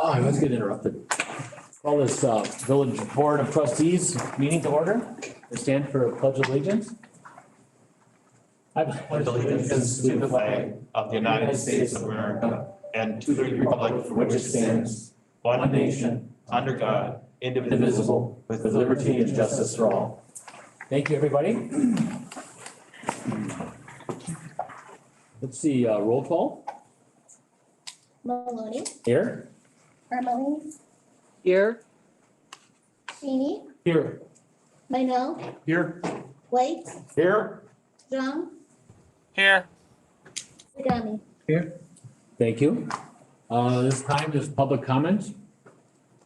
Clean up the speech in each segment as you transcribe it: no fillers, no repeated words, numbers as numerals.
Oh, I was getting interrupted. Call this Village Board of Trustees meeting to order. I stand for a pledge of allegiance. I pledge allegiance to the flag of the United States of America and to the republic for which it stands, one nation, under God, indivisible, with liberty and justice for all. Thank you, everybody. Let's see, roll call. Maloney, Here. Ermeling, Here. Sweeney, Here. Minell, Here. White, Here. John, Here. Zagami. Thank you. This time is public comment.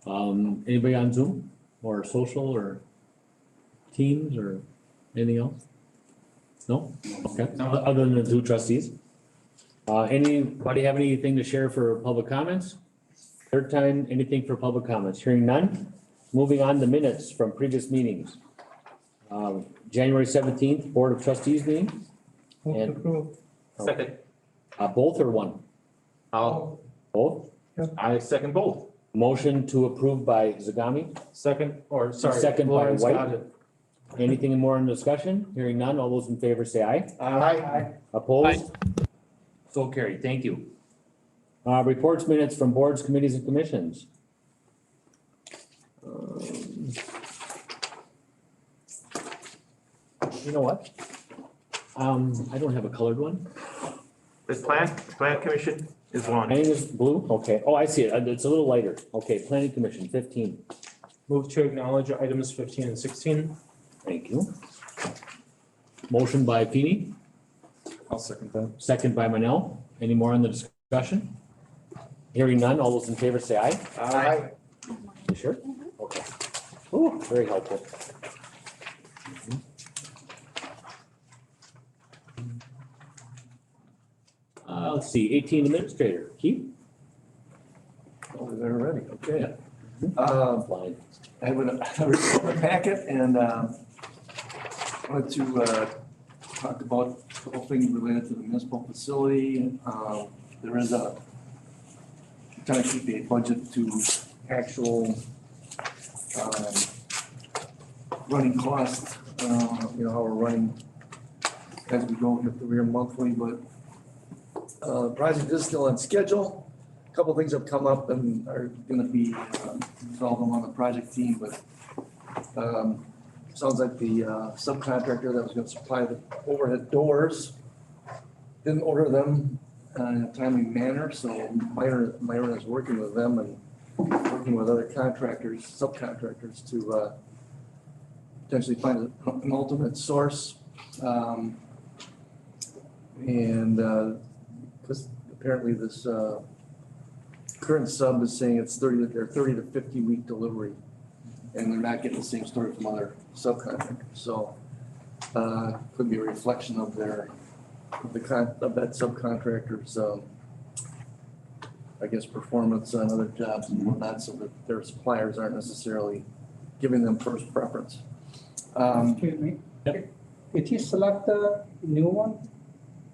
Anybody on Zoom or social or Teams or anything else? No? Okay, other than the two trustees. Anybody have anything to share for public comments? Third time, anything for public comments? Hearing none. Moving on to minutes from previous meetings. January 17th, Board of Trustees meeting. And Second. both or one? Both? I second both. Motion to approve by Zagami. Second, or sorry. Second by Lawrence White. got it. Anything more in discussion? Hearing none. All those in favor say aye. Aye. Opposed? So carried. Thank you. Reports minutes from boards, committees, and commissions. You know what? I don't have a colored one. This plan commission is one. Mine is blue. Okay. Oh, I see it. It's a little lighter. Okay, planning commission, 15. Move to acknowledge items 15 and 16. Thank you. Motion by Feeny, I'll second that. second by Manel. Any more on the discussion? Hearing none. All those in favor say aye. Aye. You sure? Okay. Ooh, very helpful. Let's see, 18 administrator, Keith? Oh, they're ready, okay. Fine. I have a packet and wanted to talk about a couple things related to the municipal facility. There is trying to keep a budget to actual running costs, how we're running as we go through here monthly, but the project is still on schedule. A couple things have come up and are gonna be resolved among the project team, but sounds like the subcontractor that was gonna supply the overhead doors didn't order them in a timely manner, so Myron is working with them and working with other contractors, subcontractors to potentially find an alternate source. Because apparently this current sub is saying it's 30 to 50 week delivery, and they're not getting the same story from other subcontractors. So could be a reflection of that subcontractor's I guess performance on other jobs and whatnot, so that their suppliers aren't necessarily giving them first preference. Excuse me. Yep. Did he select the new one?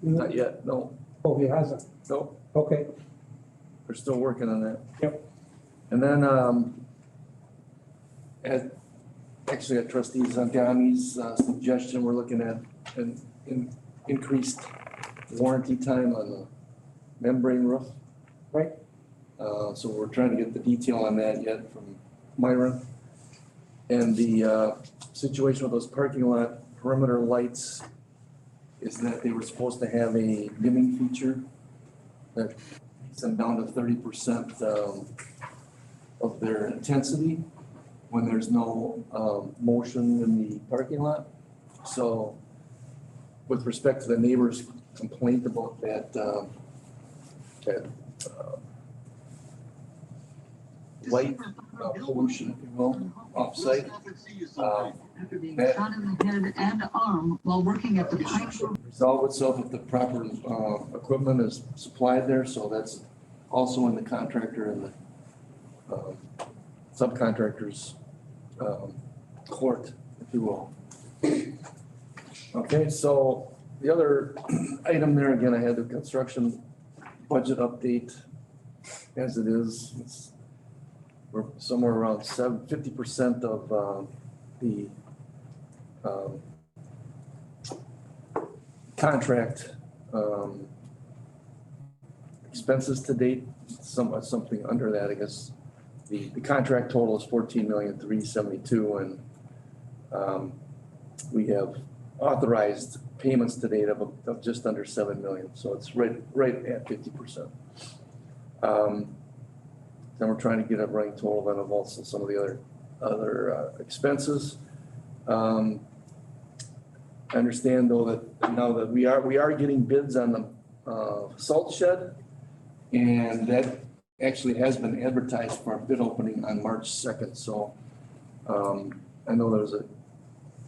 Not yet, no, Oh, he hasn't. no. Okay. We're still working on that. Yep. And then, at trustees on Donnie's suggestion, we're looking at an increased warranty time on the membrane roof. Right. So we're trying to get the detail on that yet from Myron. And the situation with those parking lot perimeter lights is that they were supposed to have a dimming feature that takes them down to 30% of their intensity when there's no motion in the parking lot. So with respect to the neighbor's complaint about that light pollution, if you will, off-site. Shot in the head and arm while working at the Pine Grove. Resolve itself if the proper equipment is supplied there, so that's also in the contractor and the subcontractor's court, if you will. Okay, so the other item there, again, I had the construction budget update as it is. It's we're somewhere around 50% of, the, contract, expenses to date, something under that, I guess. The contract total is 14,372,000 and, we have authorized payments to date of just under 7 million, so it's right at 50%. Then we're trying to get a running total then of also some of the other expenses. I understand though that now that we are getting bids on the salt shed, and that actually has been advertised for a bid opening on March 2nd. So I know there was a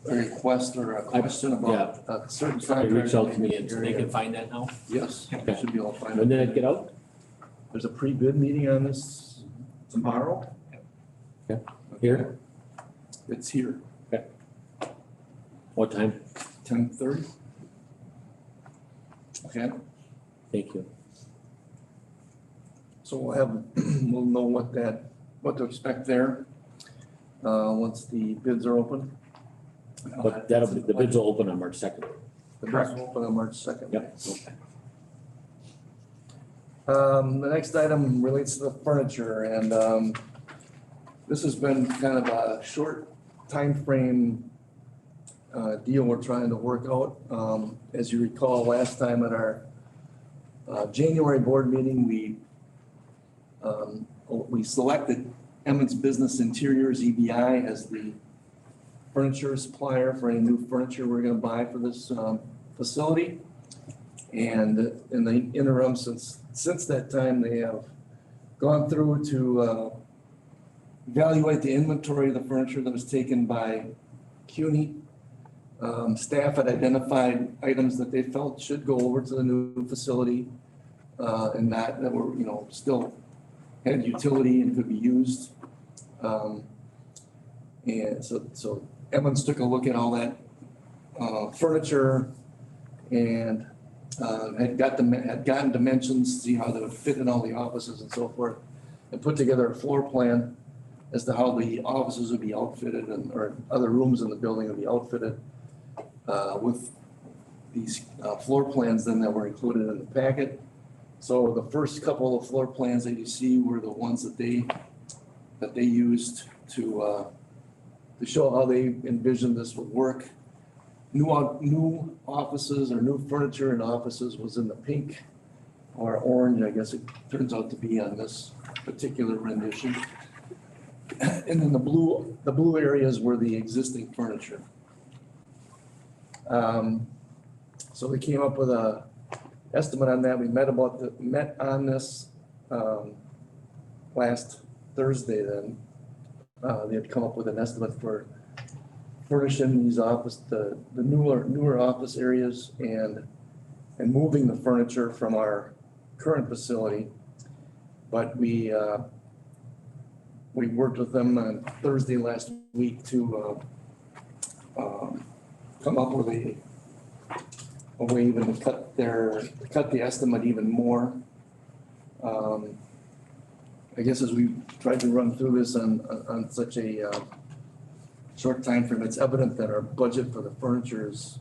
request or a question about a certain They contract. reach out to me and they can find that now. Yes, Okay. should be able to find When did it. it get out? There's a pre-bid meeting on this tomorrow. Here? It's here, What time? 10:30. Okay, Thank you. so we'll know what to expect there, once the bids are open. But the bids will open on March 2nd. The bids will open on March 2nd. Yep, okay. The next item relates to the furniture, and this has been kind of a short timeframe deal we're trying to work out. As you recall, last time at our January board meeting, we selected Emmons Business Interiors, EBI, as the furniture supplier for any new furniture we're gonna buy for this facility. And in the interim, since that time, they have gone through to evaluate the inventory of the furniture that was taken by CUNY. Staff had identified items that they felt should go over to the new facility, and that were, still had utility and could be used. And so Emmons took a look at all that furniture and had gotten dimensions, see how they would fit in all the offices and so forth, and put together a floor plan as to how the offices would be outfitted or other rooms in the building would be outfitted with these floor plans then that were included in the packet. So the first couple of floor plans that you see were the ones that they used to show how they envisioned this would work. New offices or new furniture in offices was in the pink or orange, I guess it turns out to be on this particular rendition. And then the blue areas were the existing furniture. So we came up with a estimate on that. We met on this last Thursday then. They had come up with an estimate for furnishing these the newer office areas and moving the furniture from our current facility. But we worked with them on Thursday last week to come up with a way even to cut the estimate even more. I guess as we tried to run through this on such a short time frame, it's evident that our budget for the furniture is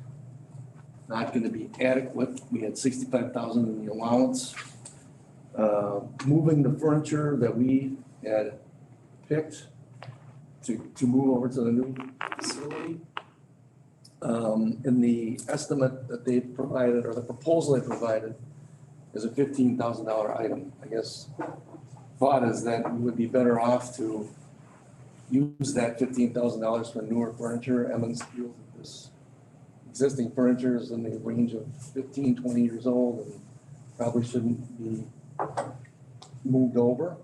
not gonna be adequate. We had 65,000 in the allowance. Moving the furniture that we had picked to move over to the new facility. In the estimate that they provided, or the proposal they provided, is a $15,000 item. I guess thought is that we would be better off to use that $15,000 for newer furniture. Emmons feels that this existing furniture is in the range of 15, 20 years old and probably shouldn't be moved over.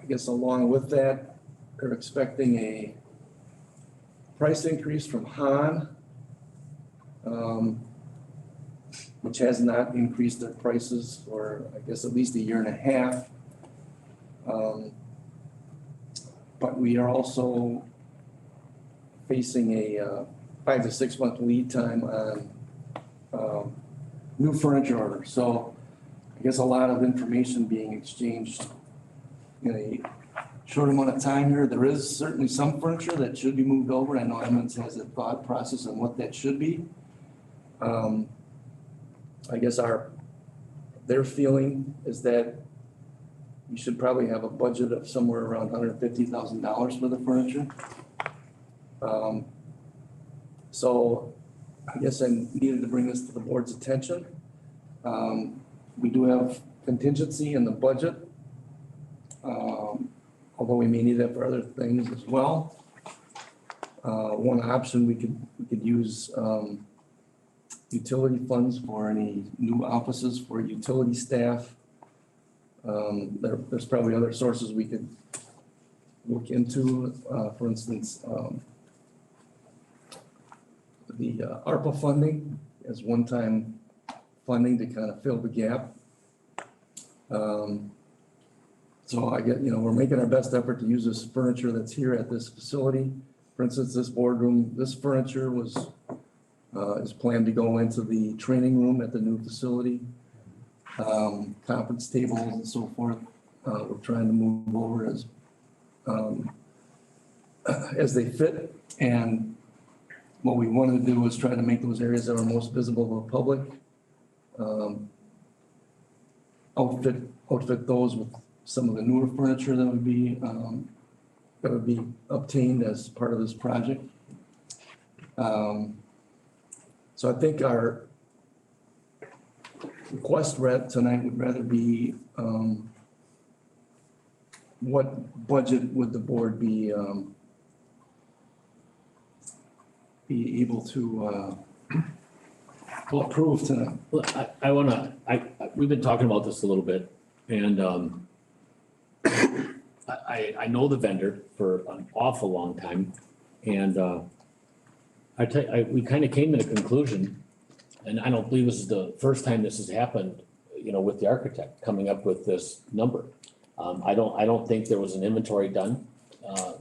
I guess along with that, they're expecting a price increase from Han, which has not increased their prices for, I guess, at least a year and a half. But we are also facing a 5 to 6 month lead time on new furniture orders. So I guess, a lot of information being exchanged in a short amount of time here. There is certainly some furniture that should be moved over. I know Emmons has a thought process on what that should be. I guess their feeling is that we should probably have a budget of somewhere around $150,000 for the furniture. So I guess I needed to bring this to the board's attention. We do have contingency in the budget. Although we may need that for other things as well. One option, we could use utility funds for any new offices for utility staff. There's probably other sources we could look into, for instance, the ARPA funding as one-time funding to kind of fill the gap. So I get, we're making our best effort to use this furniture that's here at this facility. For instance, this boardroom, this furniture is planned to go into the training room at the new facility. Conference tables and so forth, we're trying to move over as they fit. And what we wanted to do was try to make those areas that are most visible to the public, outfit those with some of the newer furniture that would be obtained as part of this project. So I think our request tonight would rather be, what budget would the board be able to approve tonight? Well, we've been talking about this a little bit, and I know the vendor for an awful long time, and we kind of came to the conclusion, and I don't believe this is the first time this has happened, with the architect coming up with this number. I don't think there was an inventory done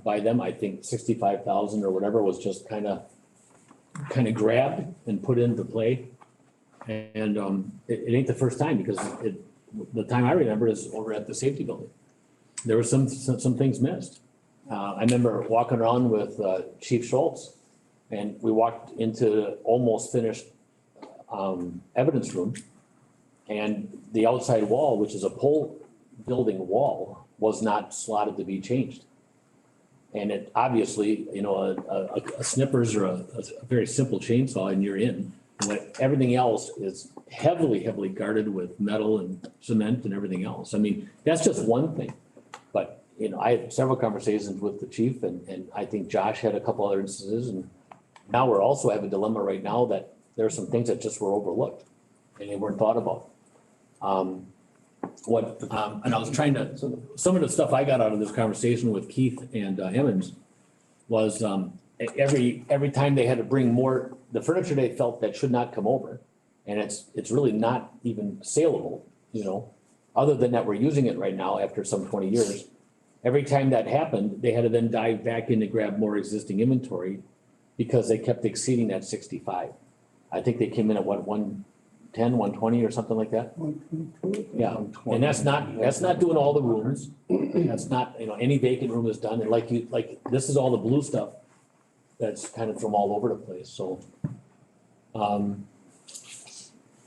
by them. I think 65,000 or whatever was just kind of grabbed and put into play. And it ain't the first time, because the time I remember is over at the safety building. There were some things missed. I remember walking around with Chief Schultz, and we walked into almost finished evidence room, and the outside wall, which is a pole building wall, was not slotted to be changed. And it obviously, a snippers or a very simple chainsaw and you're in. But everything else is heavily guarded with metal and cement and everything else. I mean, that's just one thing. But, I had several conversations with the chief, and I think Josh had a couple other instances. And now we're also have a dilemma right now that there are some things that just were overlooked and they weren't thought about. And I was trying to, some of the stuff I got out of this conversation with Keith and Emmons was every time they had to bring more, the furniture they felt that should not come over. And it's really not even saleable, other than that we're using it right now after some 20 years. Every time that happened, they had to then dive back in to grab more existing inventory because they kept exceeding that 65. I think they came in at what, 110, 120 or something like that? 122. Yeah, and that's not doing all the rooms. That's not, any vacant room is done. And like this is all the blue stuff that's kind of from all over the place, so.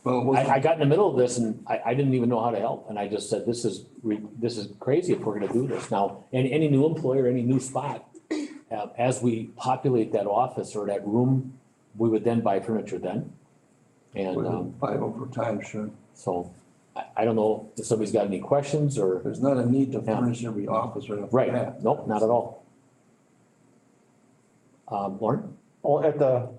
I got in the middle of this and I didn't even know how to help. And I just said, this is crazy if we're gonna do this now. And any new employer, any new spot, as we populate that office or that room, we would then buy furniture then. And, Buy over time, sure. so I don't know if somebody's got any questions or. There's not a need to furnish every office right off the Right, bat. nope, not at all. Lauren? Well, at the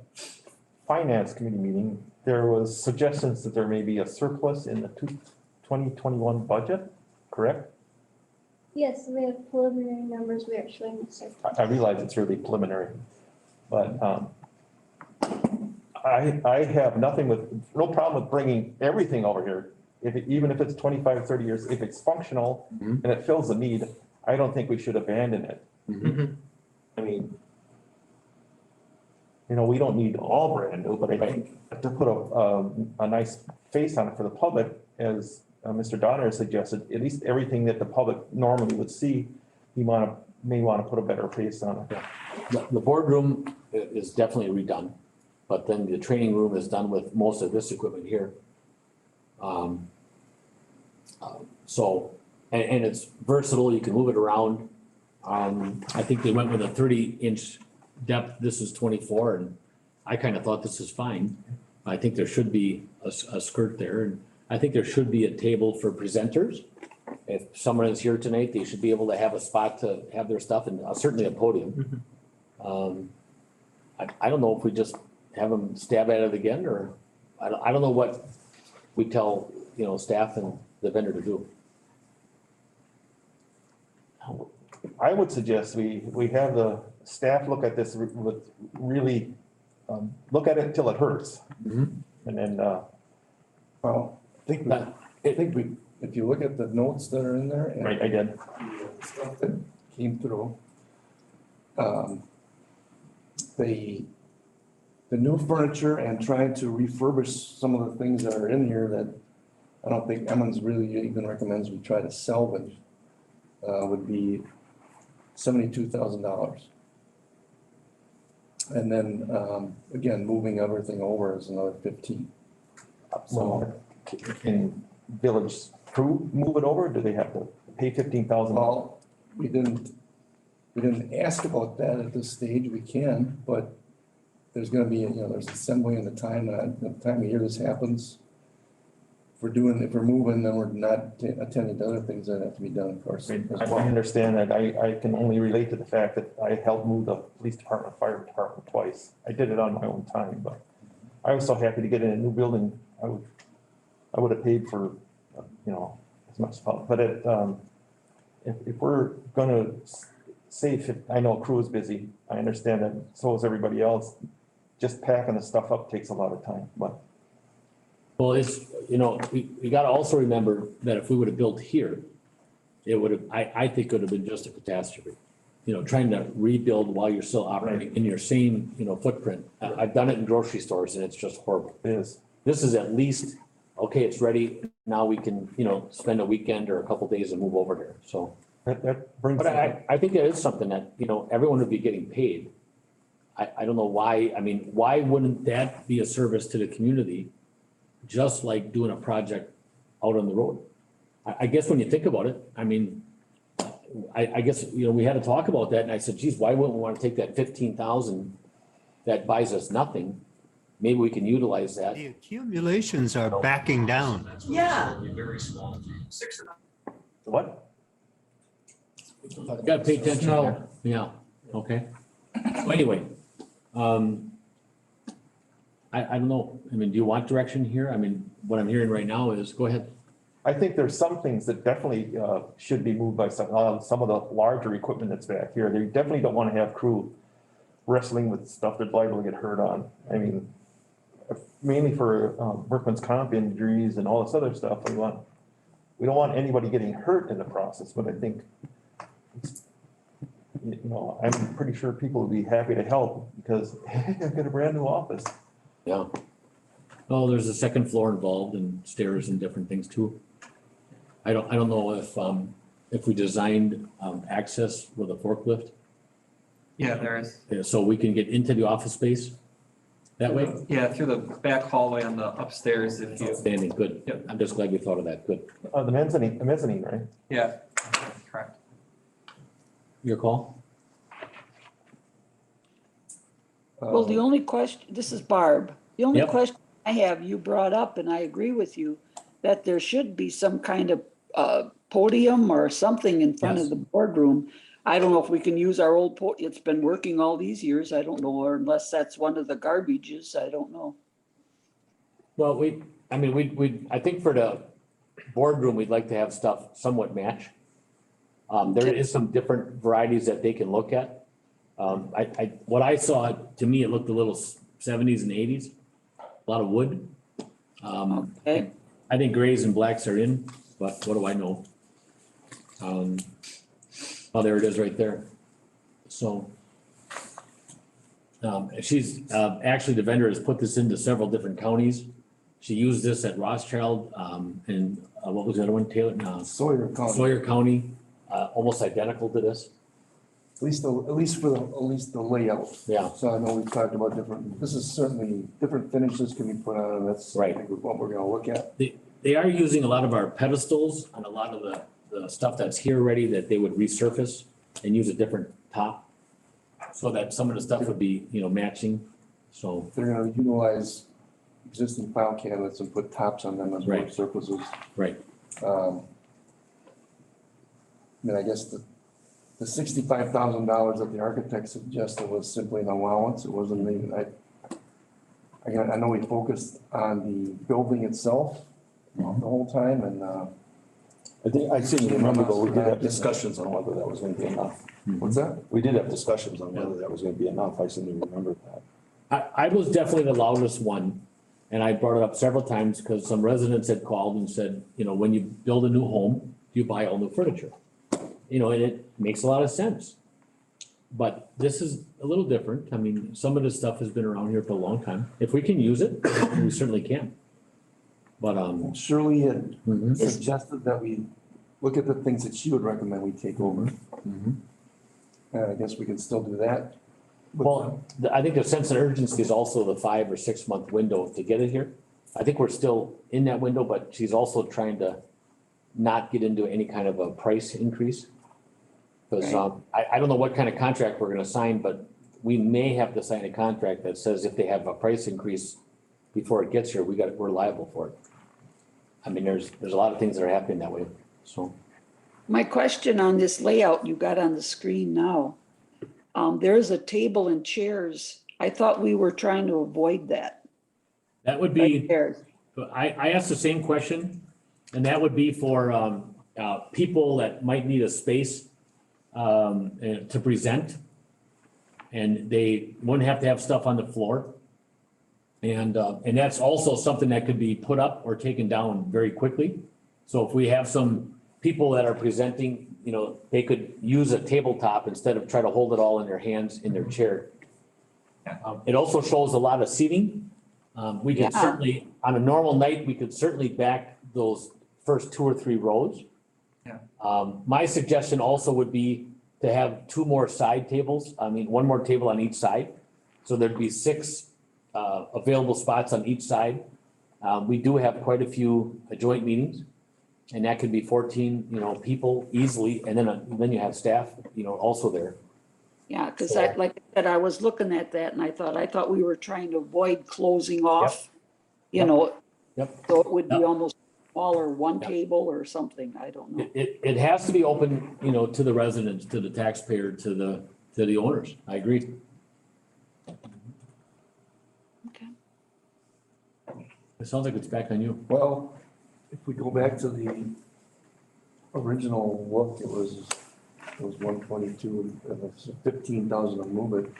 finance committee meeting, there was suggestions that there may be a surplus in the 2021 budget, correct? Yes, we have preliminary numbers we are showing the surplus. I realize it's really preliminary, but I have no problem with bringing everything over here. Even if it's 25, 30 years, if it's functional and it fills the need, I don't think we should abandon it. I mean, we don't need all brand new, but I think to put a nice face on it for the public as Mr. Donner suggested, at least everything that the public normally would see, may want to put a better face on it. The boardroom is definitely redone, but then the training room is done with most of this equipment here. So, and it's versatile, you can move it around. I think they went with a 30-inch depth, this is 24, and I kind of thought this is fine. I think there should be a skirt there, and I think there should be a table for presenters. If someone is here tonight, they should be able to have a spot to have their stuff, and certainly a podium. I don't know if we just have them stab at it again, or I don't know what we tell, staff and the vendor to do. I would suggest we have the staff look at this with really, look at it until it hurts. Mhm. And then, Well, if you look at the notes that are in there and right, I did. the stuff that came through, the new furniture and trying to refurbish some of the things that are in here that I don't think Emmons really even recommends we try to salvage, would be $72,000. And then, again, moving everything over is another 15. So, can village crew move it over? Do they have to pay $15,000? Well, we didn't ask about that at this stage. We can, but there's gonna be, there's assembly and the time of year this happens. If we're moving, then we're not attending to other things that have to be done, of course. I as well. understand that. I can only relate to the fact that I helped move the police department, fire department twice. I did it on my own time, but I was so happy to get in a new building. I would have paid for, as much as possible. But if we're gonna save, I know crew is busy. I understand that, so is everybody else. Just packing the stuff up takes a lot of time, but. Well, we gotta also remember that if we would have built here, it would have, I think it would have been just a catastrophe. Trying to rebuild while you're still operating in your same, footprint. I've done it in grocery stores and it's just horrible. It is. This is at least, okay, it's ready. Now we can, spend a weekend or a couple days and move over there. So, That brings. but I think it is something that, everyone would be getting paid. I don't know why, why wouldn't that be a service to the community? Just like doing a project out on the road. I guess when you think about it, I guess, we had to talk about that and I said, geez, why wouldn't we want to take that 15,000 that buys us nothing? Maybe we can utilize that. The accumulations are backing down. Yeah. What? Gotta pay attention. No. Yeah, okay. So anyway, I don't know. Do you want direction here? What I'm hearing right now is, go ahead. I think there's some things that definitely should be moved by some of the larger equipment that's back here. They definitely don't want to have crew wrestling with stuff they're liable to get hurt on. Mainly for workman's comp injuries and all this other stuff. We don't want anybody getting hurt in the process, but I think, I'm pretty sure people would be happy to help because I've got a brand new office. Yeah. Oh, there's a second floor involved and stairs and different things too. I don't know if we designed access with a forklift. Yeah, there is. Yeah, so we can get into the office space that way? Yeah, through the back hallway on the upstairs if you, Outstanding, good. Yep. I'm just glad we thought of that, good. The mezzanine, right? yeah, correct. Your call? Well, the only question, this is Barb. The only Yep. question I have, you brought up, and I agree with you, that there should be some kind of podium or something in front Yes. of the boardroom. I don't know if we can use our old it's been working all these years. I don't know, or unless that's one of the garbages, I don't know. Well, I think for the boardroom, we'd like to have stuff somewhat match. There is some different varieties that they can look at. What I saw, to me, it looked a little 70s and 80s, a lot of wood. Okay. I think grays and blacks are in, but what do I know? Oh, there it is right there. So, she's, actually the vendor has put this into several different counties. She used this at Rothschild, and what was the other one, Taylor? No, Sawyer County, Sawyer County, almost identical to this. at least the layout. Yeah, So I know we've talked about this is certainly, different finishes can be put on, and that's I Right. think what we're gonna look at. they are using a lot of our pedestals on a lot of the stuff that's here already that they would resurface and use a different top. So that some of the stuff would be, matching, so, They're gonna utilize existing file cabinets and put tops on them as work Right. surfaces. right. I guess the $65,000 that the architect suggested was simply an allowance. It wasn't even, I know we focused on the building itself the whole time and, I seem to remember, but we did have discussions on whether that was gonna be enough. what's that? We did have discussions on whether that was gonna be enough. I seem to remember that. I was definitely the loudest one, and I brought it up several times because some residents had called and said, when you build a new home, you buy all new furniture. And it makes a lot of sense. But this is a little different. I mean, some of this stuff has been around here for a long time. If we can use it, we certainly can. But, Shirley had mhm, suggested that we look at the things that she would recommend we take over. mhm. And I guess we can still do that. Well, I think the sense of urgency is also the 5 or 6 month window to get it here. I think we're still in that window, but she's also trying to not get into any kind of a price increase. Because I don't know what kind of contract we're gonna sign, but we may have to sign a contract that says if they have a price increase before it gets here, we're liable for it. I mean, there's a lot of things that are happening that way, so. My question on this layout you got on the screen now, there's a table and chairs. I thought we were trying to avoid that. That would Right be, there. I asked the same question, and that would be for, people that might need a space, to present. And they wouldn't have to have stuff on the floor. And that's also something that could be put up or taken down very quickly. So if we have some people that are presenting, they could use a tabletop instead of try to hold it all in their hands in their chair. It also shows a lot of seating. We could Yeah. certainly, on a normal night, we could certainly back those first 2 or 3 rows. Yeah. My suggestion also would be to have 2 more side tables. I mean, 1 more table on each side. So there'd be 6 available spots on each side. We do have quite a few joint meetings. And that could be 14, people easily. And then you have staff, also there. Yeah, because like I said, I was looking at that and I thought we were trying to avoid closing off, Yep. so it would be Yep. almost smaller, one Yep. table or something. I don't know. It has to be open, to the residents, to the taxpayer, to the owners. I agree. Okay. It sounds like it's back on you. Well, if we go back to the original look, it was 122, and it's 15,000 to move it.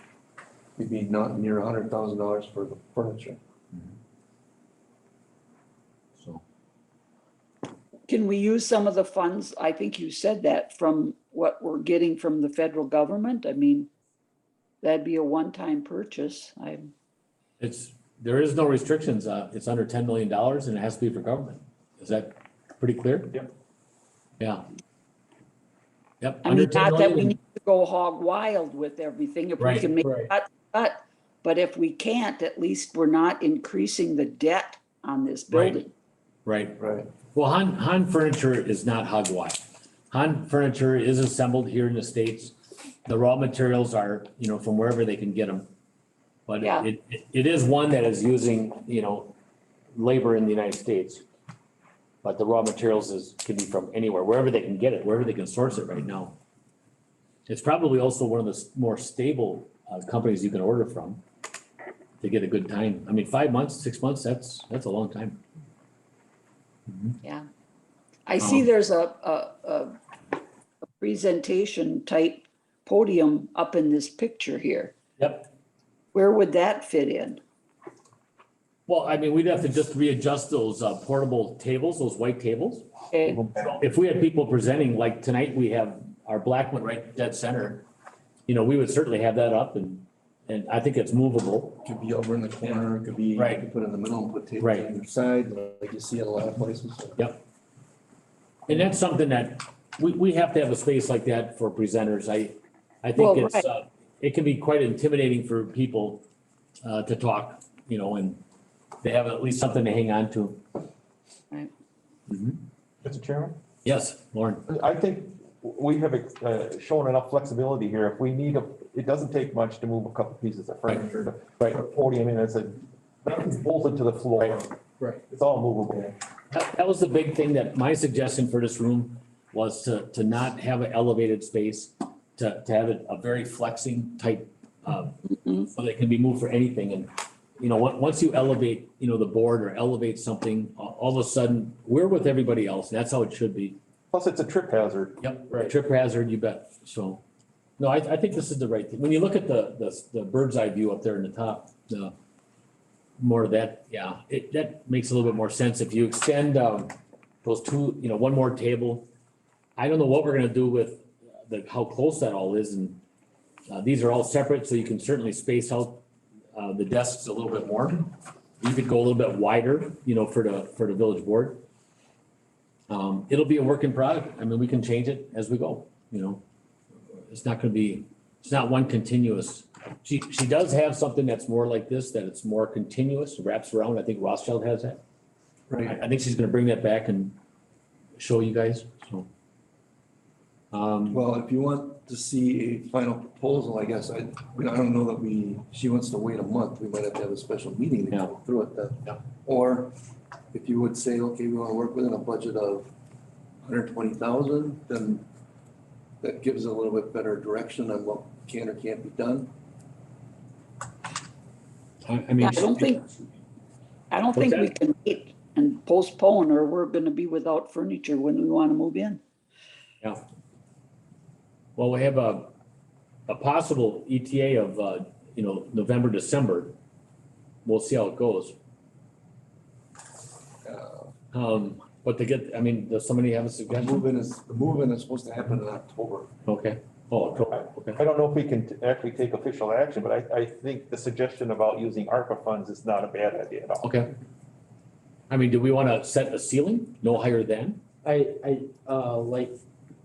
We'd be not near $100,000 for the furniture. So, Can we use some of the funds? I think you said that from what we're getting from the federal government. I mean, that'd be a one-time purchase. there is no restrictions. It's under $10 million and it has to be for government. Is that pretty clear? Yep. Yeah. Yep. I under mean, 10 not that we million. need to go hog wild with everything. If we Right, can make right. cut, but if we can't, at least we're not increasing the debt on this Right. building. Right. Right. Well, Han Furniture is not hog wild. Han Furniture is assembled here in the States. The raw materials are, from wherever they can get them. But Yeah. it is one that is using, labor in the United States. But the raw materials can be from anywhere, wherever they can get it, wherever they can source it right now. It's probably also one of the more stable companies you can order from to get a good time. I mean, 5 months, 6 months, that's a long time. Yeah. I see there's a presentation type podium up in this picture here. Yep. Where would that fit in? Well, I mean, we'd have to just readjust those portable tables, those white tables. Okay, If we had people presenting, like tonight, we have our black one right dead center. We would certainly have that up and And I think it's movable. Could be over in the corner, it could be, you Right. could put it in the middle and put tables Right. on your side, like you see at a lot of places. And that's something that we have to have a space like that for presenters. I think Well, it's, right. it can be quite intimidating for people, to talk, you know, and they have at least something to hang on to. Right. Mhm. Mr. Chairman? Yes, Lauren. I think we have shown enough flexibility here. If we need it doesn't take much to move a couple pieces of furniture to Right. put a podium in. It's nothing's bolted to the floor. Right. It's all movable. That was the big thing that my suggestion for this room was to not have an elevated space, to have it a very flexing type, so that it can be moved for anything. And, you know, once you elevate, you know, the board or elevate something, all of a sudden, we're with everybody else. And that's how it should be. Plus, it's a trip hazard. Yep, right. Trip hazard, you bet. So, no, I think this is the right thing. When you look at the bird's eye view up there in the top, the more of that, yeah, that makes a little bit more sense. If you extend, those two, you know, one more table, I don't know what we're gonna do with how close that all is, and, these are all separate, so you can certainly space out, the desks a little bit more. You could go a little bit wider, you know, for the village board. It'll be a work in product. I mean, we can change it as we go, you know. It's not one continuous. She does have something that's more like this, that it's more continuous, wraps around. I think Rothschild has that. Right. I think she's gonna bring that back and show you guys, so. Well, if you want to see a final proposal, I guess, I don't know that she wants to wait a month, we might have to have a special meeting to go through it then. Yeah. Or if you would say, okay, we wanna work within a budget of 120,000, then that gives a little bit better direction on what can or can't be done. I mean. I don't think What's we that? can wait and postpone, or we're gonna be without furniture when we wanna move in. Yeah. Well, we have a possible ETA of, you know, November, December. We'll see how it goes. But to get, I mean, does somebody have a The suggestion? move-in is supposed to happen in October. Okay. Oh, October, okay. I don't know if we can actually take official action, but I think the suggestion about using ARPA funds is not a bad idea at all. Okay. I mean, do we want to set a ceiling, no higher than?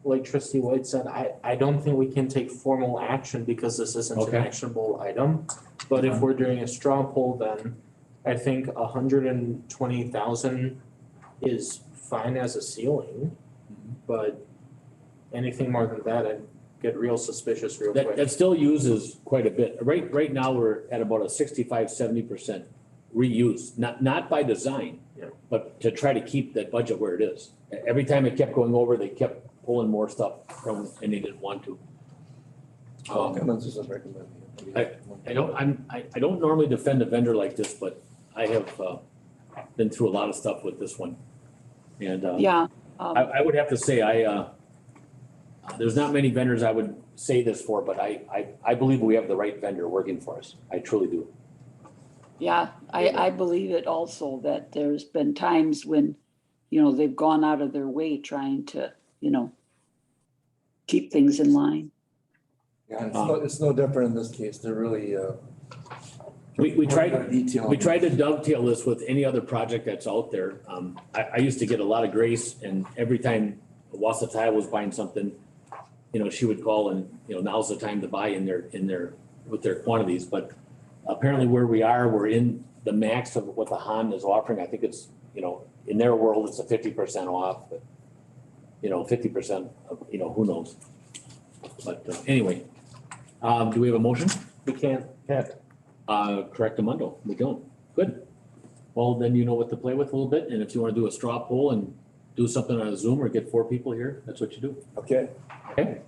Like trustee White said, I don't think we can take formal action because this isn't an Okay. actionable item. But if we're doing a straw poll, then I think 120,000 is fine as a ceiling. But anything more than that, I'd get real suspicious real quick. That still uses quite a bit. Right now, we're at about a 65-70% reuse, not by design, Yeah. but to try to keep that budget where it is. Every time it kept going over, they kept pulling more stuff from, and they didn't want to. Consensus is recommended. I don't normally defend a vendor like this, but I have, been through a lot of stuff with this one. And, Yeah, I would have to say, there's not many vendors I would say this for, but I believe we have the right vendor working for us. I truly do. yeah, I believe it also that there's been times when, you know, they've gone out of their way trying to, you know, keep things in line. Yeah, it's no different in this case, they're really, We tried, detail. we tried to dovetail this with any other project that's out there. I used to get a lot of grace, and every time Wasatile was buying something, you know, she would call and, you know, now's the time to buy with their quantities. But apparently where we are, we're in the max of what the Han is offering. I think it's, you know, in their world, it's a 50% off, but, you know, 50% of, you know, who knows? But anyway, do we have a motion? We can't. Correctamundo, we don't. Good. Well, then you know what to play with a little bit, and if you want to do a straw poll and do something on a Zoom or get 4 people here, that's what you do. Okay. Okay?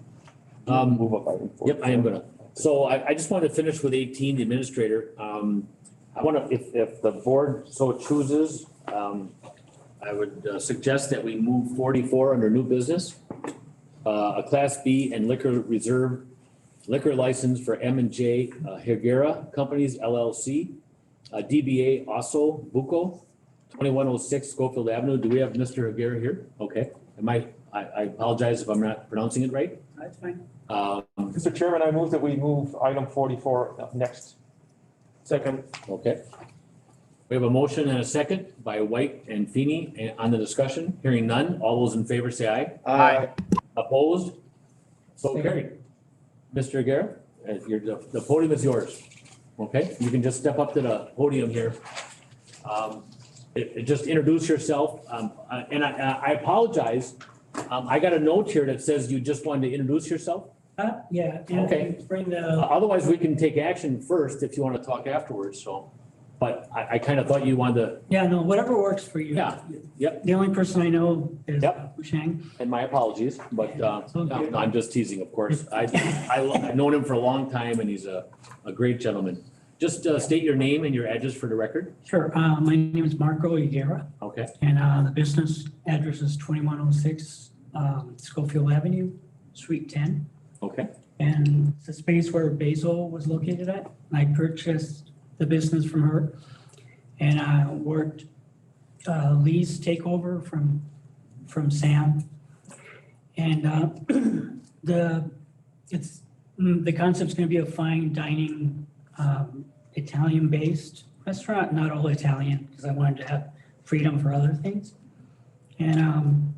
Move up item 4. Yep, I am gonna. So I just wanted to finish with 18, the administrator. I want to, if the board so chooses, I would suggest that we move 44 under new business. A Class B and liquor reserve liquor license for M&J Higuera Companies LLC, DBA Oso Buco, 2106 Schofield Avenue. Do we have Mr. Higuera here? Okay. I apologize if I'm not pronouncing it right. That's fine. Mr. Chairman, I move that we move item 44 up next. Second. Okay. We have a motion and a second by White and Feeney on the discussion. Hearing none. All those in favor say aye. Aye. Opposed? So carried. Mr. Aguirre, the podium is yours. Okay, you can just step up to the podium here. Just introduce yourself, and I apologize. I got a note here that says you just wanted to introduce yourself. Yeah. Okay. Bring the, Otherwise, we can take action first if you want to talk afterwards, so. But I kind of thought you wanted to, yeah, no, whatever works for you. Yeah, yep. The only person I know is Yep. Hushang. and my apologies, but no, I'm just teasing, of course. I've known him for a long time and he's a great gentleman. Just state your name and your address for the record. Sure, my name is Marco Higuera, Okay, and the business address is 2106 Schofield Avenue, Suite 10. okay, And it's the space where Basil was located at. I purchased the business from her and worked lease takeover from Sam. And the concept's gonna be a fine dining, Italian-based restaurant, not all Italian, because I wanted to have freedom for other things. And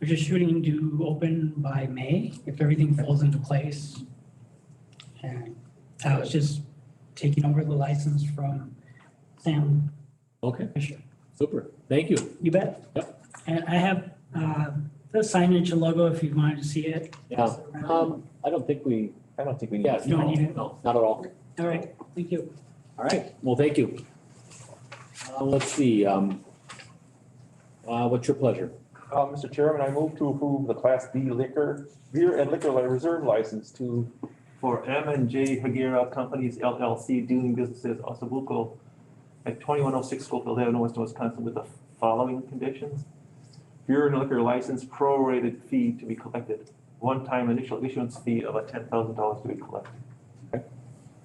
we're just shooting to open by May, if everything falls into place. And I was just taking over the license from Sam okay, Fisher. super, thank you. You bet. Yep. And I have the signage and logo if you wanted to see it. Yeah, I don't think we need. Yeah, You don't need it? no, not at all. All right, thank you. All right, well, thank you. Let's see, what's your pleasure? Mr. Chairman, I move to approve the Class B beer and liquor reserve license for M&J Higuera Companies LLC doing business as Osabuco at 2106 Schofield Avenue, Weston, Wisconsin, with the following conditions. Beer and liquor license prorated fee to be collected. One-time initial issuance fee of $10,000 to be collected.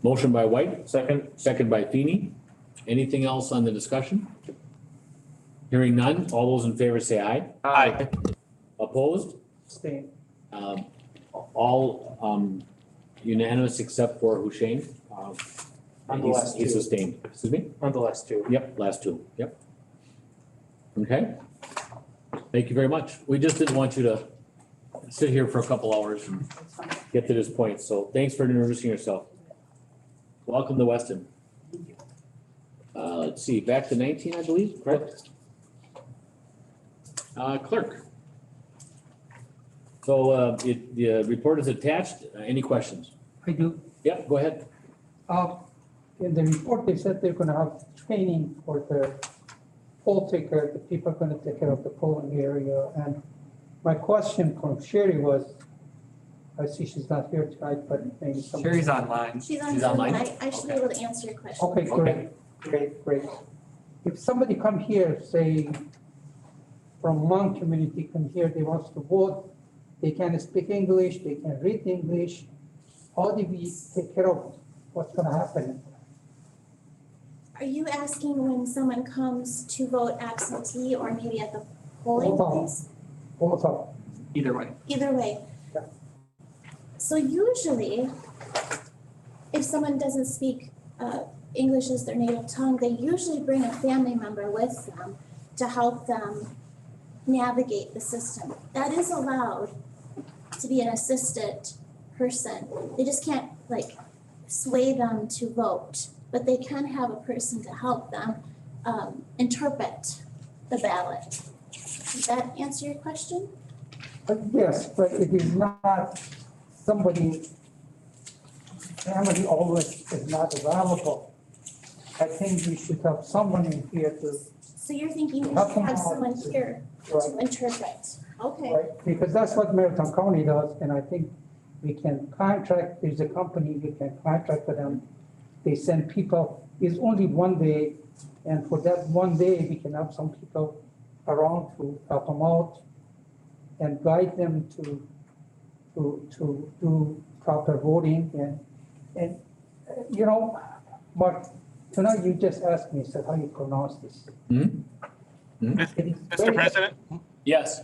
Motion by White, second by Feeney. Anything else on the discussion? Hearing none, all those in favor say aye. Aye. Opposed? Stay. All unanimous except for Husheng. On the last He's two. sustained. Excuse me? On the last two. Yep, last two, yep. Okay. Thank you very much. We just didn't want you to sit here for a couple hours and get to this point, so thanks for introducing yourself. Welcome to Weston. Let's see, back to 19, I believe, correct? Clerk. So the report is attached. Any questions? I do. Yep, go ahead. In the report, they said they're gonna have training for the poll taker, the people are gonna take care of the polling area. And my question from Sherry was, I see she's not here tonight, but maybe some. Sherry's online. She's on She's Zoom. online? I should be able to answer your question. Okay, great. If somebody come here, say, from Hmong community come here, they wants to vote, they can speak English, they can read English, how do we take care of what's gonna happen? Are you asking when someone comes to vote absentee or maybe at the polling Both of them. place? Both of Either way. Either way. Yeah. So usually, if someone doesn't speak English as their native tongue, they usually bring a family member with them to help them navigate the system. That is allowed to be an assistant person. They just can't like sway them to vote, but they can have a person to help them interpret the ballot. Does that answer your question? Yes, but it is not somebody, family always is not available. I think we should have someone in here to, So you're thinking we How should come have how- someone here to right, interpret? Okay. right, because that's what Marathon County does, and I think we can contract, there's a company, we can contract with them. They send people, it's only one day, and for that one day, we can have some people around to help them out and guide them to do proper voting and you know, Mark, tonight you just asked me, said how you pronounce this. Hmm? It is Mr. very- President, Yes.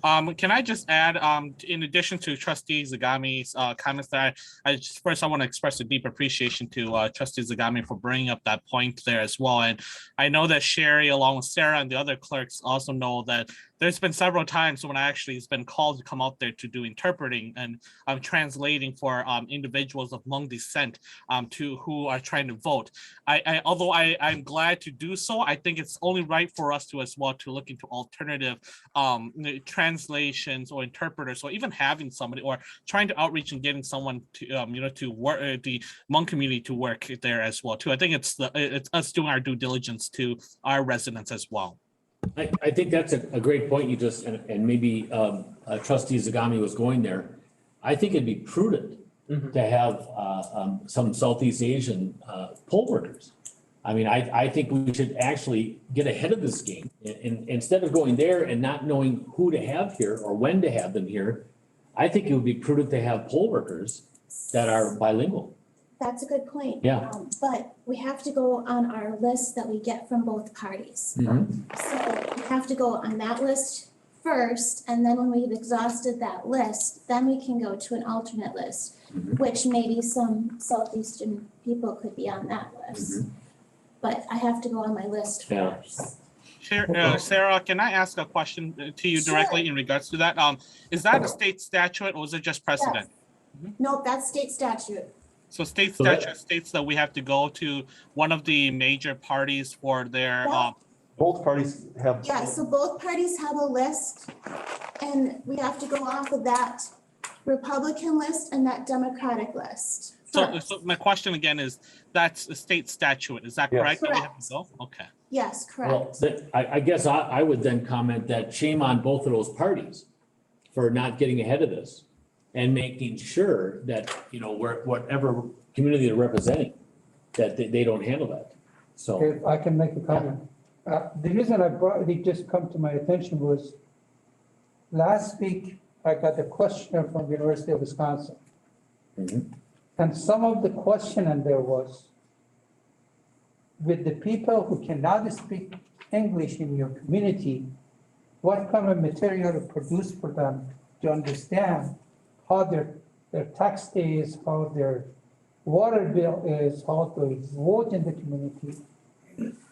Can I just add, in addition to Trustee Zagami's comments, that I want to express a deep appreciation to Trustee Zagami for bringing up that point there as well. And I know that Sherry, along with Sarah and the other clerks, also know that there's been several times when I actually has been called to come out there to do interpreting and translating for individuals of Hmong descent to who are trying to vote. Although I'm glad to do so, I think it's only right for us to as well to look into alternative translations or interpreters, or even having somebody or trying to outreach and getting someone to to work the Hmong community to work there as well too. I think it's us doing our due diligence to our residents as well. I think that's a great point you just, and maybe Trustee Zagami was going there. I think it'd be prudent to have some Southeast Asian poll workers. I mean, I think we should actually get ahead of this game. Instead of going there and not knowing who to have here or when to have them here, I think it would be prudent to have poll workers that are bilingual. That's a good point. Yeah. But we have to go on our list that we get from both parties. So we have to go on that list first, and then when we've exhausted that list, then we can go to an alternate list, which maybe some Southeastern people could be on that list. But I have to go on my list first. Sarah, can I ask a question to you directly in regards to that? Is that a state statute or is it just precedent? Yes. Nope, that's state statute. So state statute states that we have to go to one of the major parties for their. Both parties have. Yeah, so both parties have a list, and we have to go off of that Republican list and that Democratic list. So my question again is, that's a state statute, is that correct? That we have to go? Okay. Yes, correct. Well, I guess I would then comment that shame on both of those parties for not getting ahead of this and making sure that, whatever community they're representing, that they don't handle that. So. If I can make a comment. The reason I brought it just come to my attention was last week I got a question from University of Wisconsin. And some of the question in there was, with the people who cannot speak English in your community, what kind of material to produce for them to understand how their tax is, how their water bill is, how to vote in the community.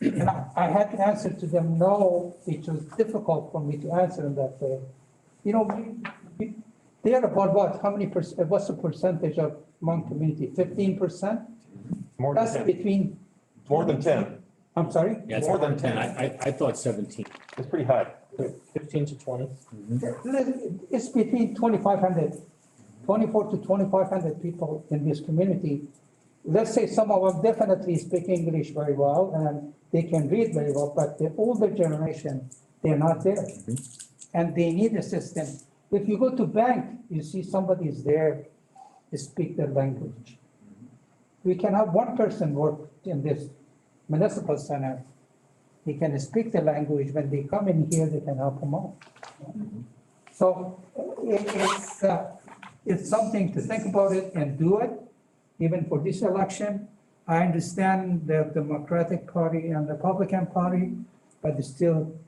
And I had to answer to them, no, it was difficult for me to answer in that way. They are about what, how many percent, what's the percentage of Hmong community, 15%? More than That's 10. between. More than 10. I'm sorry? Yeah, it's more than 10. I thought 17. It's pretty high. 15 to 20. It's between 2,500, 24 to 2,500 people in this community. Let's say some of them definitely speak English very well and they can read very well, but the older generation, they're not there. And they need assistance. If you go to bank, you see somebody is there to speak their language. We can have one person work in this municipal center. He can speak the language. When they come in here, they can help them out. So it's something to think about it and do it. Even for this election, I understand the Democratic Party and Republican Party, but still,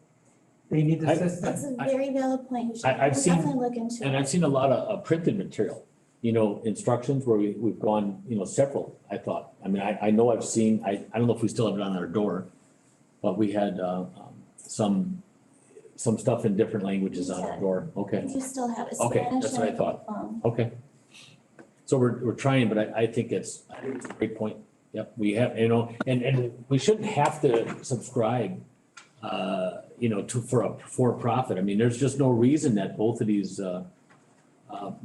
they need assistance. That's a very valid point. We should I've seen, definitely look into it. and I've seen a lot of printed material, instructions where we've gone, several, I thought. I mean, I know I've seen, I don't know if we still have it on our door, but we had some stuff in different languages on our door. Okay. You still have it. Okay, Spanish that's what I and, thought. Okay. So we're trying, but I think it's a great point. Yep, we have, and we shouldn't have to subscribe, for a for-profit. I mean, there's just no reason that both of these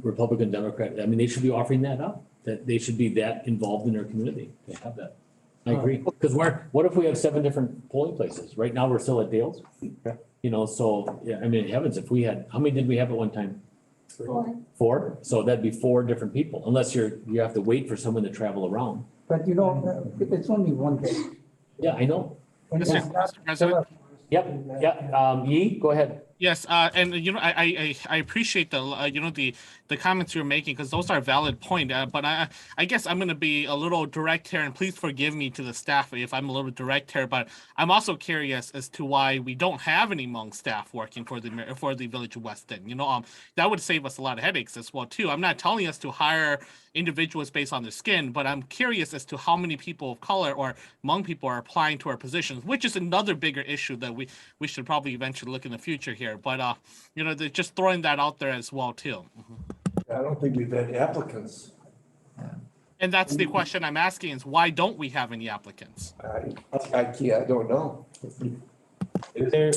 Republican, Democrat, I mean, they should be offering that up, that they should be that involved in their community to have that. I agree, because what if we have 7 different polling places? Right now, we're still at Dale's. So, yeah, I mean, heavens, if we had, how many did we have at one time? 4. 4? So that'd be 4 different people, unless you have to wait for someone to travel around. But it's only one day. Yeah, I know. And Mr. it's not- President? Yep, yeah, Yi, go ahead. Yes, and I appreciate the the comments you're making, because those are valid point. But I guess I'm going to be a little direct here, and please forgive me to the staff if I'm a little bit direct here. But I'm also curious as to why we don't have any Hmong staff working for the Village of Weston. That would save us a lot of headaches as well too. I'm not telling us to hire individuals based on their skin, but I'm curious as to how many people of color or Hmong people are applying to our positions, which is another bigger issue that we should probably eventually look in the future here. But they're just throwing that out there as well too. I don't think we've had applicants. And that's the question I'm asking is why don't we have any applicants? I don't know. Is there,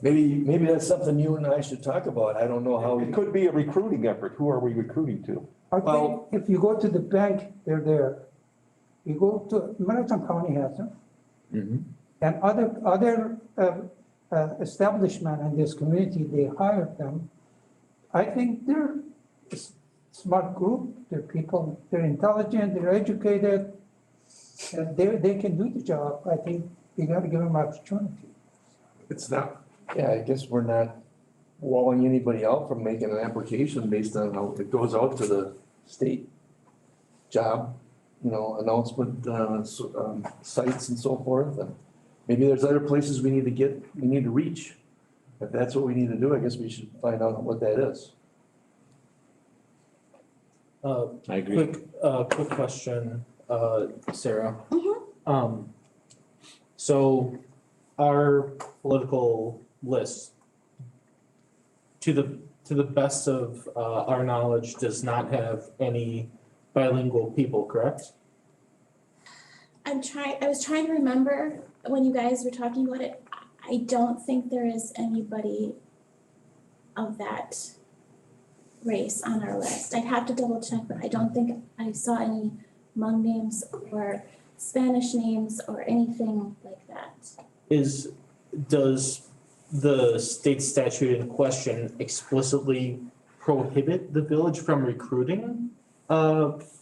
Maybe that's something you and I should talk about. I don't know how we It could be a recruiting effort. Who are we recruiting to? I think if you go to the bank, they're there. You go to, Middleton County has them. And other establishment in this community, they hire them. I think they're a smart group, they're people, they're intelligent, they're educated, and they can do the job. I think we gotta give them opportunity. It's not, I guess we're not walling anybody out from making an application based on how it goes out to the state job, announcement, sites and so forth. And maybe there's other places we need to reach. If that's what we need to do, I guess we should find out what that is. I agree. quick question, Sarah. Mhm. So our political list, to the best of our knowledge, does not have any bilingual people, correct? I was trying to remember when you guys were talking about it. I don't think there is anybody of that race on our list. I'd have to double check, but I don't think I saw any Hmong names or Spanish names or anything like that. Does the state statute in question explicitly prohibit the village from recruiting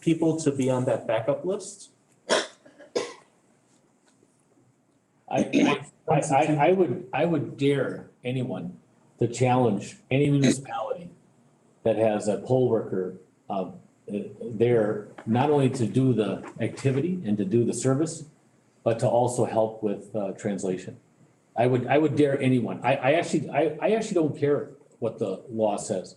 people to be on that backup list? I would dare anyone to challenge any municipality that has a poll worker there, not only to do the activity and to do the service, but to also help with translation. I would dare anyone. I actually don't care what the law says.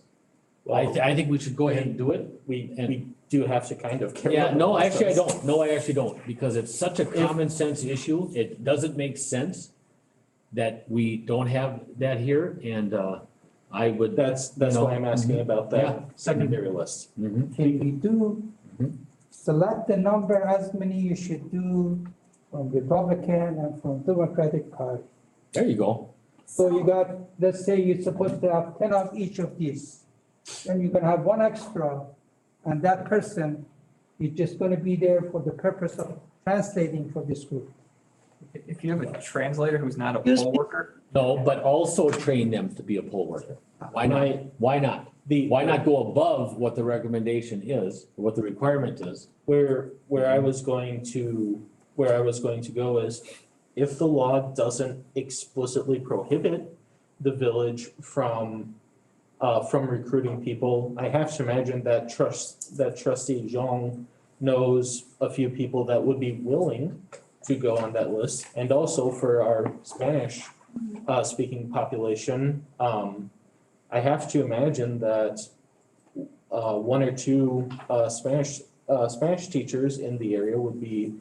I think we should go ahead and do it. We do have to kind of care. Yeah, no, actually I don't. No, I actually don't, because it's such a common sense issue. It doesn't make sense that we don't have that here, and I would. That's why I'm asking about that secondary list. Mhm. If you do select the number as many you should do from Republican and from Democratic Party. There you go. So you got, let's say you're supposed to have 10 of each of these. Then you can have one extra, and that person is just gonna be there for the purpose of translating for this group. If you have a translator who's not a Excuse poll me? worker, No, but also train them to be a poll worker. Why not? Why not? Why not go above what the recommendation is, what the requirement is? Where I was going to go is, if the law doesn't explicitly prohibit the village from recruiting people, I have to imagine that trustee Zhang knows a few people that would be willing to go on that list. And also for our Spanish speaking population, I have to imagine that one or two Spanish teachers in the area would be,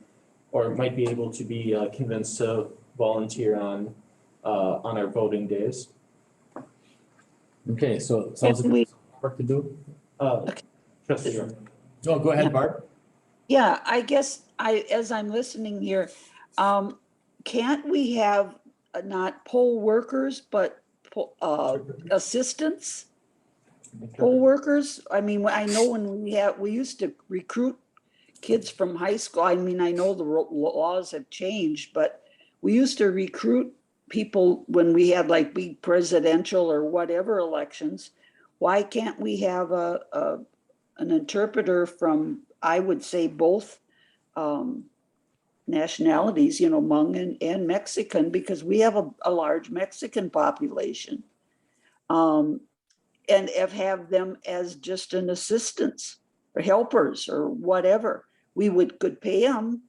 or might be able to be convinced to volunteer on our voting days. Okay, so sounds like work to do. Trustee Zhang. Oh, go ahead, Barb. Yeah, I guess as I'm listening here, can't we have not poll workers, but assistants? Poll workers? I mean, I know when we used to recruit kids from high school. I mean, I know the laws have changed, but we used to recruit people when we had like big presidential or whatever elections. Why can't we have an interpreter from, I would say, both nationalities, Hmong and Mexican, because we have a large Mexican population. And have them as just an assistance or helpers or whatever. We could pay them,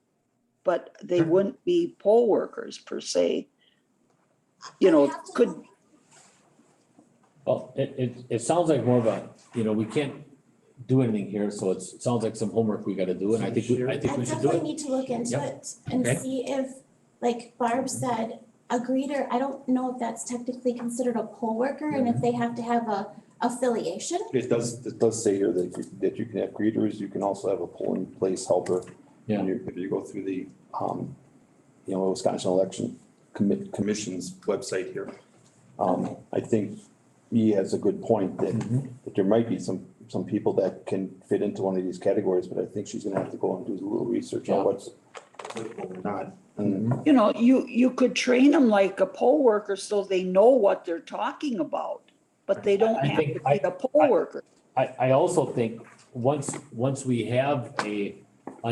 but they wouldn't be poll workers per se. You know, could, Well, it sounds like more of a, we can't do anything here, so it sounds like some homework we gotta do, and I think we I should do definitely it. need to look into Yep. it and Okay. see if, like Barb said, a greeter, I don't know if that's technically considered a poll worker and if they have to have a affiliation. It does say here that you can have greeters, you can also have a polling place helper. Yeah. If you go through the, Wisconsin Election Commission's website here. I think he has a good point that there might be some people that can fit into one of these categories, but I think she's gonna have to go and do a little research on what's not. And you know, you could train them like a poll worker so they know what they're talking about, but they don't I have think to be a poll worker. I also think once we have a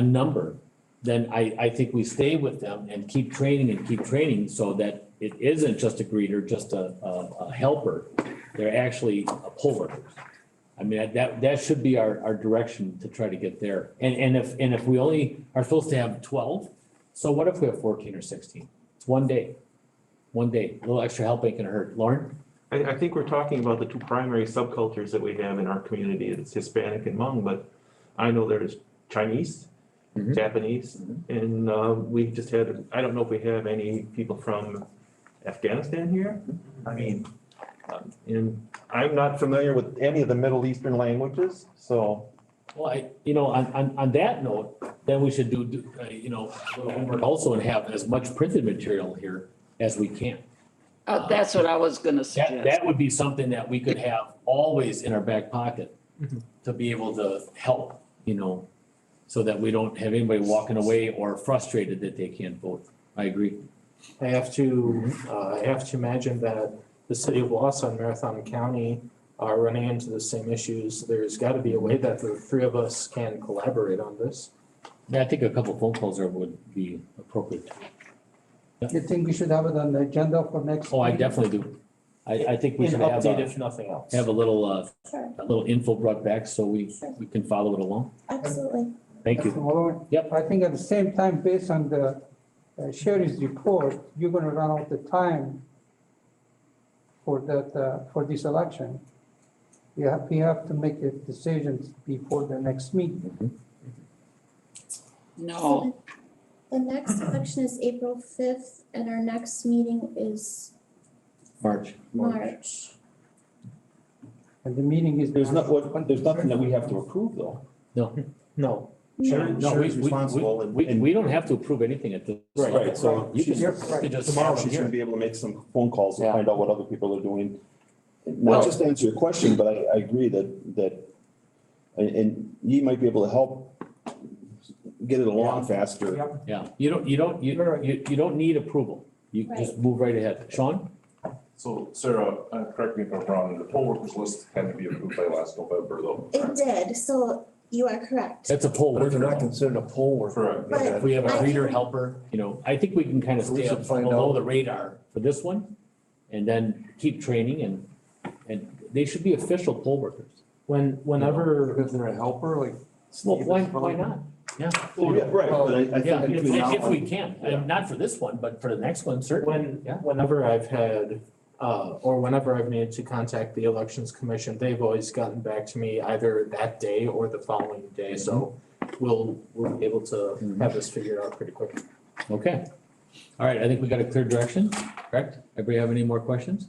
number, then I think we stay with them and keep training so that it isn't just a greeter, just a helper. They're actually a poll workers. I mean, that should be our direction to try to get there. And if we only are supposed to have 12, so what if we have 14 or 16? It's one day, a little extra help ain't gonna hurt. Lauren? I think we're talking about the two primary subcultures that we have in our community. It's Hispanic and Hmong, but I know there's Chinese, Japanese, and we just had, I don't know if we have any people from Afghanistan here. I mean, and I'm not familiar with any of the Middle Eastern languages, so. Well, on that note, then we should do a little homework also and have as much printed material here as we can. That's what I was gonna suggest. That would be something that we could have always in our back pocket to be able to help, so that we don't have anybody walking away or frustrated that they can't vote. I agree. I have to imagine that the city of Wausau and Marathon County are running into the same issues. There's gotta be a way that the three of us can collaborate on this. Yeah, I think a couple phone calls there would be appropriate. You think we should have it on the agenda for next? Oh, I meeting? definitely do. I think we An should have update if nothing else. a little, Sure, a little info brought back so we can follow it along. absolutely. Thank you. Tomorrow? Yep. I think at the same time, based on the Sherry's report, you're gonna run out the time for that, for this election. We have to make a decision before the next meeting. No, The next election is April 5th and our next meeting is March. March. And the meeting is. there's nothing that we have to approve though. No, No, Sherry's responsible and. we don't have to approve anything at this. Right, so You can, You're you right. can just. tomorrow have it she's here. gonna be able to make some phone calls to Yeah. find out what other people are doing. Well- Not just to answer your question, but I agree that, and you might be able to help get it along faster. Yeah, you don't need approval. You just move right ahead. Sean? So Sarah, correct me if I'm wrong, the poll workers list had to be approved by last November though. It did, so you are correct. That's a poll But if they're worker. not considered a poll worker. Correct. But If we have a I reader can- helper, I think we can kind of So we stay should up find below out. the radar for this one. And then keep training and they should be official poll workers. whenever, If they're a helper, like. Well, Steve why is probably- not? Yeah. Well, yeah, right, but I Yeah, think between now if we and. can, and not for this one, but for the next one, certainly. Yeah. whenever I've had, or whenever I've needed to contact the Elections Commission, they've always gotten back to me either that day or the following day, so we'll be able to have this figured out pretty quick. Okay. All right, I think we got a clear direction, correct? Everybody have any more questions?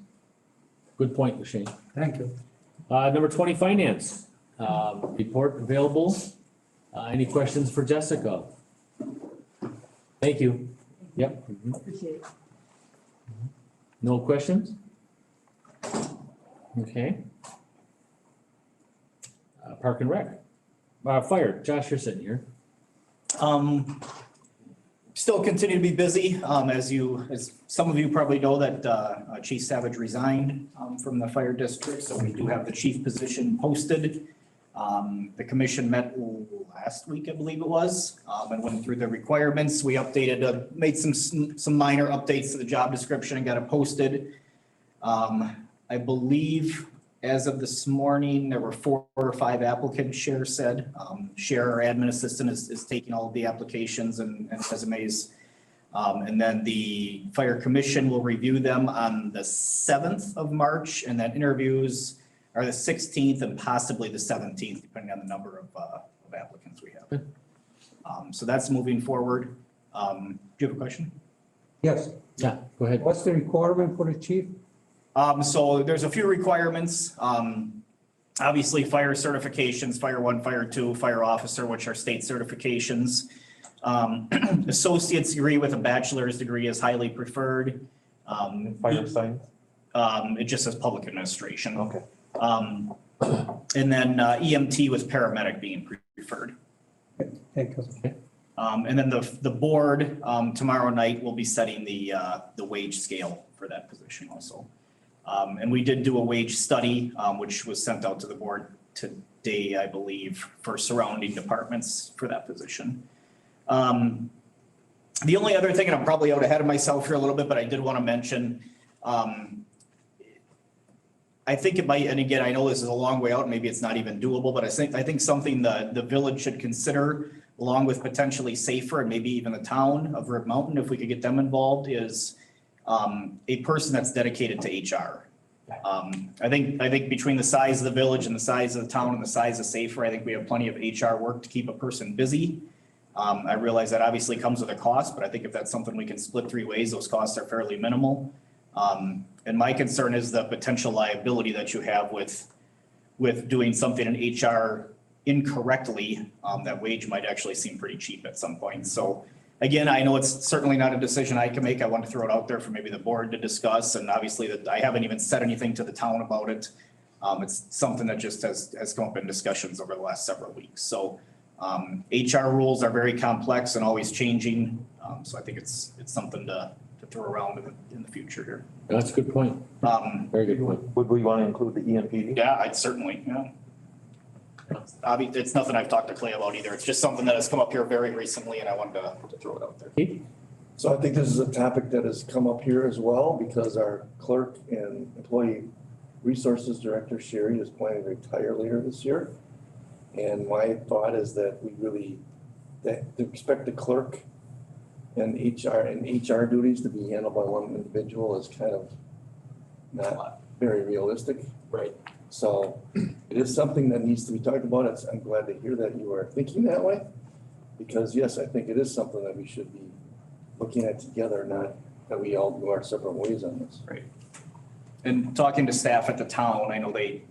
Good point, Shane. Thank you. Number 20, finance. Report available. Any questions for Jessica? Thank you. Yep. No questions? Okay. Park and Rec. Fire, Josh, you're sitting here. Still continue to be busy. As some of you probably know that Chief Savage resigned from the fire district, so we do have the chief position posted. The commission met last week, I believe it was, and went through the requirements. We made some minor updates to the job description and got it posted. I believe as of this morning, there were 4 or 5 applicants, Cher said. Cher, our admin assistant, is taking all of the applications and resumes. And then the fire commission will review them on the 7th of March, and then interviews are the 16th and possibly the 17th, depending on the number of applicants we have. So that's moving forward. Do you have a question? Yes. Yeah, go ahead. What's the requirement for the chief? So there's a few requirements. Obviously, fire certifications, Fire 1, Fire 2, Fire Officer, which are state certifications. Associate's degree with a bachelor's degree is highly preferred. Fire science? It just says public administration. Okay. And then EMT with paramedic being preferred. Thank you. And then the board tomorrow night will be setting the wage scale for that position also. And we did do a wage study, which was sent out to the board today, I believe, for surrounding departments for that position. The only other thing, and I'm probably out ahead of myself here a little bit, but I did want to mention, I think it might, and again, I know this is a long way out, maybe it's not even doable, but I think something the village should consider, along with potentially Safer and maybe even the town of Rib Mountain, if we could get them involved, is a person that's dedicated to HR. I think between the size of the village and the size of the town and the size of Safer, I think we have plenty of HR work to keep a person busy. I realize that obviously comes with a cost, but I think if that's something we can split 3 ways, those costs are fairly minimal. And my concern is the potential liability that you have with doing something in HR incorrectly. That wage might actually seem pretty cheap at some point. So again, I know it's certainly not a decision I can make. I want to throw it out there for maybe the board to discuss. And obviously that I haven't even said anything to the town about it. It's something that just has come up in discussions over the last several weeks. So HR rules are very complex and always changing. So I think it's something to throw around in the future here. That's a good point. Very good point. Would we want to include the EMPD? Yeah, I'd certainly, yeah. It's nothing I've talked to Clay about either. It's just something that has come up here very recently and I wanted to throw it out there. So I think this is a topic that has come up here as well because our clerk and employee resources director, Sherry, is planning to retire later this year. And my thought is that to expect the clerk and HR duties to be handled by one individual is kind of not very realistic. Right. So it is something that needs to be talked about. I'm glad to hear that you are thinking that way. Because yes, I think it is something that we should be looking at together, not that we all go our separate ways on this. Right. And talking to staff at the town, I know they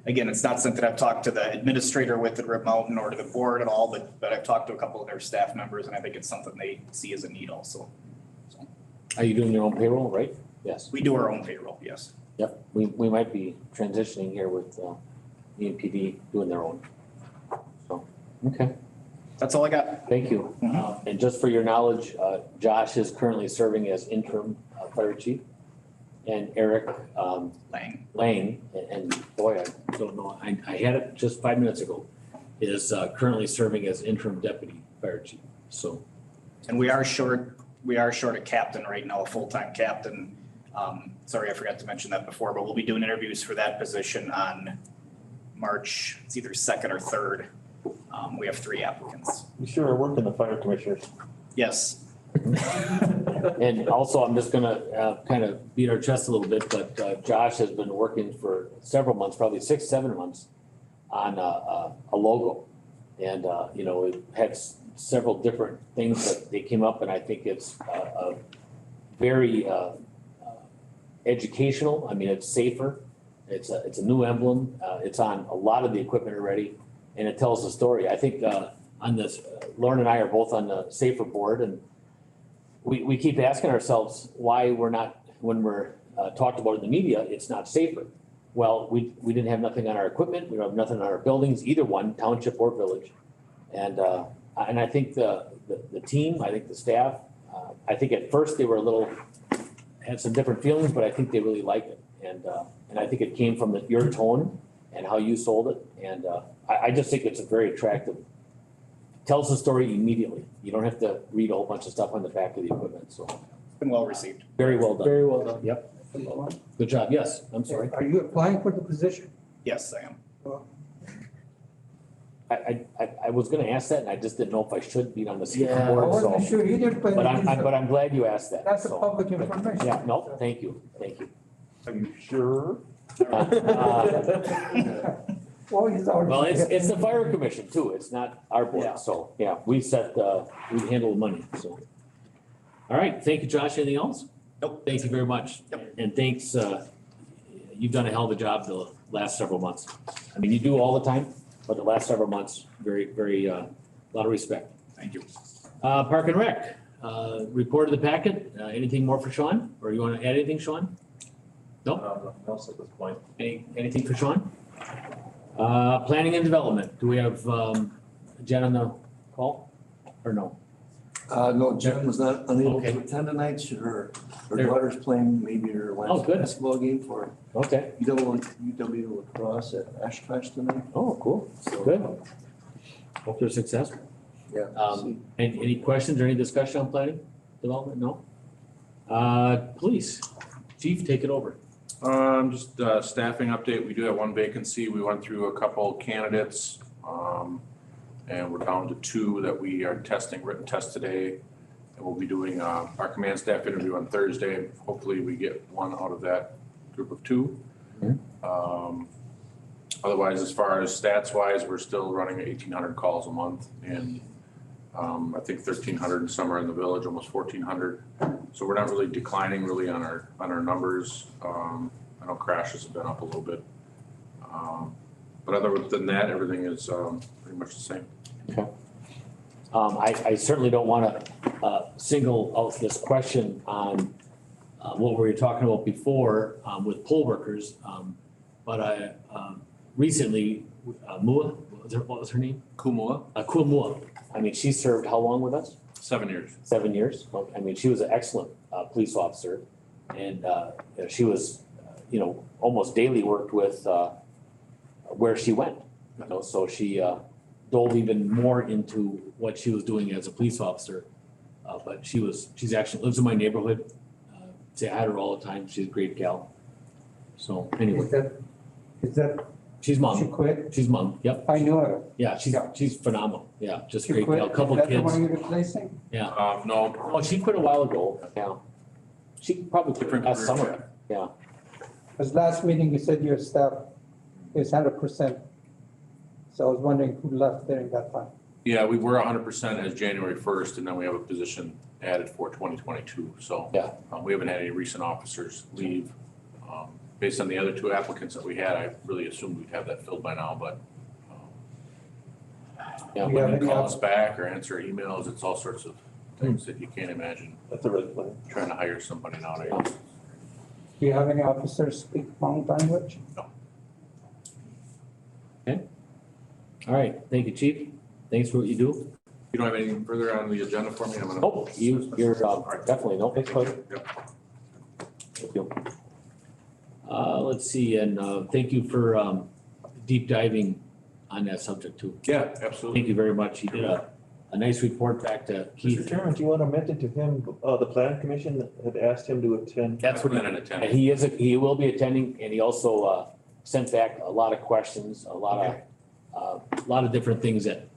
again, it's not something I've talked to the administrator with at Rib Mountain or to the board at all, but I've talked to a couple of their staff members and I think it's something they see as a need also. So. Are you doing your own payroll, right? Yes. We do our own payroll, yes. Yep, we might be transitioning here with EMPD doing their own. So, okay. That's all I got. Thank you. And just for your knowledge, Josh is currently serving as interim fire chief. And Eric Lang, and boy, I don't know, I had it just 5 minutes ago, is currently serving as interim deputy fire chief, so. And we are short a captain right now, a full-time captain. Sorry, I forgot to mention that before, but we'll be doing interviews for that position on March, it's either 2nd or 3rd. We have 3 applicants. You sure are working the fire commissioners. Yes. And also, I'm just gonna kind of beat our chest a little bit, but Josh has been working for several months, probably 6-7 months, on a logo. And, we've had several different things that they came up, and I think it's a very educational. I mean, it's safer. It's a new emblem. It's on a lot of the equipment already, and it tells the story. I think on this, Lauren and I are both on the Safer board, and we keep asking ourselves why we're not, when we're talked about in the media, it's not safer. Well, we didn't have nothing on our equipment. We don't have nothing on our buildings, either one, township or village. And I think the team, I think the staff, I think at first they were had some different feelings, but I think they really like it. And I think it came from your tone and how you sold it. And I just think it's a very attractive, tells the story immediately. You don't have to read a whole bunch of stuff on the back of the equipment, so. It's been well received. Very well done. Very well done. Yep. Number one. Good job. Yes, I'm sorry. Are you applying for the position? Yes, I am. I was gonna ask that and I just didn't know if I should be on the school I board, wasn't so. sure either, but. But I'm glad you asked that. That's a so. public information. Yeah, no, thank you. Are you sure? Well, he's already. Well, it's the fire commission too. It's not our Yeah. board, so, yeah, we handle the money, so. All right, thank you, Josh. Anything else? Nope. Thank you very much. Yep. And thanks, you've done a hell of a job the last several months. I mean, you do all the time, but the last several months, very, lot of respect. Thank you. Park and Rec, report of the packet. Anything more for Sean? Or you want to add anything, Sean? Nothing else at this point. Anything for Sean? Planning and Development, do we have, Jen on the call, or no? No, Jen was not unable Okay. to attend tonight. Her There- daughter's playing maybe her Oh, last good. basketball game for Okay, UW lacrosse at Oshkosh tonight. oh, cool, good. Hope they're successful. Yeah. Any questions or any discussion on planning, development? No? Police, chief, take it over. Just staffing update, we do have one vacancy, we went through a couple candidates, and we're down to 2 that we are testing, written test today. And we'll be doing, our command staff interview on Thursday, hopefully we get 1 out of that group of 2. Otherwise, as far as stats wise, we're still running 1,800 calls a month, and I think 1,300 somewhere in the village, almost 1,400. So we're not really declining really on our numbers. I know crashes have been up a little bit. But other than that, everything is pretty much the same. Okay. I certainly don't want to single out this question on what we were talking about before with poll workers. But I recently, Mua, what was her name? Kumua, Kumua. I mean, she served how long with us? 7 years. 7 years. Well, I mean, she was an excellent police officer, and she was, almost daily worked with where she went. So she dove even more into what she was doing as a police officer. But she's actually lives in my neighborhood. Say hi to her all the time. She's a great gal. So anyway, Is that, she's she mom. quit? She's mom. Yep. I knew her. Yeah, she's phenomenal. Yeah, just She great quit. gal. Couple Is that the kids. one you're replacing? Yeah. No, Oh, she quit a while ago. Yeah. She probably quit Different last career summer. track. Yeah. Because last meeting you said your staff is 100%. So I was wondering who left during that time. yeah, we were 100% as January 1st, and then we have a position added for 2022. So Yeah. we haven't had any recent officers leave. Based on the other 2 applicants that we had, I really assumed we'd have that filled by now, but Yeah. Do you when have they any call op- us back or answer emails, it's all sorts of things that you can't imagine That's a red flag. trying to hire somebody nowadays. Do you have any officers speak Hmong language? All right. Thank you, chief. Thanks for what you do. You don't have anything further on the agenda for me? I'm gonna. Oh, you're definitely, no, thanks, buddy. Yep. Thank you. Let's see, and thank you for deep diving on that subject too. Yeah, absolutely. Thank you very much. You did a nice report back to Mr. Keith. Chairman, do you want to mention to him, the planning commission had asked him to attend? That's what I've been in attendance. he will be attending, and he also sent back a lot of questions, a lot of different things that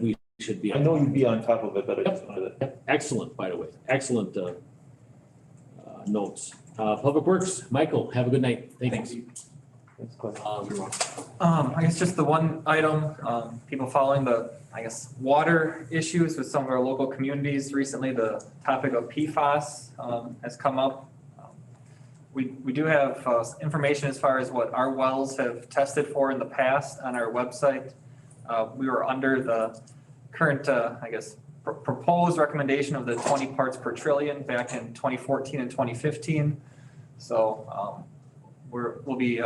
we should be. I know you'd be on top of it, but I just wanted to. Yep, excellent, by the way, excellent notes. Public Works, Michael, have a good night. Thanks. Thanks, Cliff. I guess just the one item, people following the, water issues with some of our local communities. Recently, the topic of PFAS, has come up. We do have, information as far as what our wells have tested for in the past on our website. We were under the current, proposed recommendation of the 20 parts per trillion back in 2014 and 2015. So, we'll be,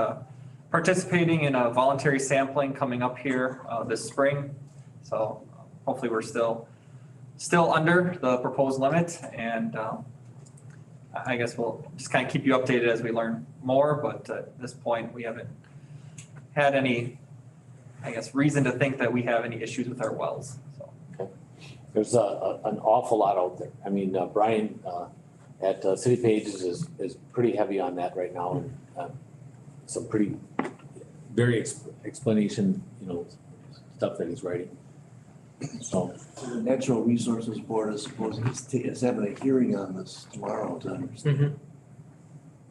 participating in a voluntary sampling coming up here this spring. So hopefully we're still under the proposed limit, and I guess we'll just kind of keep you updated as we learn more, but at this point, we haven't had any, reason to think that we have any issues with our wells, so. There's an awful lot out there. I mean, Brian at City Pages is pretty heavy on that right now. And some pretty, very explanation, stuff that he's writing. So. The Natural Resources Board is supposed is having a hearing on this tomorrow to understand.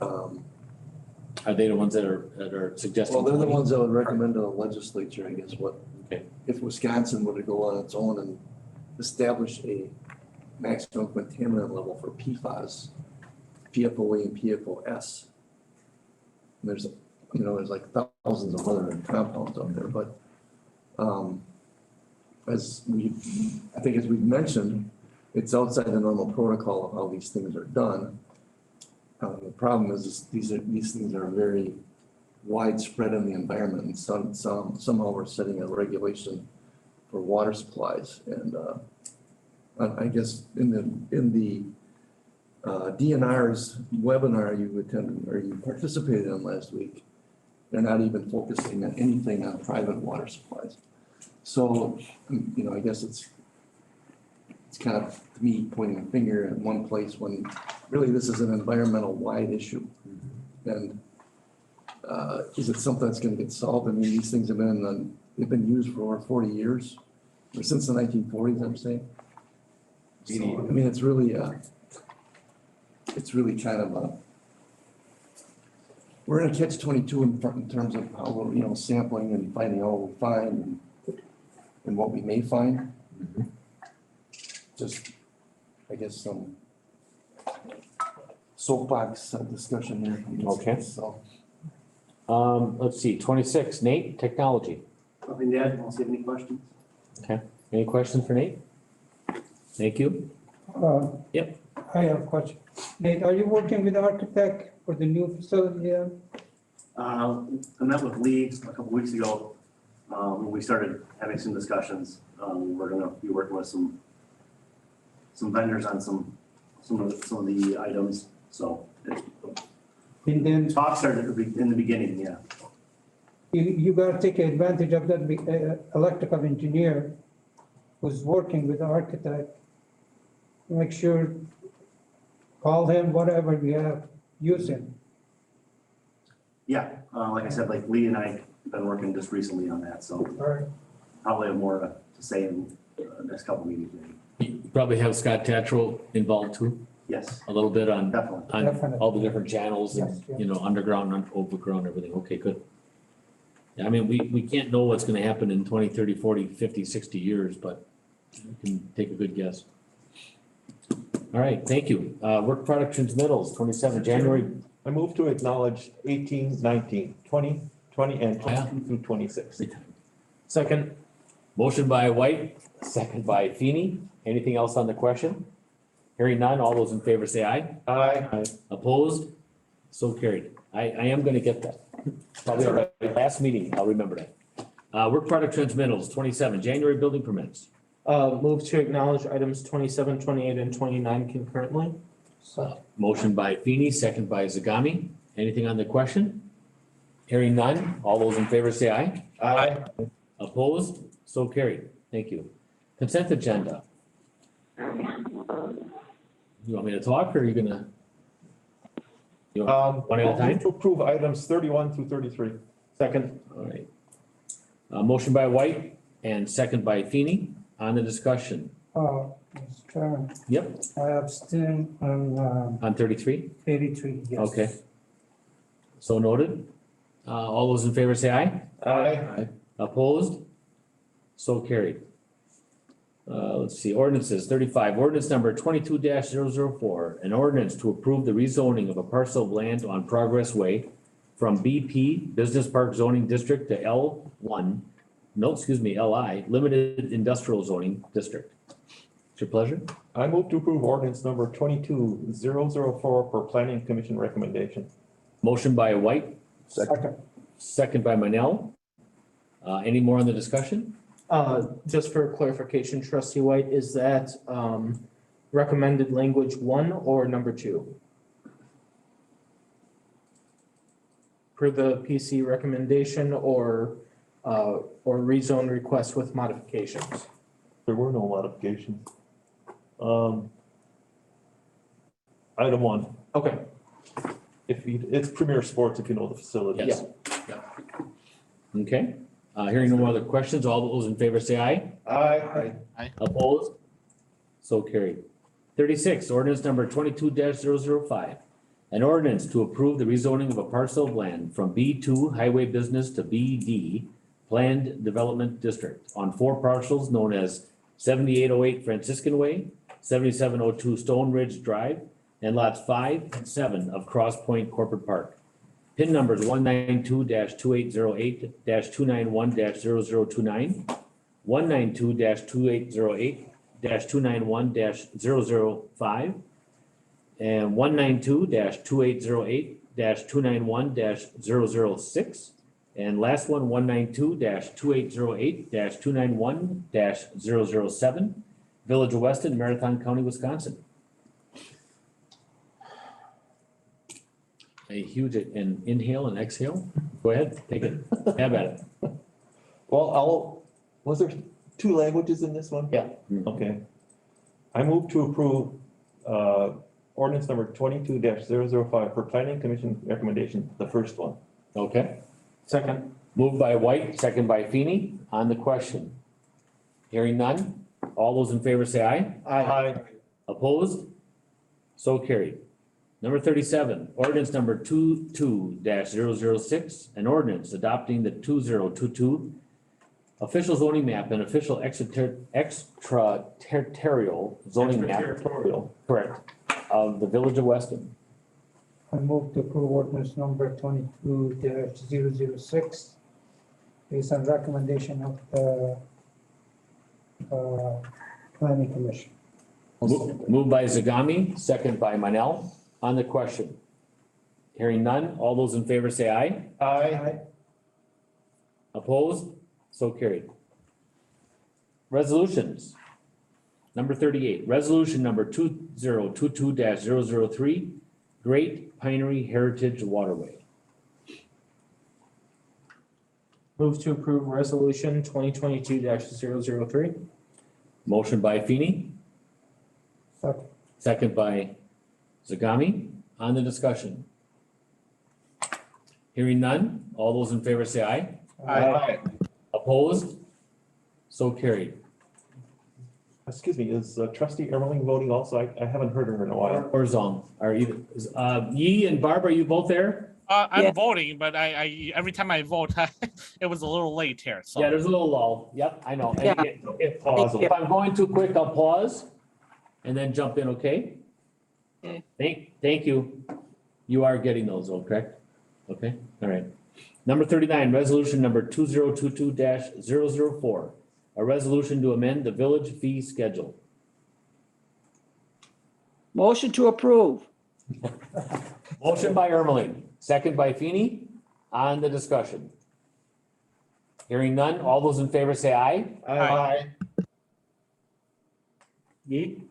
Are they the ones that are suggesting? Well, they're the ones that would recommend to the legislature, I guess, if Wisconsin were to go on its own and establish a maximum contaminant level for PFAS, PFOA and PFOS. And there's like thousands of other compounds out there, but as we've mentioned, it's outside the normal protocol of how these things are done. The problem is these things are very widespread in the environment, and somehow we're setting a regulation for water supplies. And I guess in the DNR's webinar you attended or you participated in last week, they're not even focusing on anything on private water supplies. So, I guess it's kind of me pointing a finger at one place when really this is an environmental wide issue. And is it something that's going to get solved? I mean, these things they've been used for over 40 years, or since the 1940s, I'm saying. So, I mean, it's really kind of we're in a catch-22 in terms of how we're, sampling and finding all we find and what we may find. Just, I guess, some soapbox discussion there. Okay. So. Let's see, 26, Nate, technology. Nothing to add, unless you have any questions. Okay, any questions for Nate? Thank you. Yep. I have a question. Nate, are you working with the architect for the new facility? I met with Lee a couple weeks ago. When we started having some discussions. We're gonna be working with some vendors on some of the items, so. And then talks are in the beginning, yeah. you gotta take advantage of that electrical engineer who's working with the architect. Make sure, call him, whatever we have, use him. Yeah, like I said, like Lee and I have been working just recently on that, so. Right. Probably have more to say in the next couple meetings, maybe. You probably have Scott Tatchell involved too, Yes, a little bit on Definitely. all the different channels and, Yes, underground, overground, everything. Okay, good. Yeah, I mean, we can't know what's gonna happen in 20, 30, 40, 50, 60 years, but we can take a good guess. All right, thank you. Work product transmittals, 27 January. I move to acknowledge 18, 19, 20, 20, and 22 through 26. Second. Motion by White, second by Feeny. Anything else on the question? Hearing none, all those in favor say aye. Aye. Opposed? So carried. I am gonna get that. Probably our last meeting, I'll remember that. Work product transmittals, 27 January building permits. Move to acknowledge items 27, 28, and 29 concurrently. Motion by Feeny, second by Zagami. Anything on the question? Hearing none, all those in favor say aye. Aye. Opposed? So carried. Thank you. Consent agenda. You want me to talk or are you gonna? One at a time? Move to approve items 31 through 33. Second. All right. Motion by White and second by Feeny on the discussion. Mr. Chairman, Yep, I abstain on 33? 83, yes. Okay. So noted. All those in favor say aye. Aye. Opposed? So carried. Let's see, ordinances, 35, ordinance number 22-004, an ordinance to approve the rezoning of a parcel of land on Progress Way from BP Business Park Zoning District to LI, Limited Industrial Zoning District. It's your pleasure. I move to approve ordinance number 22-004 for planning commission recommendation. Motion by White, second by Manel. Any more on the discussion? Just for clarification, trustee White, is that, recommended language 1 or number 2? Per the PC recommendation or rezone request with modifications? There were no modifications. Item one, Okay. it's Premier Sports if you know the facility. Yes. Okay, hearing no other questions, all those in favor say aye. Aye. Opposed? So carried. 36, ordinance number 22-005. An ordinance to approve the rezoning of a parcel of land from B2 Highway Business to BD Planned Development District on 4 parcels known as 7808 Franciscan Way, 7702 Stone Ridge Drive, and lots 5 and 7 of Cross Point Corporate Park. PIN numbers 192-2808-291-0029, 192-2808-291-005, and 192-2808-291-006, and last one, 192-2808-291-007, Village of Weston, Marathon County, Wisconsin. A huge inhale and exhale. Go ahead, take it, have at it. Well, was there 2 languages in this one? Yeah. Okay. I move to approve, ordinance number 22-005 for planning commission recommendation, the first one. Okay, Second. moved by White, second by Feeny on the question. Hearing none, all those in favor say aye. Aye. Opposed? So carried. Number 37, ordinance number 22-006, an ordinance adopting the 2022 official zoning map and official extraterritorial zoning map. Extraterritorial. Correct, of the Village of Weston. I move to approve ordinance number 22-006 based on recommendation of the planning commission. Moved by Zagami, second by Manel on the question. Hearing none, all those in favor say aye. Aye. Opposed? So carried. Resolutions. Number 38, resolution number 2022-003, Great Pinery Heritage Waterway. Move to approve resolution 2022-003. Motion by Feeny, Second. second by Zagami on the discussion. Hearing none, all those in favor say aye. Aye. Opposed? So carried. Excuse me, is trustee Ermeling voting also? I haven't heard her in a while. Or Zong, are either, Yi and Barb, are you both there? I'm Yeah. voting, but I every time I vote, it was a little late here, so. Yeah, there's a little lull. Yep, I know. And Yeah. if I'm going too quick, I'll pause and then jump in, okay? Okay. Thank you. You are getting those, though, correct? Okay, all right. Number 39, resolution number 2022-004, a resolution to amend the village fee schedule. Motion to approve. Motion by Ermeling, second by Feeny on the discussion. Hearing none, all those in favor say aye. Aye. Yi?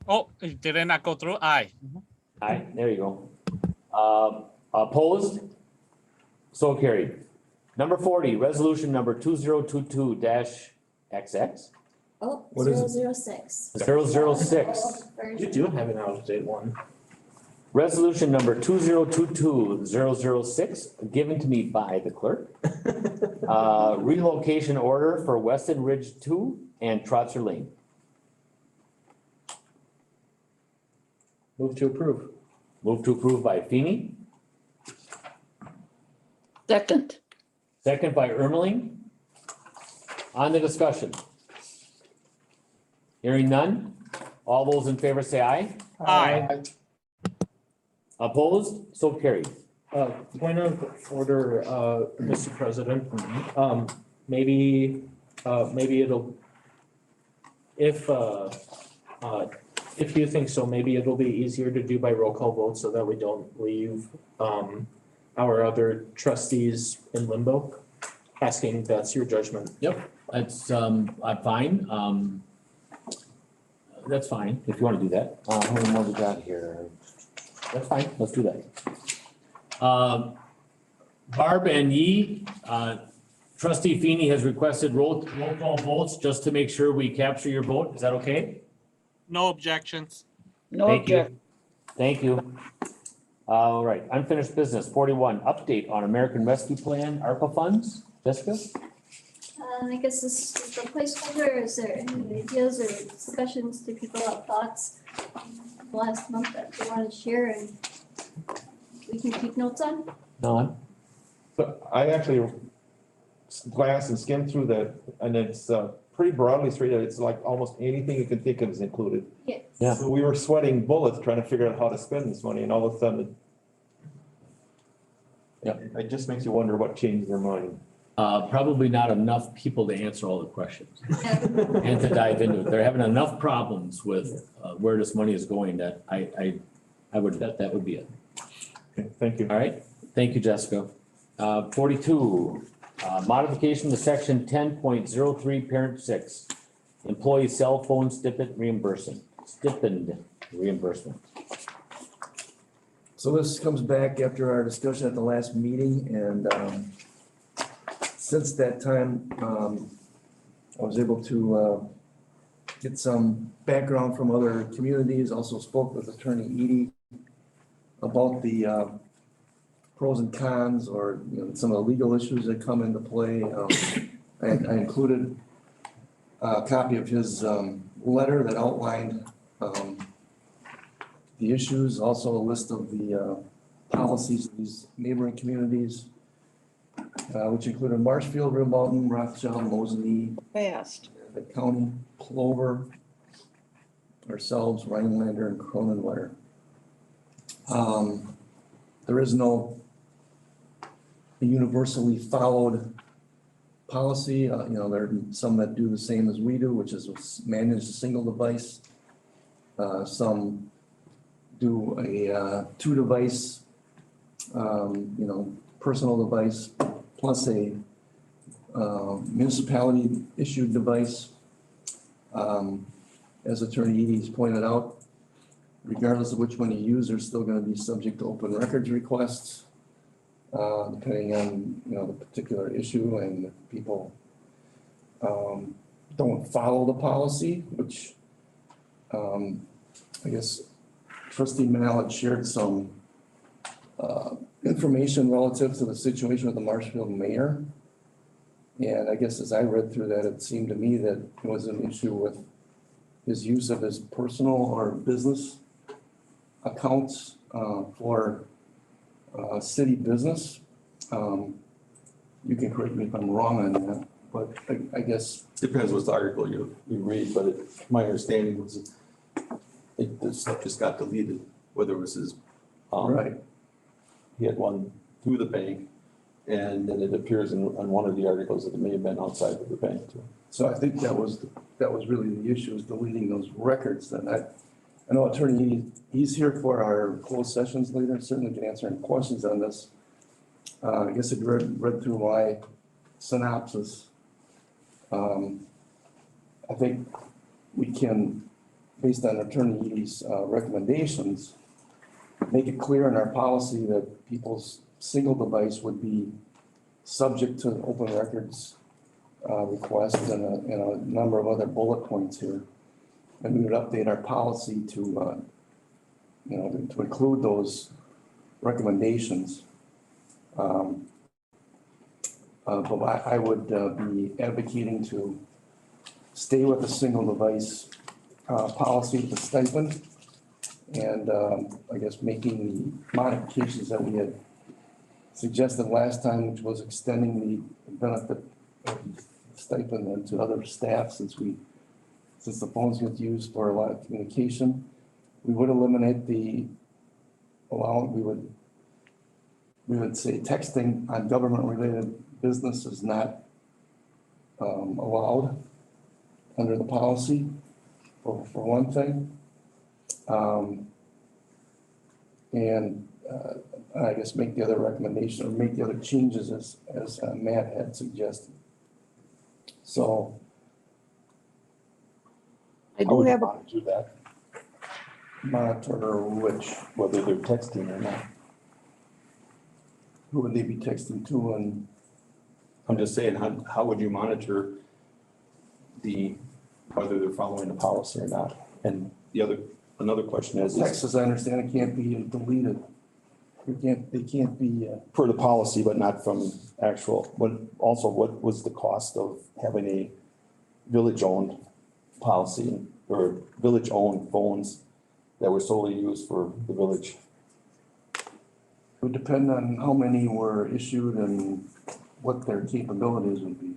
Oh, did it not go through? Aye. Aye, there you go. Opposed? So carried. Number 40, resolution number 2022-XX, Oh, What is it? 006. 006. You do have an out-of-date one. Resolution number 2022-006, given to me by the clerk. Relocation order for Weston Ridge 2 and Trotzer Lane. Move to approve. Move to approve by Feeny, Second. second by Ermeling. On the discussion. Hearing none, all those in favor say aye. Aye. Opposed? So carried. Point of order, Mr. President. Maybe it'll, if you think so, maybe it'll be easier to do by roll call vote so that we don't leave, our other trustees in limbo. Asking, that's your judgment. Yep, that's, I'm fine. That's fine, if you want to do that. How many more we got here? That's fine, let's do that. Barb and Yi, trustee Feeny has requested roll call votes just to make sure we capture your vote. Is that okay? No objections. No Thank you. objection. Thank you. All right, unfinished business, 41, update on American Rescue Plan, ARPA funds. Jessica? I guess this is the placeholder. Is there any ideas or discussions to people have thoughts last month that they want to share and we can keep notes on? Don? So I actually glanced and skimmed through that, and it's pretty broadly stated. It's like almost anything you can think of is included. Yes. Yeah. So we were sweating bullets trying to figure out how to spend this money, and all of a sudden, it just makes you wonder what changed their mind. Probably not enough people to answer all the questions and to dive into it. They're having enough problems with where this money is going that I would bet that would be it. Okay, thank you. All right, thank you, Jessica. 42, modification to section 10.03, parent 6, employee cell phone stipend reimbursement. So this comes back after our discussion at the last meeting, and since that time, I was able to get some background from other communities, also spoke with Attorney Edie about the pros and cons, or some of the legal issues that come into play. I included a copy of his letter that outlined the issues, also a list of the policies of these neighboring communities, which included Marshfield, Rim Mountain, Rothschild, Moseley, Fast. the county, Clover, ourselves, Rhinelander, and Cronenweiler. There is no universally followed policy. There are some that do the same as we do, which is manage a single device. Some do a two device, personal device plus a municipality issued device. As Attorney Edie's pointed out, regardless of which one you use, they're still going to be subject to open records requests, depending on the particular issue, and if people don't follow the policy, which I guess Trustee Mallett shared some information relative to the situation with the Marshfield mayor. And I guess as I read through that, it seemed to me that it was an issue with his use of his personal or business accounts for city business. You can correct me if I'm wrong on that, but I guess. Depends what article you read, but my understanding was the stuff just got deleted, whether it was his. Right. He had one through the bank, and then it appears on one of the articles that it may have been outside of the bank too. So I think that was really the issue, is deleting those records. And I know Attorney, he's here for our closed sessions later, certainly can answer any questions on this. I guess I read through my synopsis. I think we can, based on Attorney Edie's recommendations, make it clear in our policy that people's single device would be subject to open records requests and a number of other bullet points here. And we would update our policy to include those recommendations. But I would be advocating to stay with the single device policy with the stipend, and I guess making the modifications that we had suggested last time, which was extending the benefit of stipend then to other staff, since the phones get used for a lot of communication. We would eliminate we would say texting on government-related business is not allowed under the policy, for one thing. And I guess make the other recommendation, or make the other changes as Matt had suggested. So. I do have monitor that, Monitor which, whether they're texting or not. who would they be texting to, and I'm just saying, how would you monitor whether they're following the policy or not? And the other another question is, Text, as I understand it, can't be deleted. They can't be, per the policy, but not from actual, but also what was the cost of having a village-owned policy or village-owned phones that were solely used for the village? it would depend on how many were issued and what their capabilities would be.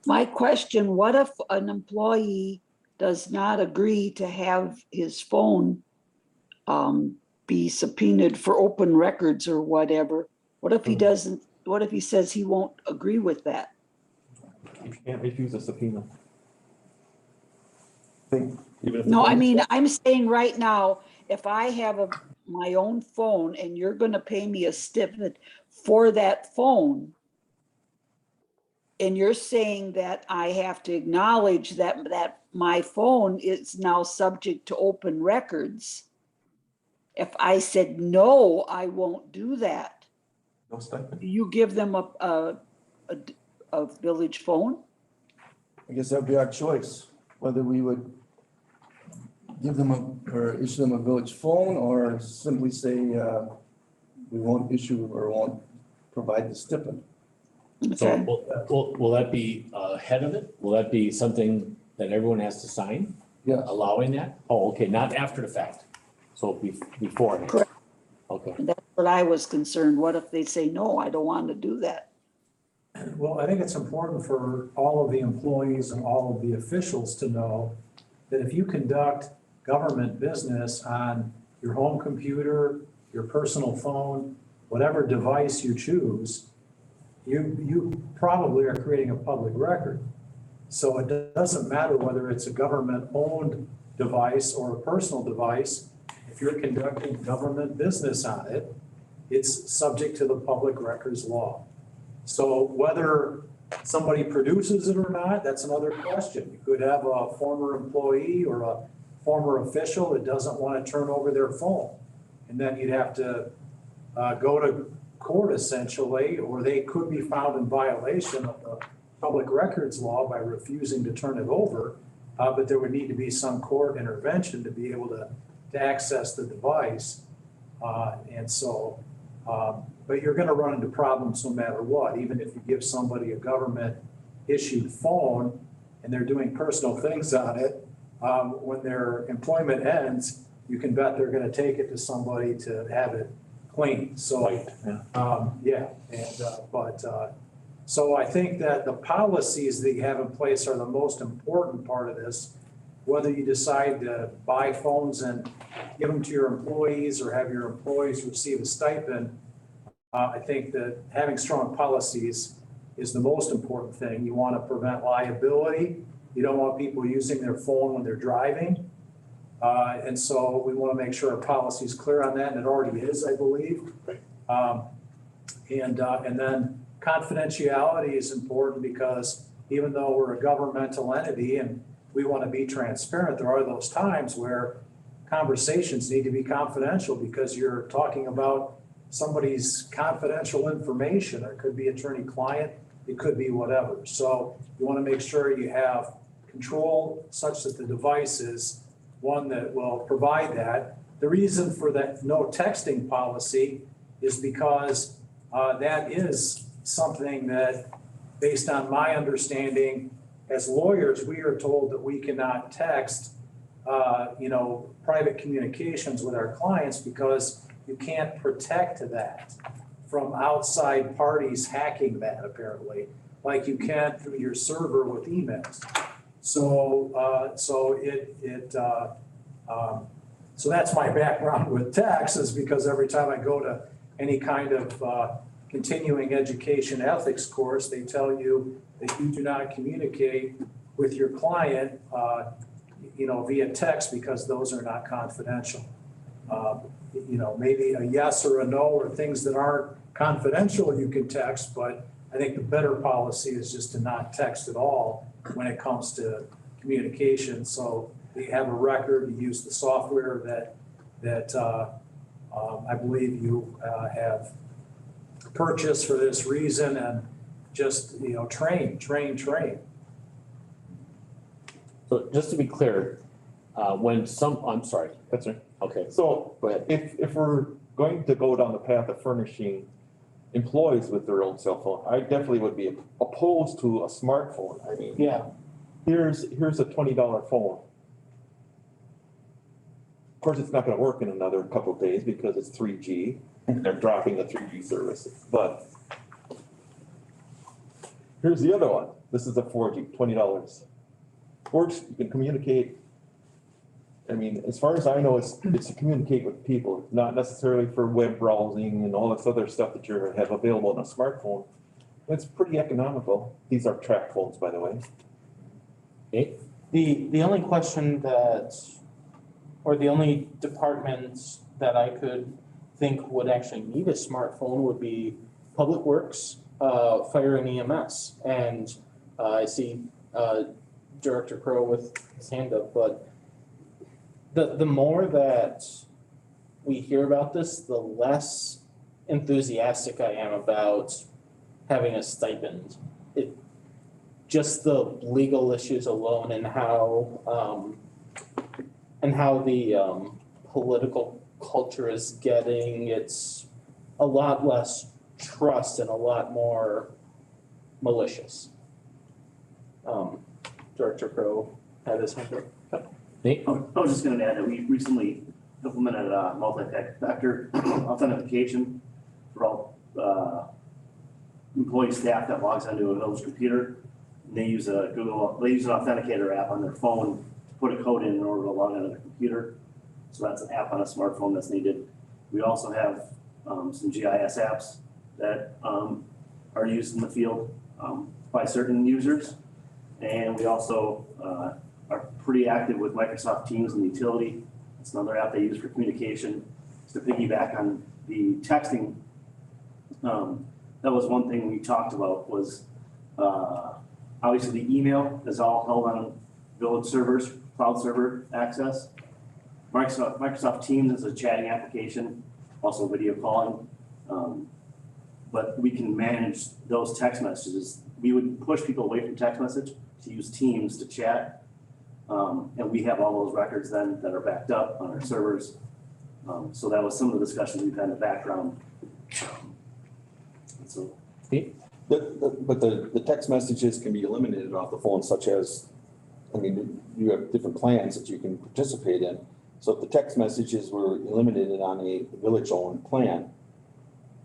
My question, what if an employee does not agree to have his phone be subpoenaed for open records or whatever? What if he doesn't, what if he says he won't agree with that? You can't refuse a subpoena. No, I mean, I'm saying right now, if I have my own phone and you're gonna pay me a stiffed for that phone, and you're saying that I have to acknowledge that my phone is now subject to open records. If I said, no, I won't do that, No stipend. do you give them a village phone? I guess that'd be our choice, whether we would give them or issue them a village phone or simply say, we won't issue or won't provide the stipend. So will that be ahead of it? Will that be something that everyone has to sign? Yeah. Allowing that? Oh, okay, not after the fact. So before. Correct. Okay. That's what I was concerned. What if they say, no, I don't want to do that? Well, I think it's important for all of the employees and all of the officials to know that if you conduct government business on your home computer, your personal phone, whatever device you choose, you probably are creating a public record. So it doesn't matter whether it's a government-owned device or a personal device. If you're conducting government business on it, it's subject to the public records law. So whether somebody produces it or not, that's another question. You could have a former employee or a former official that doesn't want to turn over their phone. And then you'd have to go to court essentially, or they could be found in violation of the public records law by refusing to turn it over. But there would need to be some court intervention to be able to access the device. But you're gonna run into problems no matter what, even if you give somebody a government issued phone and they're doing personal things on it, when their employment ends, you can bet they're gonna take it to somebody to have it cleaned. So, so I think that the policies that you have in place are the most important part of this. Whether you decide to buy phones and give them to your employees or have your employees receive a stipend, I think that having strong policies is the most important thing. You want to prevent liability. You don't want people using their phone when they're driving. And so we want to make sure our policy is clear on that, and it already is, I believe. And then confidentiality is important because even though we're a governmental entity and we want to be transparent, there are those times where conversations need to be confidential because you're talking about somebody's confidential information. It could be attorney-client, it could be whatever. So you want to make sure you have control such that the device is one that will provide that. The reason for that no texting policy is because that is something that, based on my understanding, as lawyers, we are told that we cannot text, private communications with our clients because you can't protect that from outside parties hacking that, apparently, like you can through your server with emails. So that's my background with text, is because every time I go to any kind of continuing education ethics course, they tell you that you do not communicate with your client, via text, because those are not confidential. Maybe a yes or a no or things that aren't confidential you can text, but I think the better policy is just to not text at all when it comes to communication. So you have a record, you use the software that I believe you have purchased for this reason, and just, train. So just to be clear, I'm sorry, That's right. okay, So go ahead. if we're going to go down the path of furnishing employees with their own cell phone, I definitely would be opposed to a smartphone. I mean, Yeah. here's a $20 phone. Of course, it's not gonna work in another couple of days because it's 3G, and they're dropping the 3G service, but here's the other one. This is a 4G, $20. Works, you can communicate. I mean, as far as I know, it's to communicate with people, not necessarily for web browsing and all this other stuff that you have available on a smartphone. It's pretty economical. These are track phones, by the way. Okay, The only question that, or the only departments that I could think would actually need a smartphone would be Public Works, Fire and EMS. And I see Director Crow with his hand up, but the more that we hear about this, the less enthusiastic I am about having a stipend. Just the legal issues alone and how the political culture is getting, it's a lot less trust and a lot more malicious. Director Crow had his hand up. Nate? I was just gonna add that we recently implemented multi-factor authentication for all employee staff that logs onto a village computer. And they use an authenticator app on their phone to put a code in order to log onto the computer. So that's an app on a smartphone that's needed. We also have some GIS apps that are used in the field by certain users. And we also are pretty active with Microsoft Teams and Utility. It's another app they use for communication. To piggyback on the texting, that was one thing we talked about was obviously the email is all held on village servers, cloud server access. Microsoft Teams is a chatting application, also video calling. But we can manage those text messages. We would push people away from text message to use Teams to chat. And we have all those records then that are backed up on our servers. So that was some of the discussions we've had in the background. So. But the text messages can be eliminated off the phone, such as, I mean, you have different plans that you can participate in. So if the text messages were eliminated on a village-owned plan,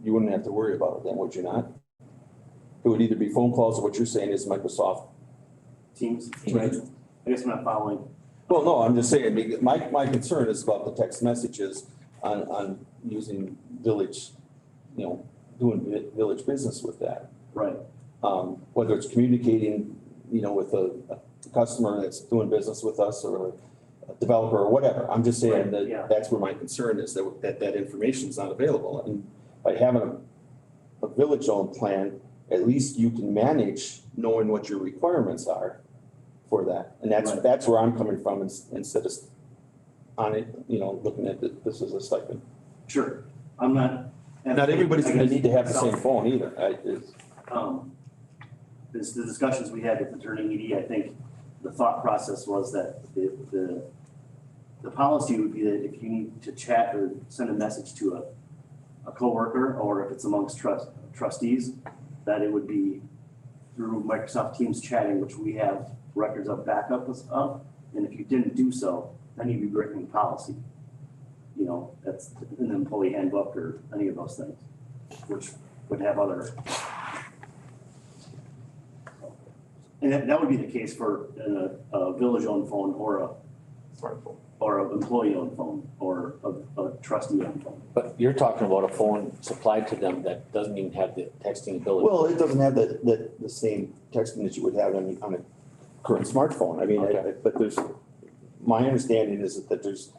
you wouldn't have to worry about it then, would you not? It would either be phone calls, or what you're saying is Microsoft Teams, right? I guess I'm not following. Well, no, I'm just saying, my concern is about the text messages on using village, doing village business with that. Right. Whether it's communicating, with a customer that's doing business with us or a developer or whatever. I'm just saying that that's where my concern is, that information is not available. And by having a village-owned plan, at least you can manage knowing what your requirements are for that. And that's where I'm coming from instead of on it, looking at this as a stipend. Sure. I'm not. Not everybody's gonna need to have the same phone either. The discussions we had with Attorney Edie, I think the thought process was that the policy would be that if you need to chat or send a message to a coworker, or if it's amongst trustees, that it would be through Microsoft Teams chatting, which we have records of backup of. And if you didn't do so, then you'd be breaking policy. That's in the employee handbook or any of those things, which would have other. And that would be the case for a village-owned phone or a smartphone, or an employee-owned phone, or a trustee-owned phone. But you're talking about a phone supplied to them that doesn't even have the texting ability. Well, it doesn't have the same texting that you would have on a current smartphone. I mean, but my understanding is that there's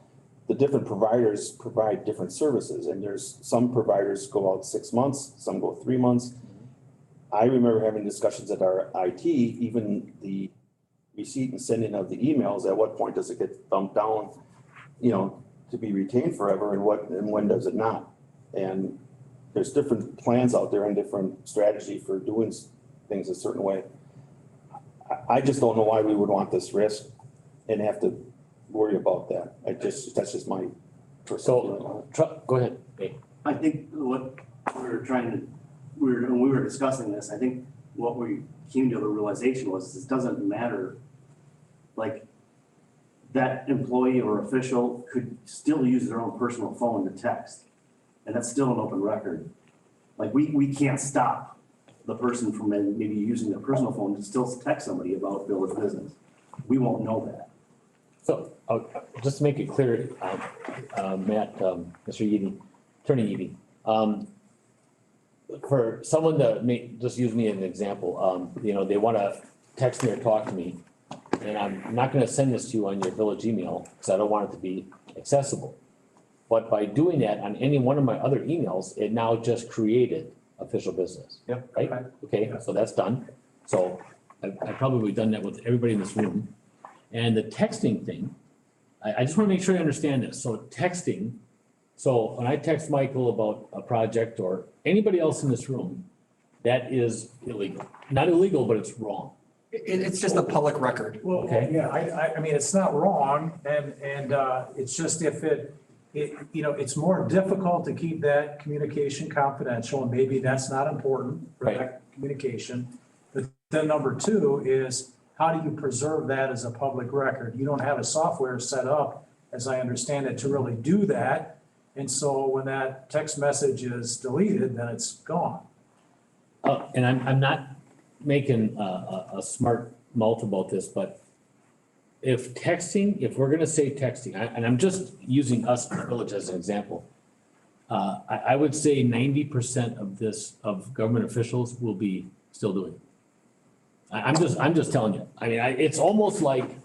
the different providers provide different services, and there's some providers go out 6 months, some go 3 months. I remember having discussions at our IT, even the receipt and sending of the emails, at what point does it get thumbed down, to be retained forever, and when does it not? And there's different plans out there and different strategy for doing things a certain way. I just don't know why we would want this risk and have to worry about that. That's just my personal feeling on it. Go ahead. Hey. I think what we were trying to, when we were discussing this, I think what we came to the realization was it doesn't matter. Like, that employee or official could still use their own personal phone to text, and that's still an open record. Like, we can't stop the person from maybe using their personal phone to still text somebody about village business. We won't know that. So, just to make it clear, Matt, Mr. Eby, Attorney Eby, for someone to just use me as an example, they wanna text me or talk to me, and I'm not gonna send this to you on your village email, because I don't want it to be accessible. But by doing that on any one of my other emails, it now just created official business. Yep. Right? Okay, so that's done. So I've probably done that with everybody in this room. And the texting thing, I just wanna make sure I understand this. So texting, so when I text Michael about a project or anybody else in this room, that is illegal. Not illegal, but it's wrong. It's just a public record. Well, Okay. yeah, I mean, it's not wrong, and it's just if it's more difficult to keep that communication confidential, and maybe that's not important for Right. that communication. But then number two is, how do you preserve that as a public record? You don't have a software set up, as I understand it, to really do that. And so when that text message is deleted, then it's gone. And I'm not making a smart mouth about this, but if we're gonna say texting, and I'm just using us in the village as an example, I would say 90% of government officials will be still doing it. I'm just telling you. I mean, it's almost like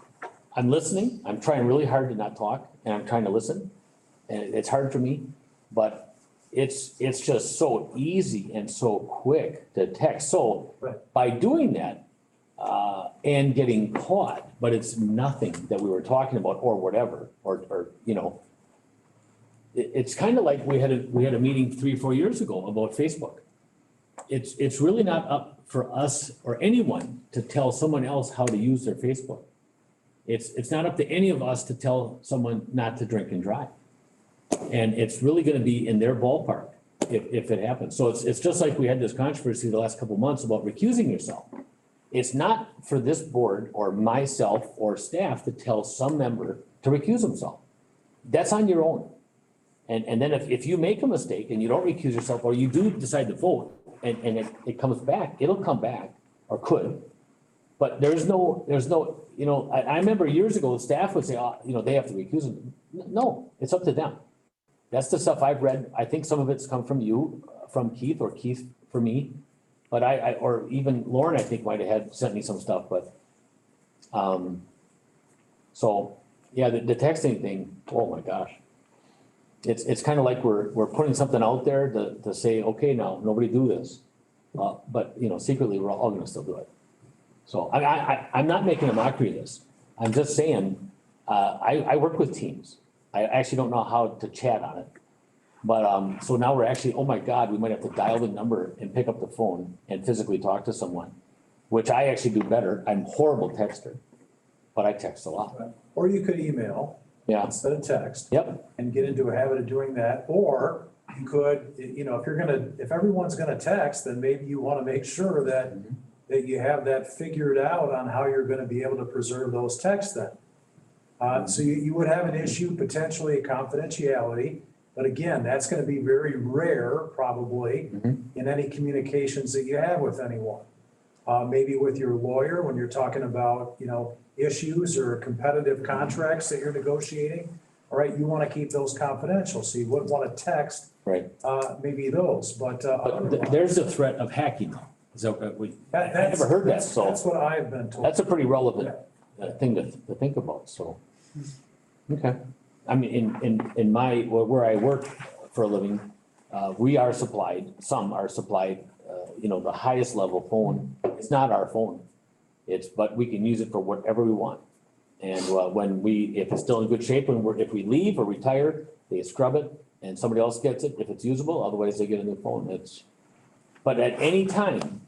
I'm listening, I'm trying really hard to not talk, and I'm trying to listen, and it's hard for me, but it's just so easy and so quick to text. So by doing that, and getting caught, but it's nothing that we were talking about or whatever, or it's kind of like we had a meeting 3 or 4 years ago about Facebook. It's really not up for us or anyone to tell someone else how to use their Facebook. It's not up to any of us to tell someone not to drink and drive. And it's really gonna be in their ballpark if it happens. So it's just like we had this controversy the last couple of months about recusing yourself. It's not for this board or myself or staff to tell some member to recuse himself. That's on your own. And then if you make a mistake and you don't recuse yourself, or you do decide to vote and it comes back, it'll come back, or could. But there's no, I remember years ago, staff would say, they have to recuse them. No, it's up to them. That's the stuff I've read. I think some of it's come from you, from Keith, or Keith for me. But or even Lauren, I think, might have sent me some stuff, but, so, yeah, the texting thing, oh my gosh. It's kind of like we're putting something out there to say, okay, now, nobody do this. But, secretly, we're all gonna still do it. So I'm not making a mockery of this. I'm just saying, I work with teams. I actually don't know how to chat on it. But, so now we're actually, oh my God, we might have to dial the number and pick up the phone and physically talk to someone, which I actually do better. I'm a horrible texter, but I text a lot. Or you could email. Yeah. Instead of text. Yep. And get into a habit of doing that, or you could, if everyone's gonna text, then maybe you wanna make sure that you have that figured out on how you're gonna be able to preserve those texts then. So you would have an issue, potentially a confidentiality, but again, that's gonna be very rare, probably, in any communications that you have with anyone. Maybe with your lawyer, when you're talking about, issues or competitive contracts that you're negotiating. All right, you wanna keep those confidential, so you wouldn't wanna text. Right. Maybe those, but. There's a threat of hacking though. So I never heard that, so. That's what I've been told. That's a pretty relevant thing to think about, so. Okay. I mean, in where I work for a living, some are supplied, the highest level phone. It's not our phone. But we can use it for whatever we want. And if it's still in good shape, if we leave or retire, they scrub it and somebody else gets it if it's usable, otherwise they get a new phone. But at any time,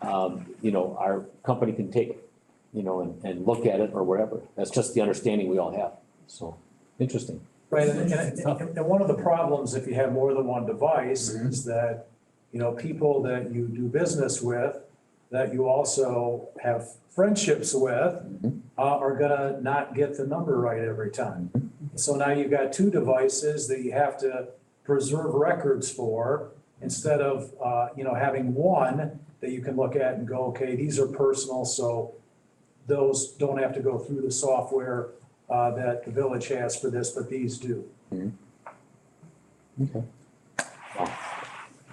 our company can take it. you know, and look at it or whatever. That's just the understanding we all have. So, interesting. Right, and one of the problems, if you have more than one device, is that, you know, people that you do business with, that you also have friendships with, are gonna not get the number right every time. So now you've got two devices that you have to preserve records for, instead of, you know, having one that you can look at and go, okay, these are personal, so those don't have to go through the software that the village has for this, but these do. Okay.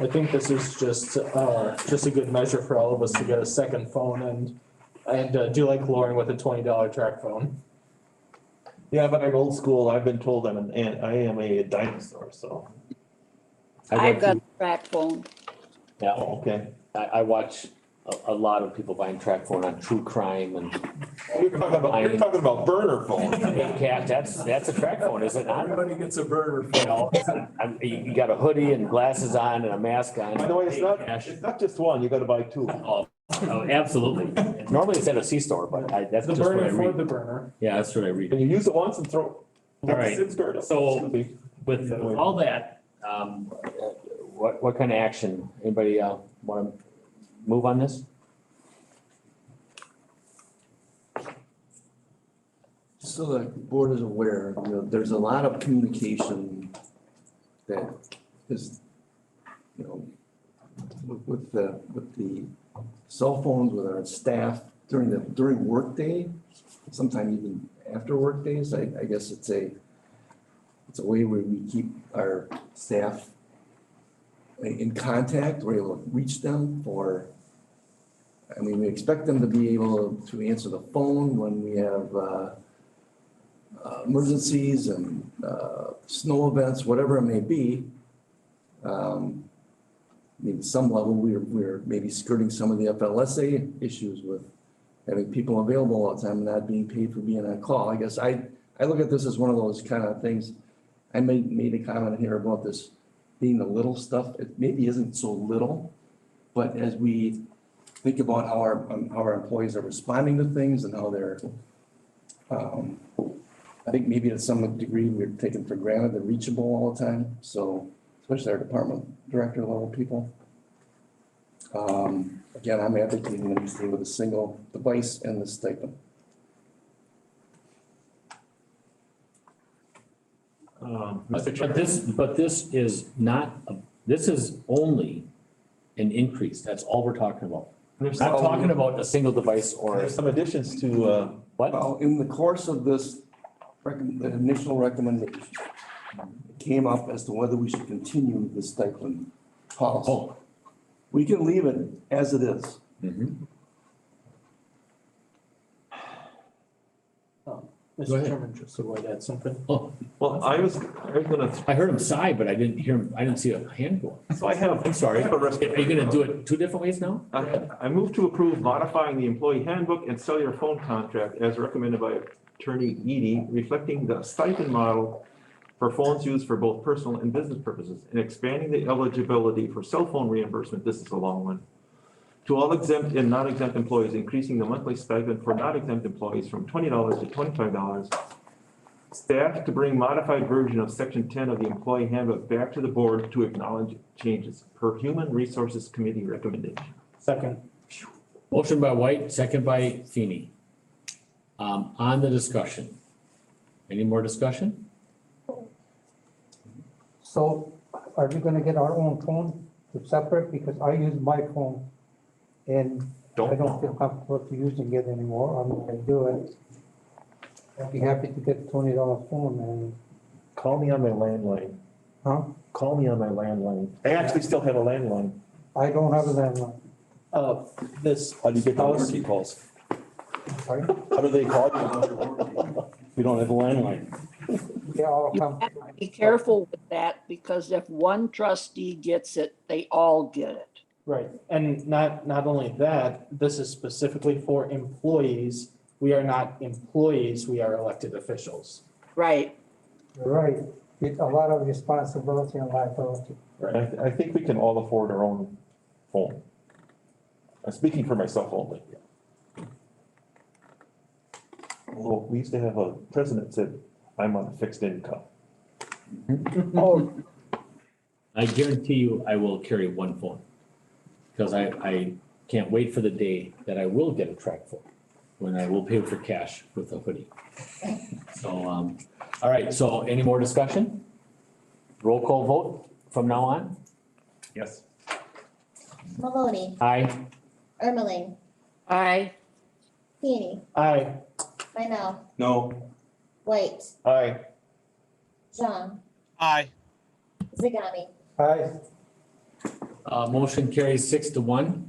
I think this is just a good measure for all of us to get a second phone and do like Lauren with a $20 track phone. Yeah, but I'm old school. I've been told I am a dinosaur, so. I've got a track phone. Yeah. Oh, okay. I watch a lot of people buying track phone on true crime and. You're talking about burner phone. Cat, that's a track phone, is it not? Everybody gets a burner You know, you got a hoodie and glasses on and a mask on. By the way, it's not just one, you gotta buy two. Oh, absolutely. Normally it's at a C-store, but that's The just what I burner for read. the burner. Yeah, that's what I read. And you use it once and throw. All right, so with all that, what kind of action, anybody wanna move on this? Just so the board is aware, you know, there's a lot of communication that is, you know, with the cell phones, with our staff during workday, sometimes even after work days. I guess it's a way where we keep our staff in contact, we're able to reach them we expect them to be able to answer the phone when we have emergencies and snow events, whatever it may be. Some level, we're maybe skirting some of the FLSA issues with having people available all the time and not being paid for being on call. I guess I look at this as one of those kind of things. I made a comment here about this being the little stuff. It maybe isn't so little, but as we think about how our employees are responding to things and how they're, I think maybe to some degree we're taken for granted, they're reachable all the time. So especially our department director level people. Again, I'm advocating that we stay with a single device and the stipend. But this is not, this is only an increase. That's all we're talking about. We're not talking about a single device or. There's some additions to, what? Well, in the course of this, the initial recommendation, it came up as to whether we should continue the stipend policy. Oh. We can leave it as it is. Mr. Chairman, just to add something. Oh, well, I was gonna. I heard him sigh, but I didn't hear him, I didn't see a hand go up. So I have. I'm sorry. I have a Are you gonna do it two different ways now? I move to approve modifying the employee handbook and cellular phone contract as recommended by Attorney Edie, reflecting the stipend model for phones used for both personal and business purposes, and expanding the eligibility for cell phone reimbursement, this is a long one, to all exempt and non-exempt employees, increasing the monthly stipend for non-exempt employees from $20 to $25. Staff to bring modified version of section 10 of the employee handbook back to the board to acknowledge changes per Human Resources Committee recommendation. Second. Motion by White, second by Feeney. On the discussion. Any more discussion? So are we gonna get our own phone to separate? Because I use my phone and I don't feel comfortable to using it anymore. I'm not gonna do it. I'd be happy to get $20 phone and. Call me on my landline. Huh? Call me on my landline. I actually still have a landline. I don't have a landline. How do you get the emergency calls? Sorry? How do they call you? We don't have a landline. Yeah, I'll You come. have to be careful with that, because if one trustee gets it, they all get it. Right, and not only that, this is specifically for employees. We are not employees, we are elected officials. Right. You're right. It's a lot of responsibility and liability. Right. I think we can all afford our own phone. I'm speaking for myself only. Well, we used to have a president said, I'm on a fixed income. Oh, I guarantee you I will carry one phone. Because I can't wait for the day that I will get a track phone, when I will pay for cash with a hoodie. So, all right, so any more discussion? Roll call vote from now on? Yes. Maloney, Aye. Ermeling, aye. Feeny, Aye. Minell, No. White, Aye. John, Aye. Zagami. Aye. Motion carries 6-1.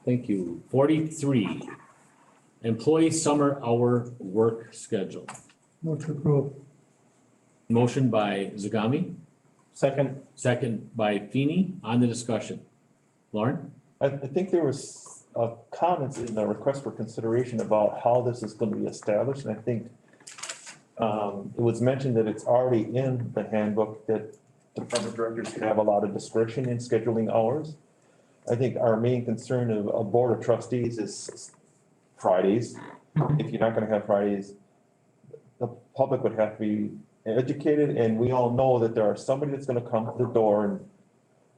Thank you. 43, employee summer hour work schedule. Move to approve. Motion by Zagami, Second, second by Feeny. On the discussion. Lauren? I think there was comments in the request for consideration about how this is going to be established, and I think it was mentioned that it's already in the handbook that department directors can have a lot of discretion in scheduling hours. I think our main concern of a board of trustees is Fridays. If you're not gonna have Fridays, the public would have to be educated, and we all know that there are somebody that's gonna come to the door and,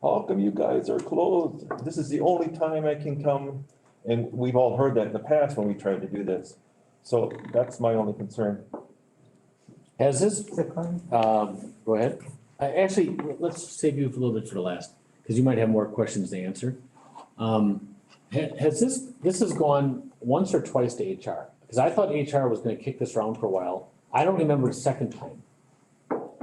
how come you guys are closed? This is the only time I can come. And we've all heard that in the past when we tried to do this. So that's my only concern. Has this, go ahead. Actually, let's save you a little bit for the last, because you might have more questions to answer. Has this has gone once or twice to HR? Because I thought HR was gonna kick this around for a while. I don't remember the second time.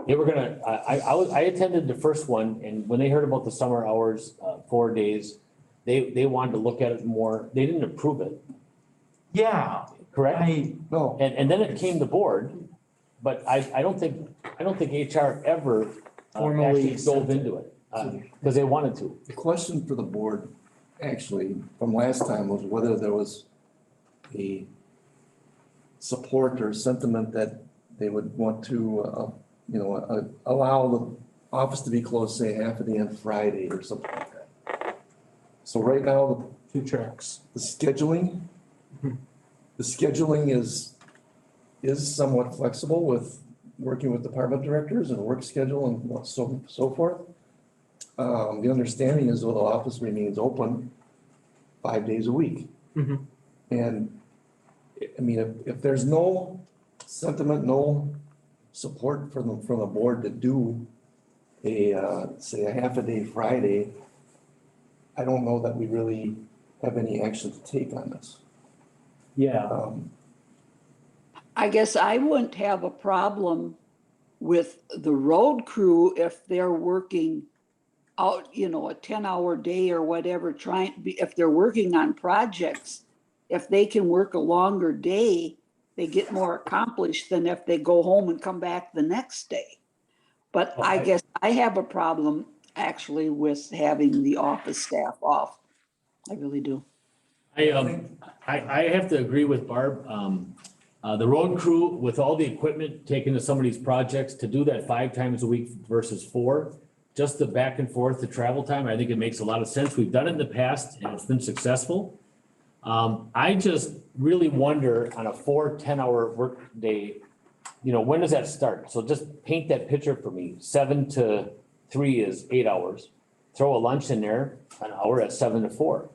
They were gonna, I attended the first one, and when they heard about the summer hours, 4 days, they wanted to look at it more. They didn't approve it, Yeah. correct? No, And then it came to board, but I don't think HR ever Formally actually dove into it, because they wanted to. the question for the board, actually, from last time was whether there was a support or sentiment that they would want to, allow the office to be closed, say, half a day on Friday or something like that. So right now, Two tracks. the scheduling is somewhat flexible with working with department directors and work schedule and so forth. The understanding is, though, the office remains open 5 days a week. Mhm. And, I mean, if there's no sentiment, no support from the board to do say a half a day Friday, I don't know that we really have any action to take on this. Yeah. I guess I wouldn't have a problem with the road crew if they're working out, a 10-hour day or whatever, if they're working on projects, if they can work a longer day, they get more accomplished than if they go home and come back the next day. But I guess I have a problem actually with having the office staff off. I really do. I have to agree with Barb. The road crew, with all the equipment taken to some of these projects, to do that 5 times a week versus 4, just the back and forth, the travel time, I think it makes a lot of sense. We've done it in the past and it's been successful. I just really wonder on a 4 10-hour work day, when does that start? So just paint that picture for me. 7 to 3 is 8 hours. Throw a lunch in there, an hour at 7 to 4.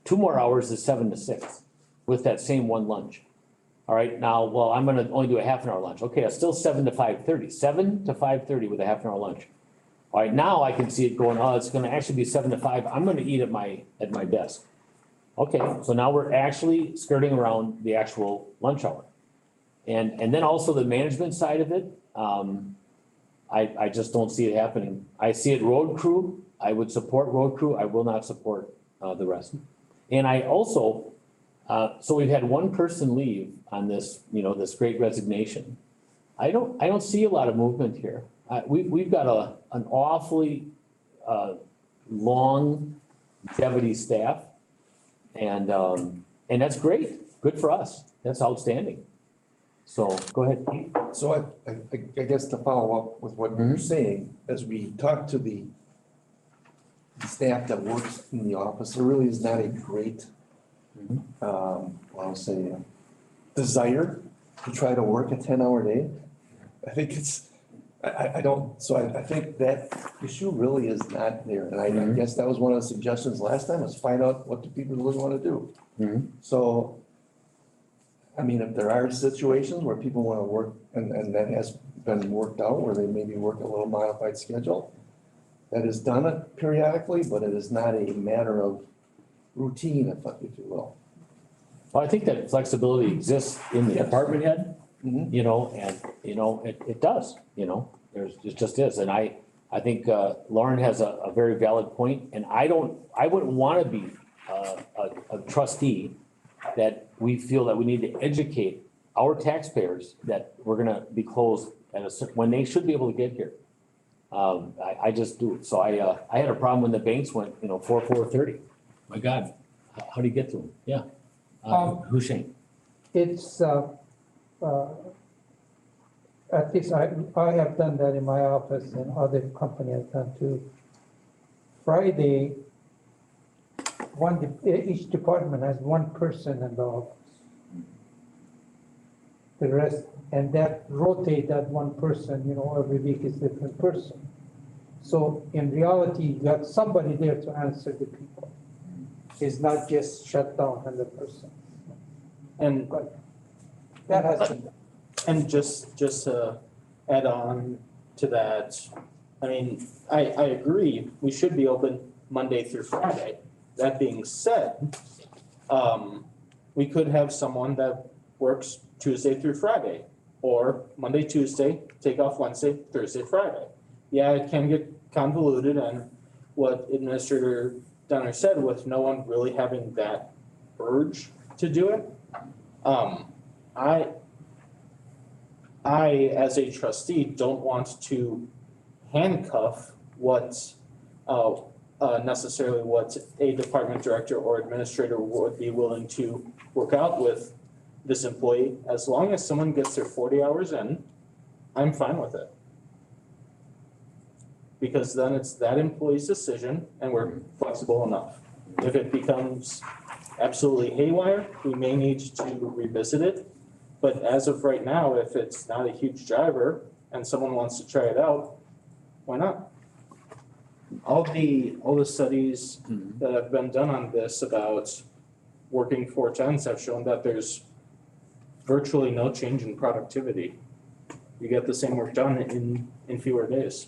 2 more hours is 7 to 6 with that same one lunch. All right, now, well, I'm gonna only do a half an hour lunch. Okay, that's still 7 to 5:30. 7 to 5:30 with a half an hour lunch. All right, now I can see it going, it's gonna actually be 7 to 5. I'm gonna eat at my desk. Okay, so now we're actually skirting around the actual lunch hour. And then also the management side of it, I just don't see it happening. I see it road crew. I would support road crew. I will not support the rest. And I also, so we've had one person leave on this, this great resignation. I don't see a lot of movement here. We've got an awfully longevity staff, and that's great. Good for us. That's outstanding. So go ahead. So I guess to follow up with what you're saying, as we talk to the staff that works in the office, there really is not a great, I'll say, desire to try to work a 10-hour day. I think it's, I don't, so I think that issue really is not there. And I guess that was one of the suggestions last time, was find out what do people really want to do. So, I mean, if there are situations where people want to work, and that has been worked out, where they maybe work a little modified schedule, that is done periodically, but it is not a matter of routine, if you will. Well, I think that flexibility exists in the Yes. department head, you know, and, you know, it does, you know, it just is. And I think, Lauren has a very valid point, and I wouldn't wanna be, a trustee that we feel that we need to educate our taxpayers that we're gonna be closed at when they should be able to get here. I just do. So I had a problem when the banks went, you know, 4:30. My God, how do you get to them? Yeah. Hushain. It's, at least I have done that in my office and other company have done too. Friday, each department has one person in the office. The rest, and that rotate that one person, you know, every week is different person. So in reality, you got somebody there to answer the people. It's not just shut down 100%. And That has been. And just to add on to that, I mean, I agree, we should be open Monday through Friday. That being said, we could have someone that works Tuesday through Friday, or Monday, Tuesday, take off Wednesday, Thursday, Friday. Yeah, it can get convoluted, and what Administrator Dunner said, with no one really having that urge to do it. I, as a trustee, don't want to handcuff necessarily what a department director or administrator would be willing to work out with this employee. As long as someone gets their 40 hours in, I'm fine with it. Because then it's that employee's decision and we're flexible enough. If it becomes absolutely haywire, we may need to revisit it. But as of right now, if it's not a huge driver and someone wants to try it out, why not? All the studies that have been done on this about working 410s have shown that there's virtually no change in productivity. You get the same work done in fewer days.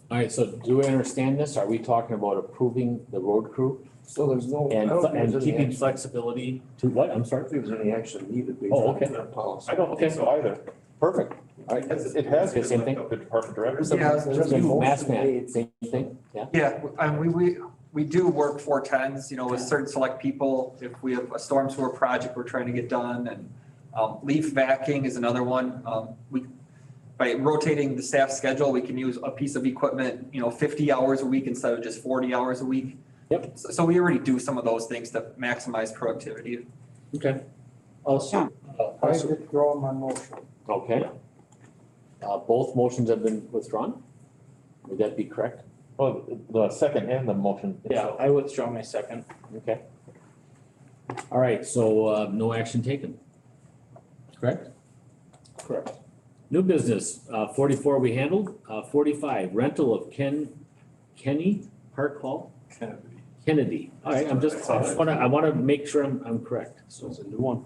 All right, so do we understand this? Are we talking about approving the road crew? So there's no, I And, don't think and there's any keeping action, flexibility to what? I'm I sorry? don't think there's any action needed based Oh, on okay. that policy. I don't think so either. Perfect. It has The same been thing? the department director. Mass man, same thing, yeah? Yeah, and we do work 410s, you know, with certain select people. If we have a storm sewer project we're trying to get done, and leaf vacuuming is another one. By rotating the staff schedule, we can use a piece of equipment, you know, 50 hours a week instead of just 40 hours a week. Yep. So we already do some of those things to maximize productivity. Okay. Also, I withdraw my motion. Okay. Both motions have been withdrawn? Would that be correct? Well, the second and the motion. yeah, I withdraw my second. Okay. All right, so, no action taken. Correct? Correct. New business, 44 we handled, 45, rental of Kenny Park Hall? Kennedy. All right, I wanna make sure I'm correct. So It's a new one.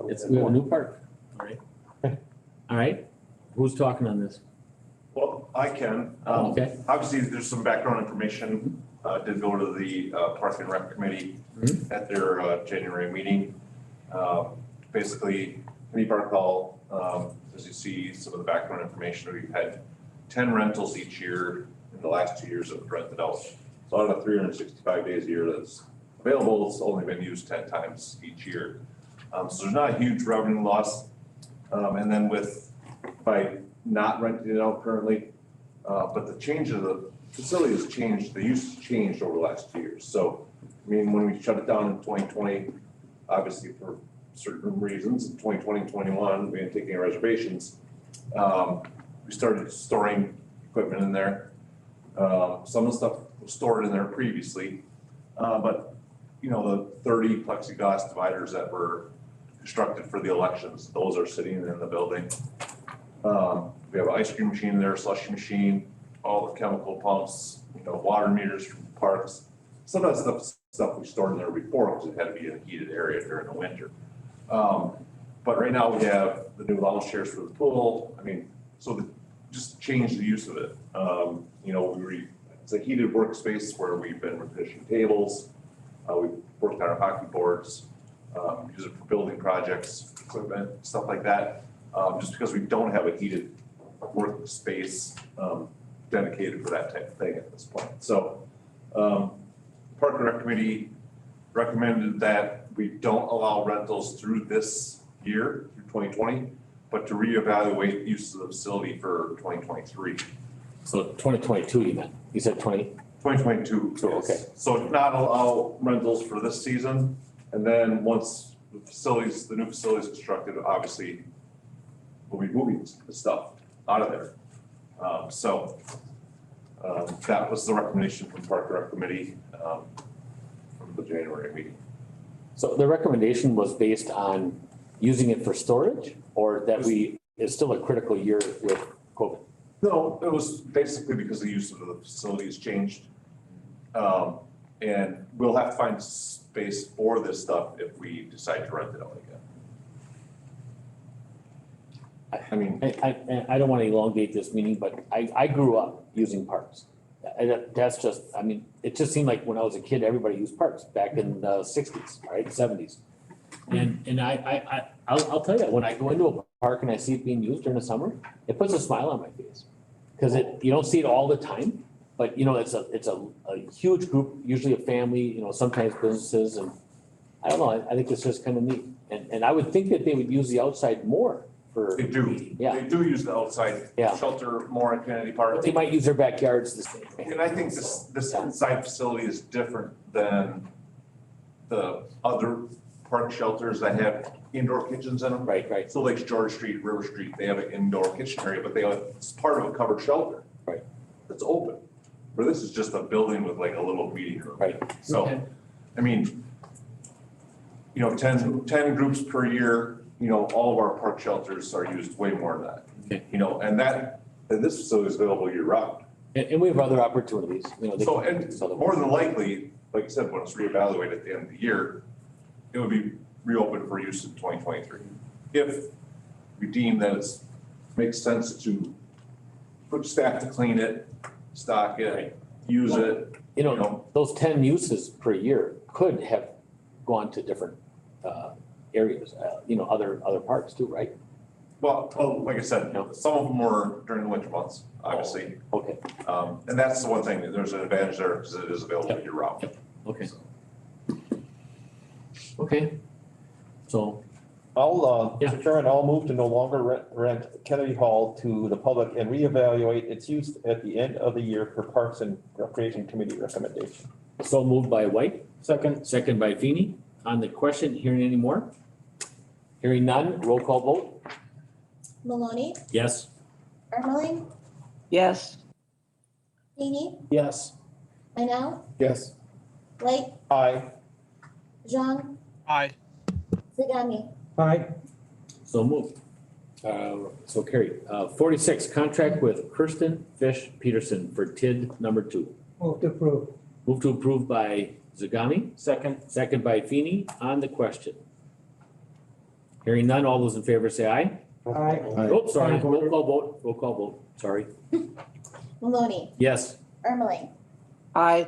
it's a new park, all right? All right, who's talking on this? Well, I can. Okay. Obviously, there's some background information. Did go to the Park and Rec Committee at their January meeting. Basically, Kenny Park Hall, as you see, some of the background information, we've had 10 rentals each year in the last 2 years that we've rented out. So out of 365 days a year that's available, it's only been used 10 times each year. So there's not a huge revenue loss. And then by not renting it out currently, but the change of the facility has changed, the use has changed over the last 2 years. So, I mean, when we shut it down in 2020, obviously for certain reasons, in 2020 and 21, we didn't take any reservations. We started storing equipment in there. Some of the stuff was stored in there previously, but the 30 plexiglass dividers that were constructed for the elections, those are sitting in the building. We have an ice cream machine there, slushy machine, all the chemical pumps, water meters from parks. Some of that stuff we stored in there before because it had to be in a heated area during the winter. But right now we have the new lounge chairs for the pool. Just change the use of it. It's a heated workspace where we've been repositioning tables. We've worked on our hockey boards, use it for building projects, equipment, stuff like that. Just because we don't have a heated workspace dedicated for that type of thing at this point. So Park and Rec Committee recommended that we don't allow rentals through this year, through 2020, but to reevaluate use of the facility for 2023. So 2022 you meant? You said 2022. Oh, okay. So not allow rentals for this season, and then once the new facilities constructed, obviously we'll be moving the stuff out of there. That was the recommendation from Park and Rec Committee from the January meeting. So the recommendation was based on using it for storage, or that it's still a critical year with COVID? No, it was basically because the use of the facility has changed. And we'll have to find space for this stuff if we decide to rent it out again. I don't want to elongate this meeting, but I grew up using parks. That's just, it just seemed like when I was a kid, everybody used parks back in the 60s, right, 70s. And I'll tell you, when I go into a park and I see it being used during the summer, it puts a smile on my face. Because you don't see it all the time, but it's a huge group, usually a family, sometimes businesses, and I don't know, I think it's just kind of neat. And I would think that they would use the outside more for. They do. meeting. Yeah. They do use the outside shelter more at Kennedy Park. But they might use their backyards the same way. And I think this inside facility is different than the other park shelters that have indoor kitchens in them. Right. So like George Street, River Street, they have an indoor kitchen area, but it's part of a covered shelter. Right. It's open. Where this is just a building with like a little meeting room. Right. So, Okay. 10 groups per year, all of our park shelters are used way more than that. Okay. And this facility is available year round. And we have other opportunities, More than likely, like I said, when it's reevaluated at the end of the year, it would be reopened for use in 2023. If we deem that it makes sense to put staff to clean it, stock it, use it. Those 10 uses per year could have gone to different areas, other parks too, right? Well, like I said, some of them were during the winter months, obviously. Okay. And that's the one thing, there's an advantage there because it is available year round. Okay. Okay. So. Mr. Chairman, I'll move to no longer rent Kennedy Hall to the public and reevaluate its use at the end of the year per Parks and Recreation Committee recommendation. So moved by White. Second. Second by Feeny. On the question, hearing any more? Hearing none, roll call vote. Maloney, Yes. Ermeling, Yes. Feeny, Yes. Minell, Yes. White, Aye. Jean, Aye. Zagami. Aye. So moved. So carried. 46, contract with Kirsten Fish Peterson for TID number 2. Move to approve. Move to approve by Zagami. Second. Second by Feeny. On the question. Hearing none, all those in favor say aye. Aye. Oh, sorry, roll call vote, sorry. Maloney, Yes. Ermeling, Aye.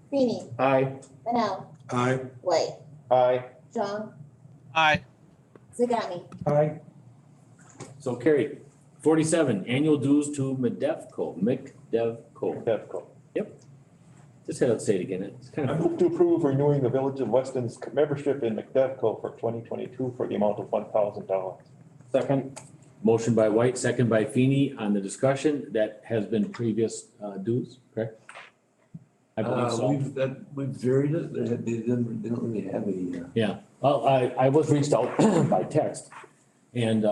Feeny, Aye. Minell, Aye. White, Aye. Jean, Aye. Zagami. Aye. So carried. 47, annual dues to McDevco. Devco. Yep. Just had to say it again. It's kind I of, move to approve renewing the Village of Weston's membership in McDevco for 2022 for the amount of $1,000. Second. motion by White, second by Feeny on the discussion. That has been previous dues, correct? I believe so. We've varied it, they don't really have any. Yeah, well, I was reached out by text and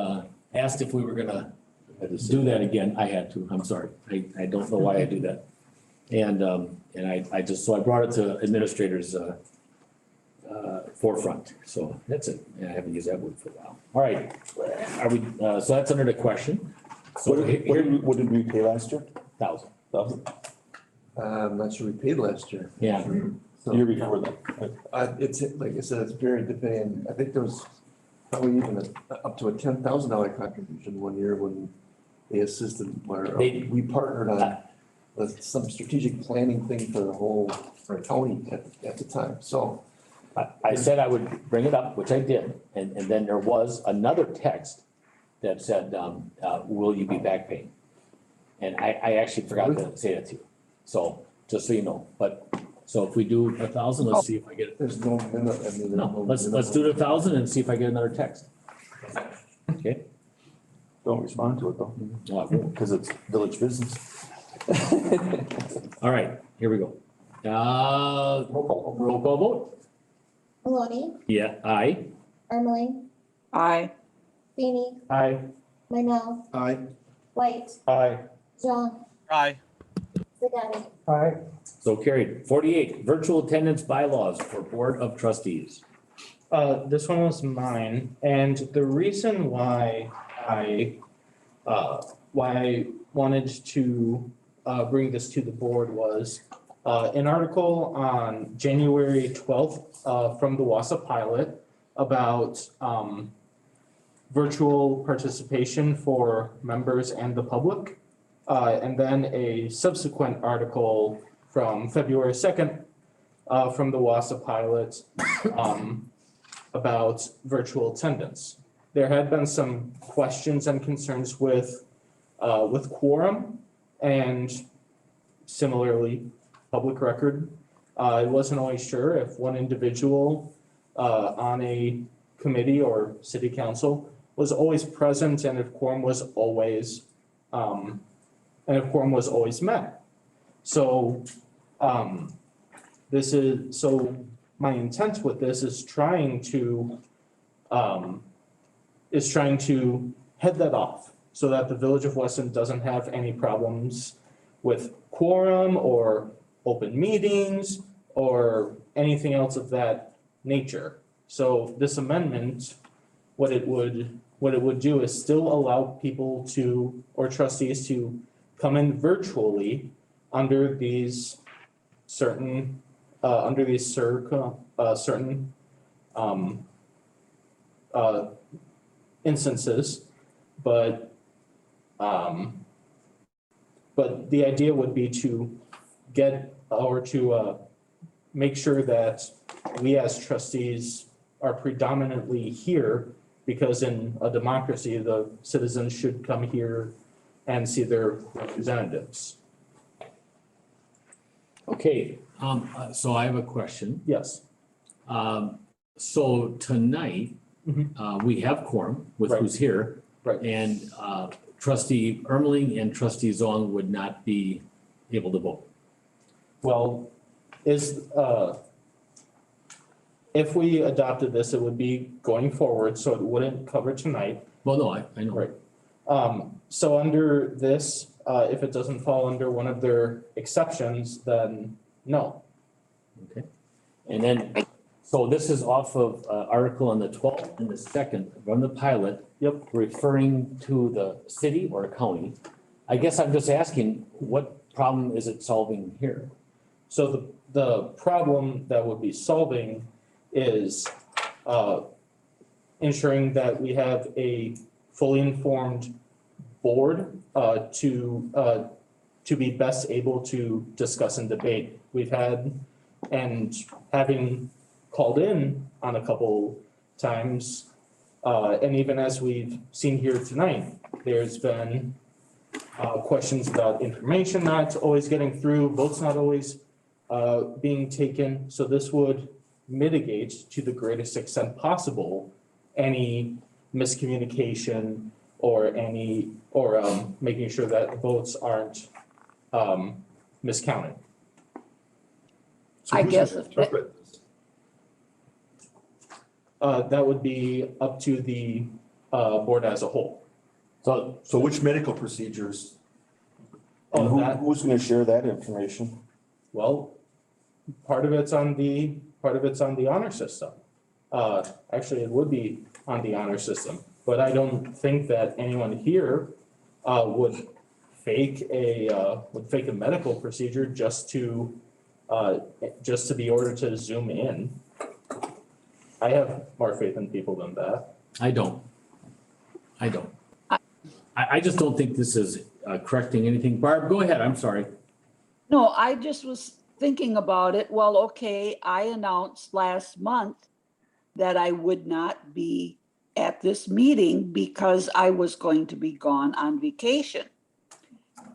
asked if we were gonna do that again. I had to, I'm sorry. I don't know why I do that. And I just, so I brought it to administrators' forefront. So that's it. Yeah, I haven't used that word for a while. All right. Are we, so that's under the question. So What did we pay last year? 1,000. I'm not sure we paid last year. Yeah. So, Year before that. it's, like I said, it's very dependent. I think there was probably even up to a $10,000 contribution one year when they assisted, where we partnered on some strategic planning thing for the whole, for county at the time, so. I said I would bring it up, which I did, and then there was another text that said, will you be back paying? And I actually forgot to say that to you, so, just so you know, but, so if we do 1,000, let's see if I get it. There's no minute, I mean. No, let's do the 1,000 and see if I get another text. Okay? Don't respond to it though, because it's village business. All right, here we go. Roll call vote? Maloney, Yeah, aye. Ermeling, Aye. Feeny, Aye. Minell, Aye. White, Aye. John, Aye. Zagami. Aye. So carried. 48, virtual attendance bylaws for Board of Trustees. This one was mine, and the reason why I wanted to bring this to the board was an article on January 12th from the WASA pilot about virtual participation for members and the public. And then a subsequent article from February 2nd from the WASA pilot about virtual attendance. There had been some questions and concerns with quorum and similarly, public record. I wasn't always sure if one individual on a committee or city council was always present and if quorum was always met. So my intent with this is trying to head that off so that the Village of Weston doesn't have any problems with quorum or open meetings or anything else of that nature. So this amendment, what it would do is still allow people to, or trustees to come in virtually under these certain instances, but the idea would be to get or to make sure that we as trustees are predominantly here, because in a democracy, the citizens should come here and see their representatives. Okay, so I have a question. Yes. So tonight, we have quorum with who's here. Right. And trustee Ermeling and trustee Zong would not be able to vote. Well, if we adopted this, it would be going forward, so it wouldn't cover tonight. Well, no, I know. Right. So under this, if it doesn't fall under one of their exceptions, then no. Okay. And then, so this is off of article on the 12th and the 2nd from the pilot. Yep. Referring to the city or county. I guess I'm just asking, what problem is it solving here? So the problem that would be solving is ensuring that we have a fully informed board to be best able to discuss and debate. We've had, and having called in on a couple times, and even as we've seen here tonight, there's been questions about information not always getting through, votes not always being taken. So this would mitigate to the greatest extent possible any miscommunication or making sure that votes aren't miscounted. So I who's guess gonna if interpret this? That would be up to the board as a whole. So which medical procedures? Oh, And that, who's gonna share that information? well, part of it's on the part of it's on the honor system. Actually, it would be on the honor system, but I don't think that anyone here, would fake a medical procedure just to be ordered to Zoom in. I have more faith in people than that. I don't. I just don't think this is correcting anything. Barb, go ahead, I'm sorry. No, I just was thinking about it. Well, okay, I announced last month that I would not be at this meeting because I was going to be gone on vacation.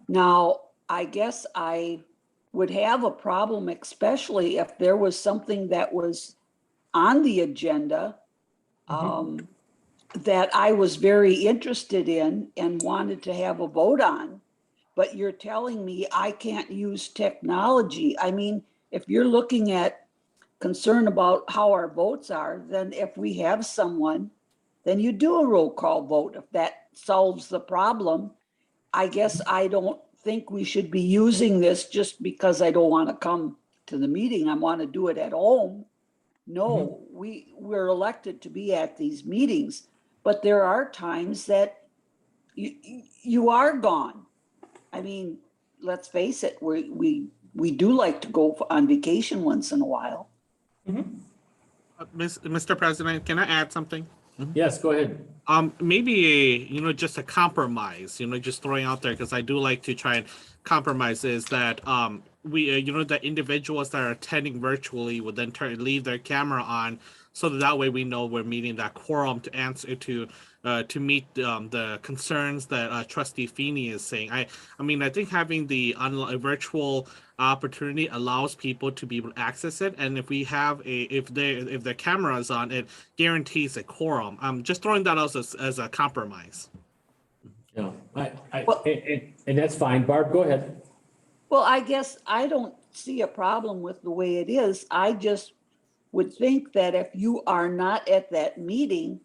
Now, I guess I would have a problem, especially if there was something that was on the agenda that I was very interested in and wanted to have a vote on. But you're telling me I can't use technology. I mean, if you're looking at concern about how our votes are, then if we have someone, then you do a roll call vote. If that solves the problem, I guess I don't think we should be using this just because I don't want to come to the meeting. I want to do it at home. No, we're elected to be at these meetings, but there are times that you are gone. I mean, let's face it, we do like to go on vacation once in a while. Mr. President, can I add something? Yes, go ahead. Maybe just a compromise, just throwing out there, because I do like to try and compromise, is that we the individuals that are attending virtually would then leave their camera on, so that way we know we're meeting that quorum to answer to meet the concerns that Trustee Feeney is saying. I mean, I think having the virtual opportunity allows people to be able to access it, and if we have if the camera is on, it guarantees a quorum. I'm just throwing that out as a compromise. Yeah, and that's fine. Barb, go ahead. Well, I guess I don't see a problem with the way it is. I just would think that if you are not at that meeting,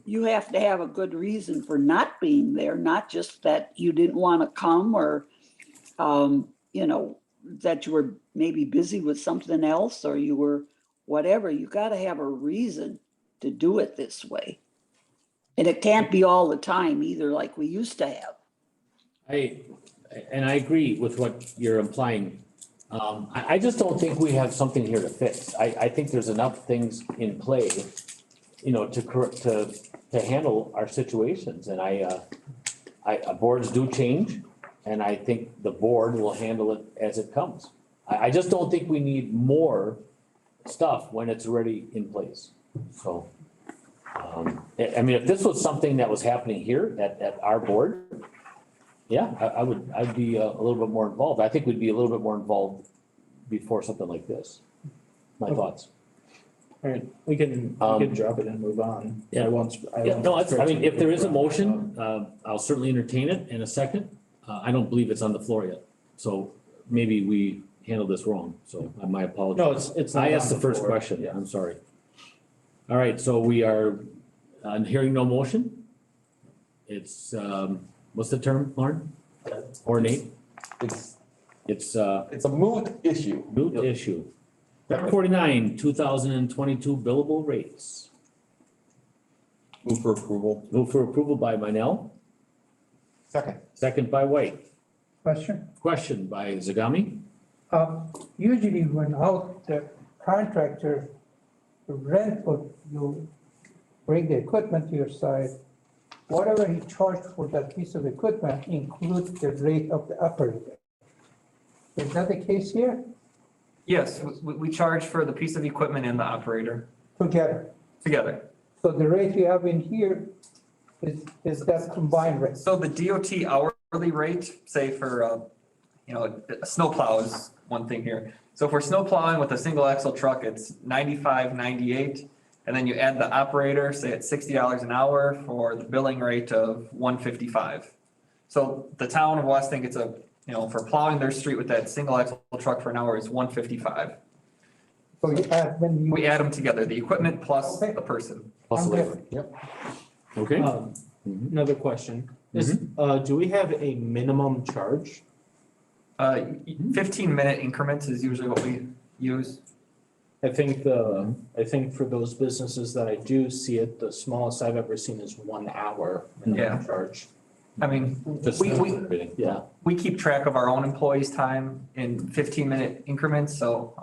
you have to have a good reason for not being there, not just that you didn't want to come or, that you were maybe busy with something else or you were whatever. You got to have a reason to do it this way. And it can't be all the time either, like we used to have. I agree with what you're implying. I just don't think we have something here to fix. I think there's enough things in play, to handle our situations. And boards do change, and I think the board will handle it as it comes. I just don't think we need more stuff when it's already in place. So, I mean, if this was something that was happening here at our board, yeah, I'd be a little bit more involved. I think we'd be a little bit more involved before something like this. My thoughts. All right, we can drop it and move on. Yeah. I mean, if there is a motion, I'll certainly entertain it in a second. I don't believe it's on the floor yet, so maybe we handled this wrong, so my apologies. No, it's not I asked on the first floor. question, I'm sorry. All right, so we are hearing no motion. It's, what's the term, Lauren? Or Nate? It's a moot issue. Moot issue. Number 49, 2022 billable rates. Move for approval. Move for approval by Minell. Second. Second by White. Question? Question by Zagami. Usually when out the contractor rent or you bring the equipment to your site, whatever he charged for that piece of equipment includes the rate of the operator. Is that the case here? Yes, we charge for the piece of equipment and the operator Together. So the rate you have in here is that combined rate? So the DOT hourly rate, say for, a snowplow is one thing here. So if we're snow plowing with a single axle truck, it's $95.98. And then you add the operator, say it's $60 an hour for the billing rate of $155. So the town of Weston gets for plowing their street with that single axle truck for an hour is $155. So you add We add them together, the equipment plus the person. Plus labor, yep. Okay. Another question is, do we have a minimum charge? 15-minute increments is usually what we use. I think for those businesses that I do see it, the smallest I've ever seen is 1 hour minimum charge. I mean, Just everything. Yeah. we keep track of our own employees' time in 15-minute increments, so.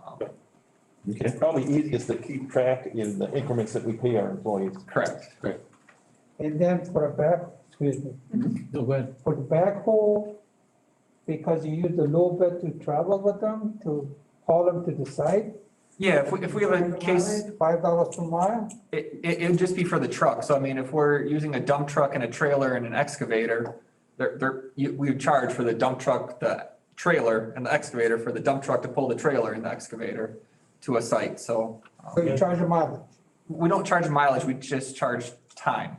It's probably easiest to keep track in the increments that we pay our employees. Correct. And then for the back, excuse me, No, go ahead. for the backhoe, because you use the low bed to travel with them, to haul them to the site? Yeah, if we have a case, $5 per mile? it would just be for the truck. So I mean, if we're using a dump truck and a trailer and an excavator, we would charge for the dump truck, the trailer and the excavator, for the dump truck to pull the trailer and the excavator to a site, so. So you charge a mileage, We don't charge mileage, we just charge time.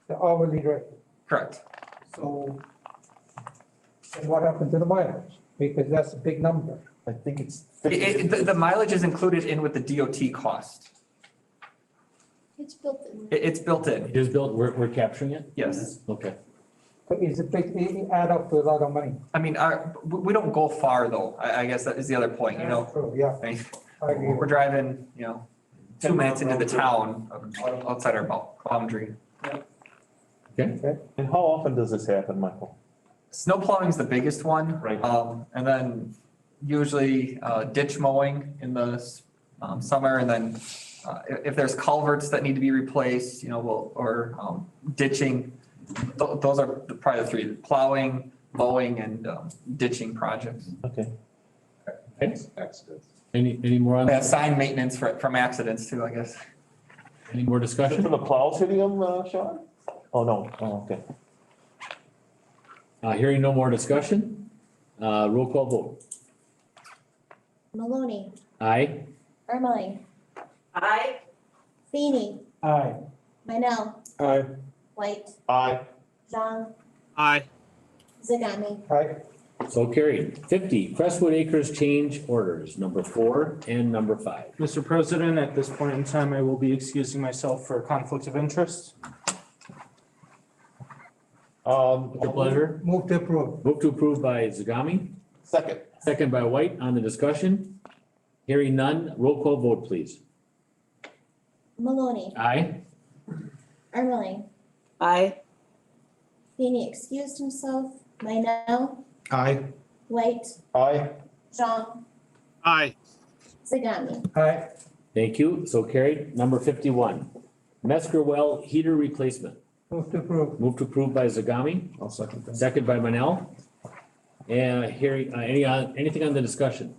the hourly rate. Correct. So then what happened to the mileage? Because that's a big number. I think it's. The mileage is included in with the DOT cost. It's built in. It's built in, It is built, we're capturing it? yes. Okay. But it's a big, it add up to a lot of money. I mean, we don't go far though, I guess that is the other point, you know? True, yeah. I mean, I agree. we're driving, 2 minutes into the town outside our boundary. And how often does this happen, Michael? Snow plowing is the biggest one. Right. And then usually ditch mowing in the summer, and then if there's culverts that need to be replaced, or ditching. Those are probably the three: plowing, mowing, and ditching projects. Okay. Accidents. Any more on Yeah, that? sign maintenance from accidents too, I guess. Any more Is it discussion? from the plows hitting them, Sean? Oh, no, okay. Hearing no more discussion, roll call vote. Maloney, Aye. Ermeling, Aye. Feeny, Aye. Minell, Aye. White, Aye. Zhang, Aye. Zagami. Aye. So carried. 50, Crestwood Acres change orders, number 4 and number 5. Mr. President, at this point in time, I will be excusing myself for conflict of interest. With the pleasure. Move to approve. Move to approve by Zagami, Second. second by White on the discussion. Hearing none, roll call vote, please. Maloney, Aye. Ermeling, Aye. Feeny excused himself, Minell, Aye. White, Aye. Zhang, Aye. Zagami. Aye. Thank you. So carried. Number 51, Mesker Well heater replacement. Move to approve. Move to approve by Zagami, I'll second that. second by Manel. And hearing, anything on the discussion?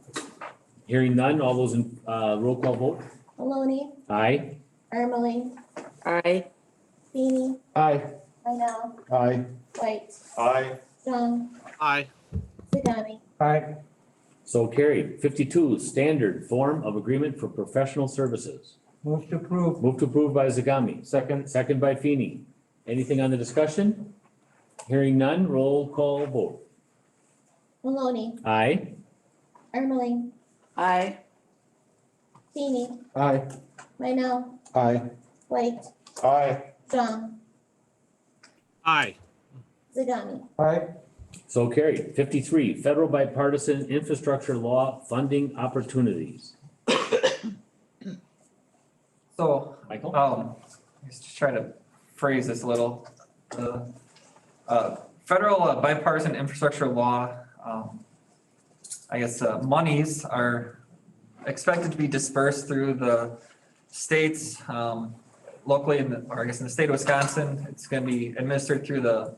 Hearing none, all those in, roll call vote? Maloney, Aye. Ermeling, Aye. Feeny, Aye. Minell, Aye. White, Aye. Zhang, Aye. Zagami. Aye. So carried. 52, standard form of agreement for professional services. Move to approve. Move to approve by Zagami, second by Feeny. Anything on the discussion? Hearing none, roll call vote. Maloney, Aye. Ermeling, Aye. Feeny, Aye. Minell, Aye. White, Aye. Zhang, Aye. Zagami. Aye. So carried. 53, federal bipartisan infrastructure law funding opportunities. So, Michael? I was just trying to phrase this a little. Federal bipartisan infrastructure law, I guess, monies are expected to be dispersed through the states, locally or I guess in the state of Wisconsin. It's gonna be administered through the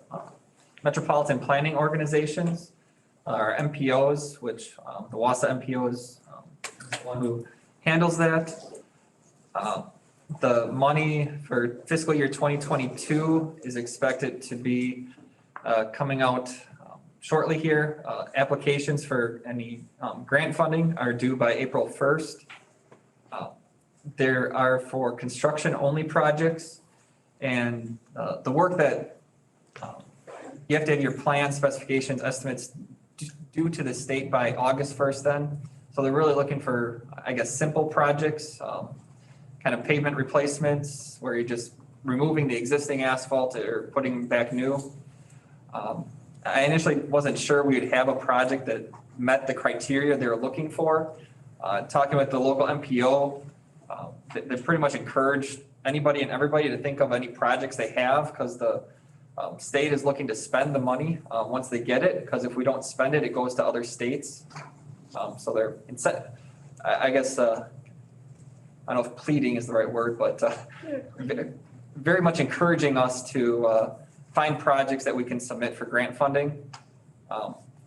Metropolitan Planning Organizations, or MPOs, which, the WASA MPO is the one who handles that. The money for fiscal year 2022 is expected to be coming out shortly here. Applications for any grant funding are due by April 1st. There are for construction-only projects, and the work that you have to have your plan specifications, estimates due to the state by August 1st then. So they're really looking for, I guess, simple projects, kind of pavement replacements where you're just removing the existing asphalt or putting back new. I initially wasn't sure we would have a project that met the criteria they were looking for. Talking with the local MPO, they pretty much encourage anybody and everybody to think of any projects they have, because the state is looking to spend the money once they get it, because if we don't spend it, it goes to other states. So they're I guess, I don't know if pleading is the right word, but very much encouraging us to find projects that we can submit for grant funding.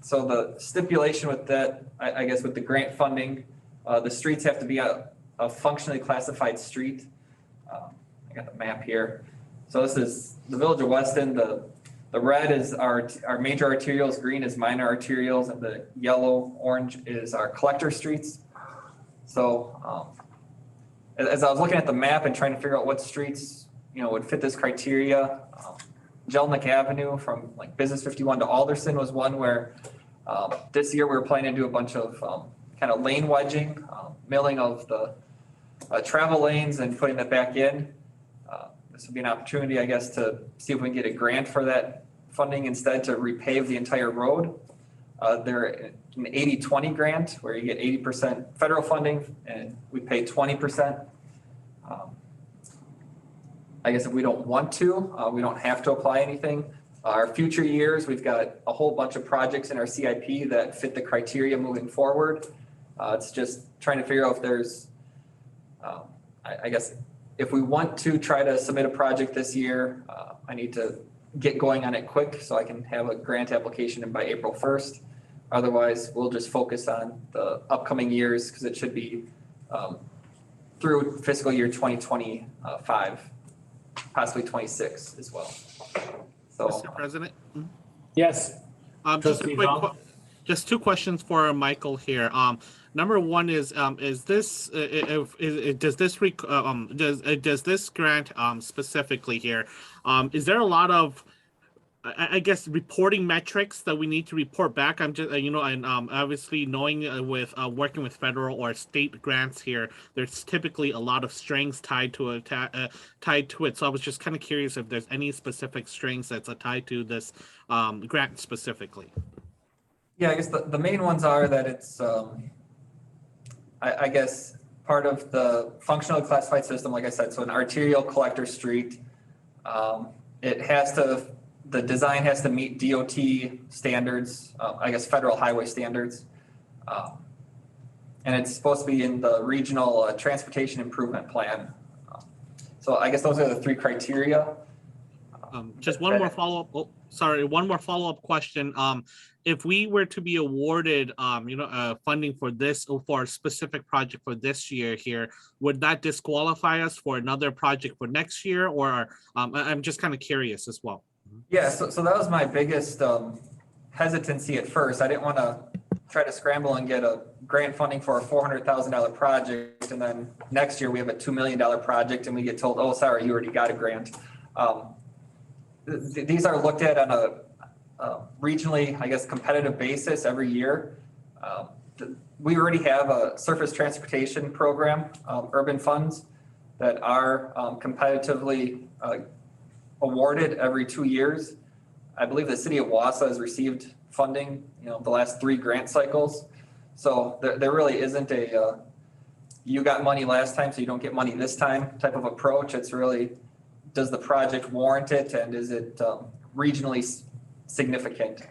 So the stipulation with that, I guess with the grant funding, the streets have to be a functionally classified street. I got the map here. So this is the village of Weston. The red is our major arterials, green is minor arterials, and the yellow, orange is our collector streets. So as I was looking at the map and trying to figure out what streets, would fit this criteria, Jelnick Avenue from like Business 51 to Alderson was one where this year we were planning to do a bunch of kind of lane wedging, milling of the travel lanes and putting that back in. This would be an opportunity, I guess, to see if we can get a grant for that funding instead to repave the entire road. They're an 80-20 grant where you get 80% federal funding and we pay 20%. I guess if we don't want to, we don't have to apply anything. Our future years, we've got a whole bunch of projects in our CIP that fit the criteria moving forward. It's just trying to figure out if there's, I guess, if we want to try to submit a project this year, I need to get going on it quick so I can have a grant application in by April 1st. Otherwise, we'll just focus on the upcoming years because it should be through fiscal year 2025, possibly 26 as well. So, Mr. President? Yes. Just two questions for Michael here. Number one is this does this grant specifically here? Is there a lot of I guess reporting metrics that we need to report back? I'm just and obviously knowing with working with federal or state grants here, there's typically a lot of strings tied to it. So I was just kind of curious if there's any specific strings that's tied to this grant specifically. Yeah, I guess the main ones are that it's I guess part of the functionally classified system, like I said, so an arterial collector street, the design has to meet DOT standards, I guess federal highway standards. And it's supposed to be in the regional transportation improvement plan. So I guess those are the three criteria. Just one more follow-up. Oh, sorry, one more follow-up question. If we were to be awarded, funding for this or for a specific project for this year here, would that disqualify us for another project for next year? Or I'm just kind of curious as well. Yeah, so that was my biggest hesitancy at first. I didn't want to try to scramble and get a grant funding for a $400,000 project, and then next year we have a $2 million project and we get told, oh, sorry, you already got a grant. These are looked at on a regionally, I guess, competitive basis every year. We already have a surface transportation program, urban funds, that are competitively awarded every 2 years. I believe the city of Wausau has received funding, the last 3 grant cycles. So there really isn't a you got money last time, so you don't get money this time type of approach. It's really, does the project warrant it, and is it regionally significant?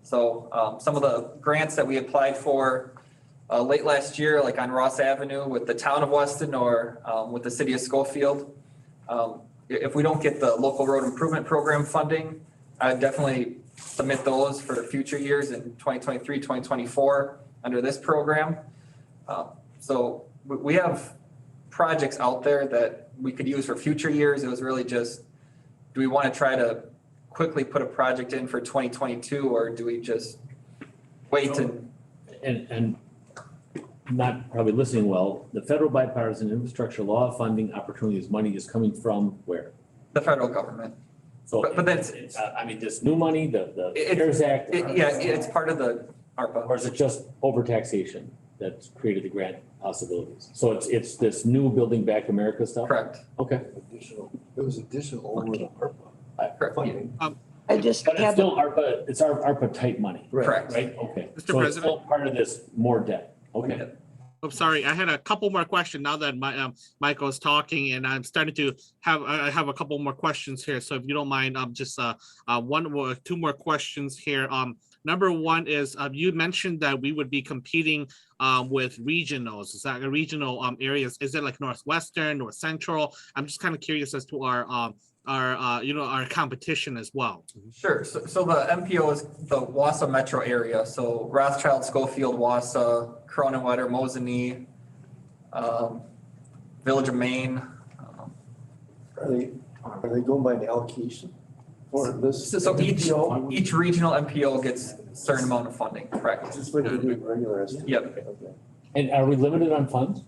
So some of the grants that we applied for late last year, like on Ross Avenue with the town of Weston or with the city of Schofield, if we don't get the local road improvement program funding, I'd definitely submit those for future years in 2023, 2024 under this program. So we have projects out there that we could use for future years. It was really just, do we want to try to quickly put a project in for 2022, or do we just wait and not probably listening well, the federal bipartisan infrastructure law funding opportunities money is coming from where? The federal government. So, but that's, this new money, the CARES Act? It's part of the ARPA. Or is it just overtaxation that's created the grant possibilities? So it's this new Building Back America stuff? Correct. Okay. It was additional over the ARPA funding. I just But it's have, still ARPA, it's our ARPA type money. Correct. Right, okay. Mr. So it's President? still part of this more debt, okay. I'm sorry, I had a couple more questions now that Michael's talking, and I'm starting to I have a couple more questions here. So if you don't mind, just two more questions here. Number one is you mentioned that we would be competing with regionals. Is that regional areas? Is it like Northwestern, North Central? I'm just kind of curious as to our competition as well. Sure. So the MPO is the Wausau metro area. So Rothschild, Schofield, Wausau, Croninwetter, Mosinee, Village of Maine. Are they going by an allocation for this? So each regional MPO gets a certain amount of funding, correct? Just like we do regular estate? Yep. And are we limited on funds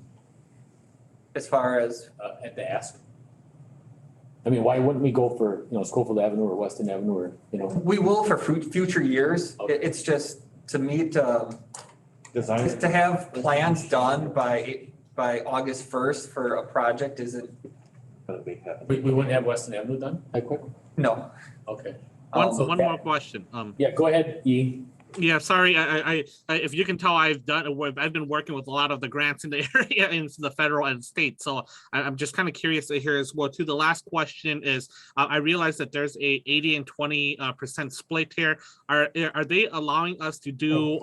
As far as, at the ask? I mean, why wouldn't we go for, Schofield Avenue or Weston Avenue or, we will for future years. It's just to meet, Design. to have plans done by August 1st for a project isn't, we wouldn't have Weston Avenue done that quick? no. Okay. One more question. Yeah, go ahead, E. Yeah, sorry. I if you can tell, I've been working with a lot of the grants in the area in the federal and state. So I'm just kind of curious to hear as well. To the last question is, I realize that there's a 80 and 20% split here. Are they allowing us to do?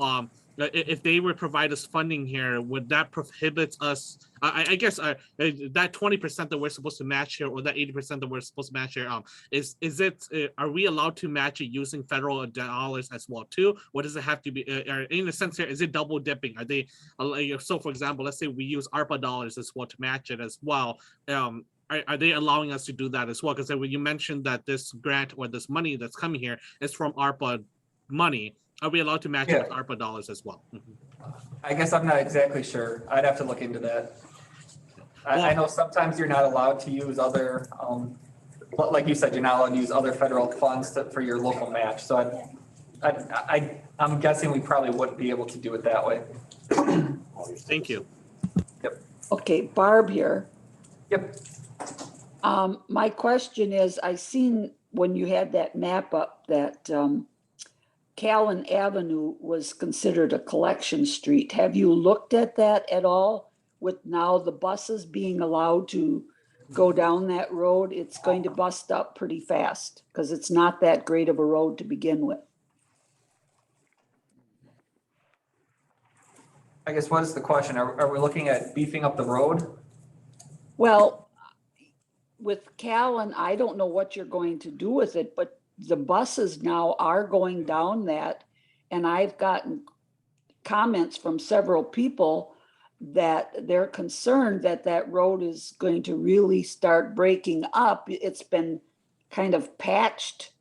If they would provide us funding here, would that prohibit us? I guess that 20% that we're supposed to match here, or that 80% that we're supposed to match here, is it? Are we allowed to match it using federal dollars as well too? What does it have to be? In a sense, here, is it double dipping? Are they? So, for example, let's say we use ARPA dollars as well to match it as well. Are they allowing us to do that as well? Because when you mentioned that this grant or this money that's coming here is from ARPA money. Are we allowed to match it with ARPA dollars as well? I guess I'm not exactly sure. I'd have to look into that. I know sometimes you're not allowed to use other, like you said, you're not allowed to use other federal funds for your local match. So I'm guessing we probably wouldn't be able to do it that way. Thank you. Yep. Okay, Barb here. Yep. My question is, I seen when you had that map up that, Callan Avenue was considered a collection street. Have you looked at that at all? With now the buses being allowed to go down that road, it's going to bust up pretty fast because it's not that great of a road to begin with. I guess what is the question? Are we looking at beefing up the road? Well, with Callan, I don't know what you're going to do with it, but the buses now are going down that, and I've gotten comments from several people that they're concerned that that road is going to really start breaking up. It's been kind of patched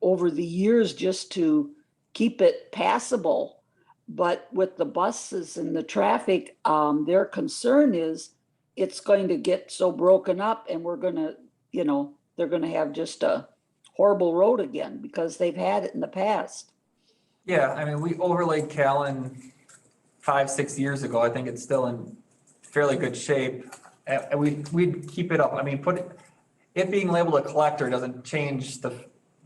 over the years just to keep it passable. But with the buses and the traffic, their concern is it's going to get so broken up and we're going to, they're going to have just a horrible road again because they've had it in the past. Yeah, I mean, we overlaid Callan 5-6 years ago. I think it's still in fairly good shape. And we'd keep it up. I mean, it being labeled a collector doesn't change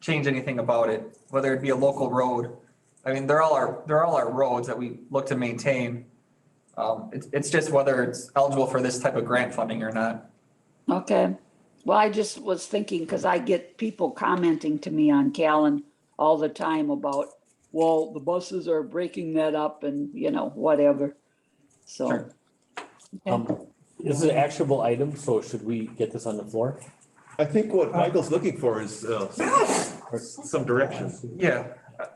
anything about it, whether it be a local road. I mean, they're all our roads that we look to maintain. It's just whether it's eligible for this type of grant funding or not. Okay. Well, I just was thinking, because I get people commenting to me on Callan all the time about, well, the buses are breaking that up and, whatever. So. Sure. This is an actionable item, so should we get this on the floor? I think what Michael's looking for is some direction. Yeah,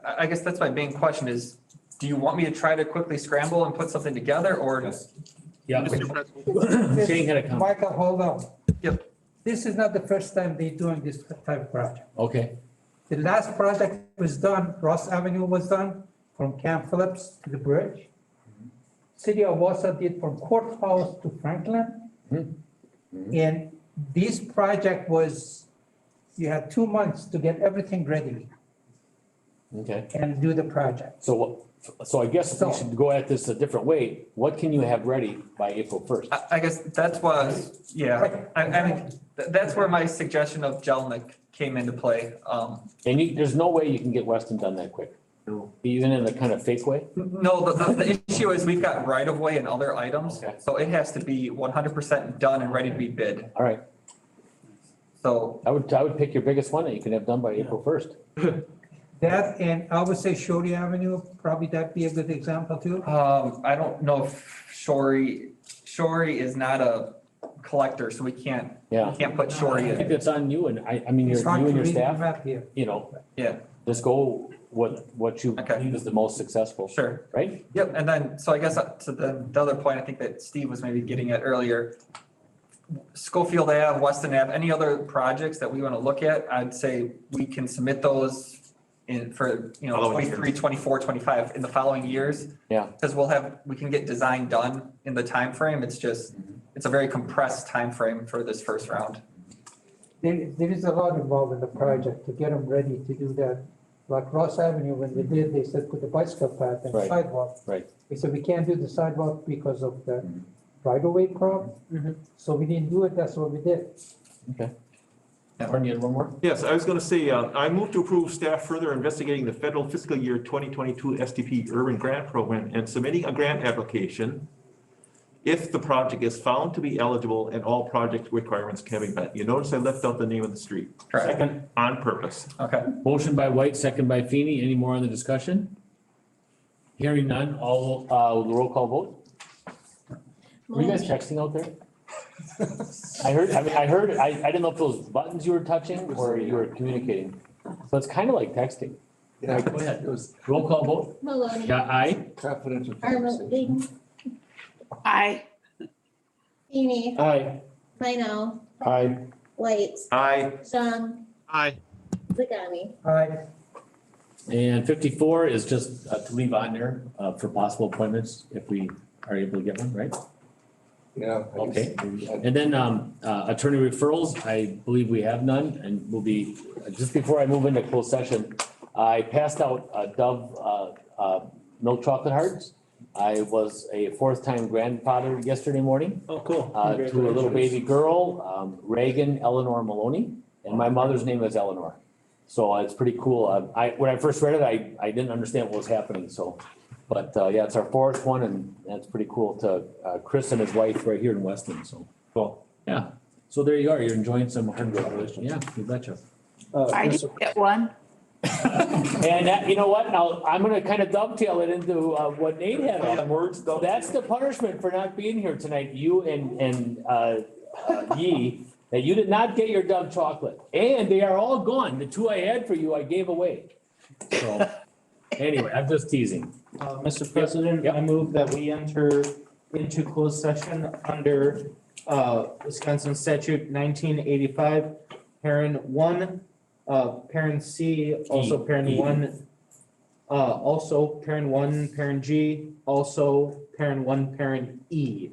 I guess that's my main question is, do you want me to try to quickly scramble and put something together or? Yeah. Shane had a comment. Michael, hold on. Yep. This is not the first time they're doing this type of project. Okay. The last project was done, Ross Avenue was done from Camp Phillips to the bridge. City of Wausau did from Courthouse to Franklin. And this project was, you had 2 months to get everything ready Okay. and do the project. So I guess we should go at this a different way. What can you have ready by April 1st? I guess that's what, yeah, I mean, that's where my suggestion of Jelnik came into play. And there's no way you can get Weston done that quick. Even in a kind of fake way? No, the issue is we've got right of way and other items, so it has to be 100% done and ready to be bid. All right. So I would pick your biggest one that you can have done by April 1st. That, and I would say Shorty Avenue, probably that'd be a good example too. I don't know if Shorey is not a collector, so we can't put Shorey I think in. it's on you and I mean, you It's hard and to your read the staff, map here. you know, Yeah, just go what you believe is the most successful, sure. right? Yep, and then, so I guess to the other point, I think that Steve was maybe getting at earlier. Schofield Ave, Weston Ave, any other projects that we want to look at, I'd say we can submit those in for, Following 23, 24, 25 in the following years. Yeah. Because we can get design done in the time frame. It's just, it's a very compressed time frame for this first round. There is a lot involved in the project to get them ready to do that. Like Ross Avenue, when they did, they said put the bicycle path and Right. sidewalk. Right. They said we can't do the sidewalk because of the right-of-way problem. So we didn't do it, that's what we did. Okay. Martin, you had one more? Yes, I was gonna say, I move to approve staff further investigating the federal fiscal year 2022 STP Urban Grant Program and submitting a grant application if the project is found to be eligible and all project requirements can be met. You notice I left out the name of the street. Correct. Second, on purpose. Okay. Motion by White, second by Feeny. Any more on the discussion? Hearing none, all, roll call vote. Were you guys texting out there? I didn't know if those buttons you were touching or you were communicating. So it's kind of like texting. Yeah, Go ahead. it was Roll call vote. Maloney. Yeah, aye. confidential conversation. Armling. Aye. Feeny. Aye. Minell. Aye. White. Aye. John. Aye. Zagami. Aye. And 54 is just to leave on there for possible appointments if we are able to get one, right? Yeah. I guess Okay. maybe I- And then attorney referrals, I believe we have none and will be, just before I move into closed session, I passed out Dove milk chocolate hearts. I was a fourth-time grandfather yesterday morning Oh, cool. to a little baby girl, Reagan Eleanor Maloney, and my mother's name is Eleanor. So it's pretty cool. When I first read it, I didn't understand what was happening, so. But yeah, it's our fourth one and that's pretty cool to Chris and his wife right here in Weston, so. Cool. Yeah, so there you are. You're enjoying some congratulations. Yeah, you betcha. I did get one. And you know what? Now, I'm gonna kind of dovetail it into what Nate had on. Words, So that's the punishment for not being here tonight, you and Yee, that you did not get your Dove chocolate. And they are all gone. The two I had for you, I gave away. So, anyway, I'm just teasing. Mr. President, I move that we enter into closed session under Wisconsin statute 1985, parent 1, parent C, also parent 1, also parent 1, parent G, also parent 1, parent E.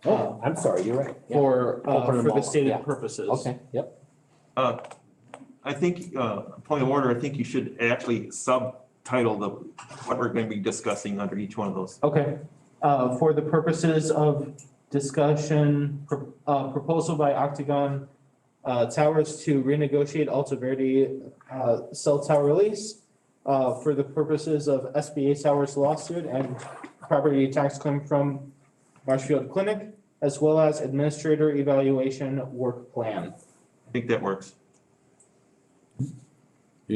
Oh, I'm sorry, you're right. Yeah. For Open them the all, stated yeah. purposes. Okay, yep. I think, point of order, I think you should actually subtitle what we're gonna be discussing under each one of those. Okay, for the purposes of discussion, proposal by Octagon Towers to renegotiate Alta Verde cell tower lease, for the purposes of SBA Towers lawsuit and property tax claim from Marshfield Clinic, as well as administrator evaluation work plan. I think that works. Do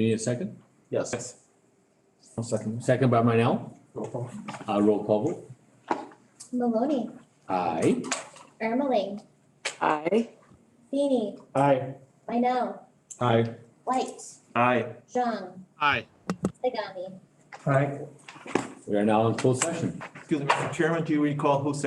you need a second? Yes. I'll second. Second by Minell. Roll call vote. Maloney. Aye. Ermeling. Aye. Feeny. Aye. Minell. Aye. White. Aye. John. Aye. Zagami. Aye. We are now in closed session. Excuse me, Mr. Chairman, do you recall who seconded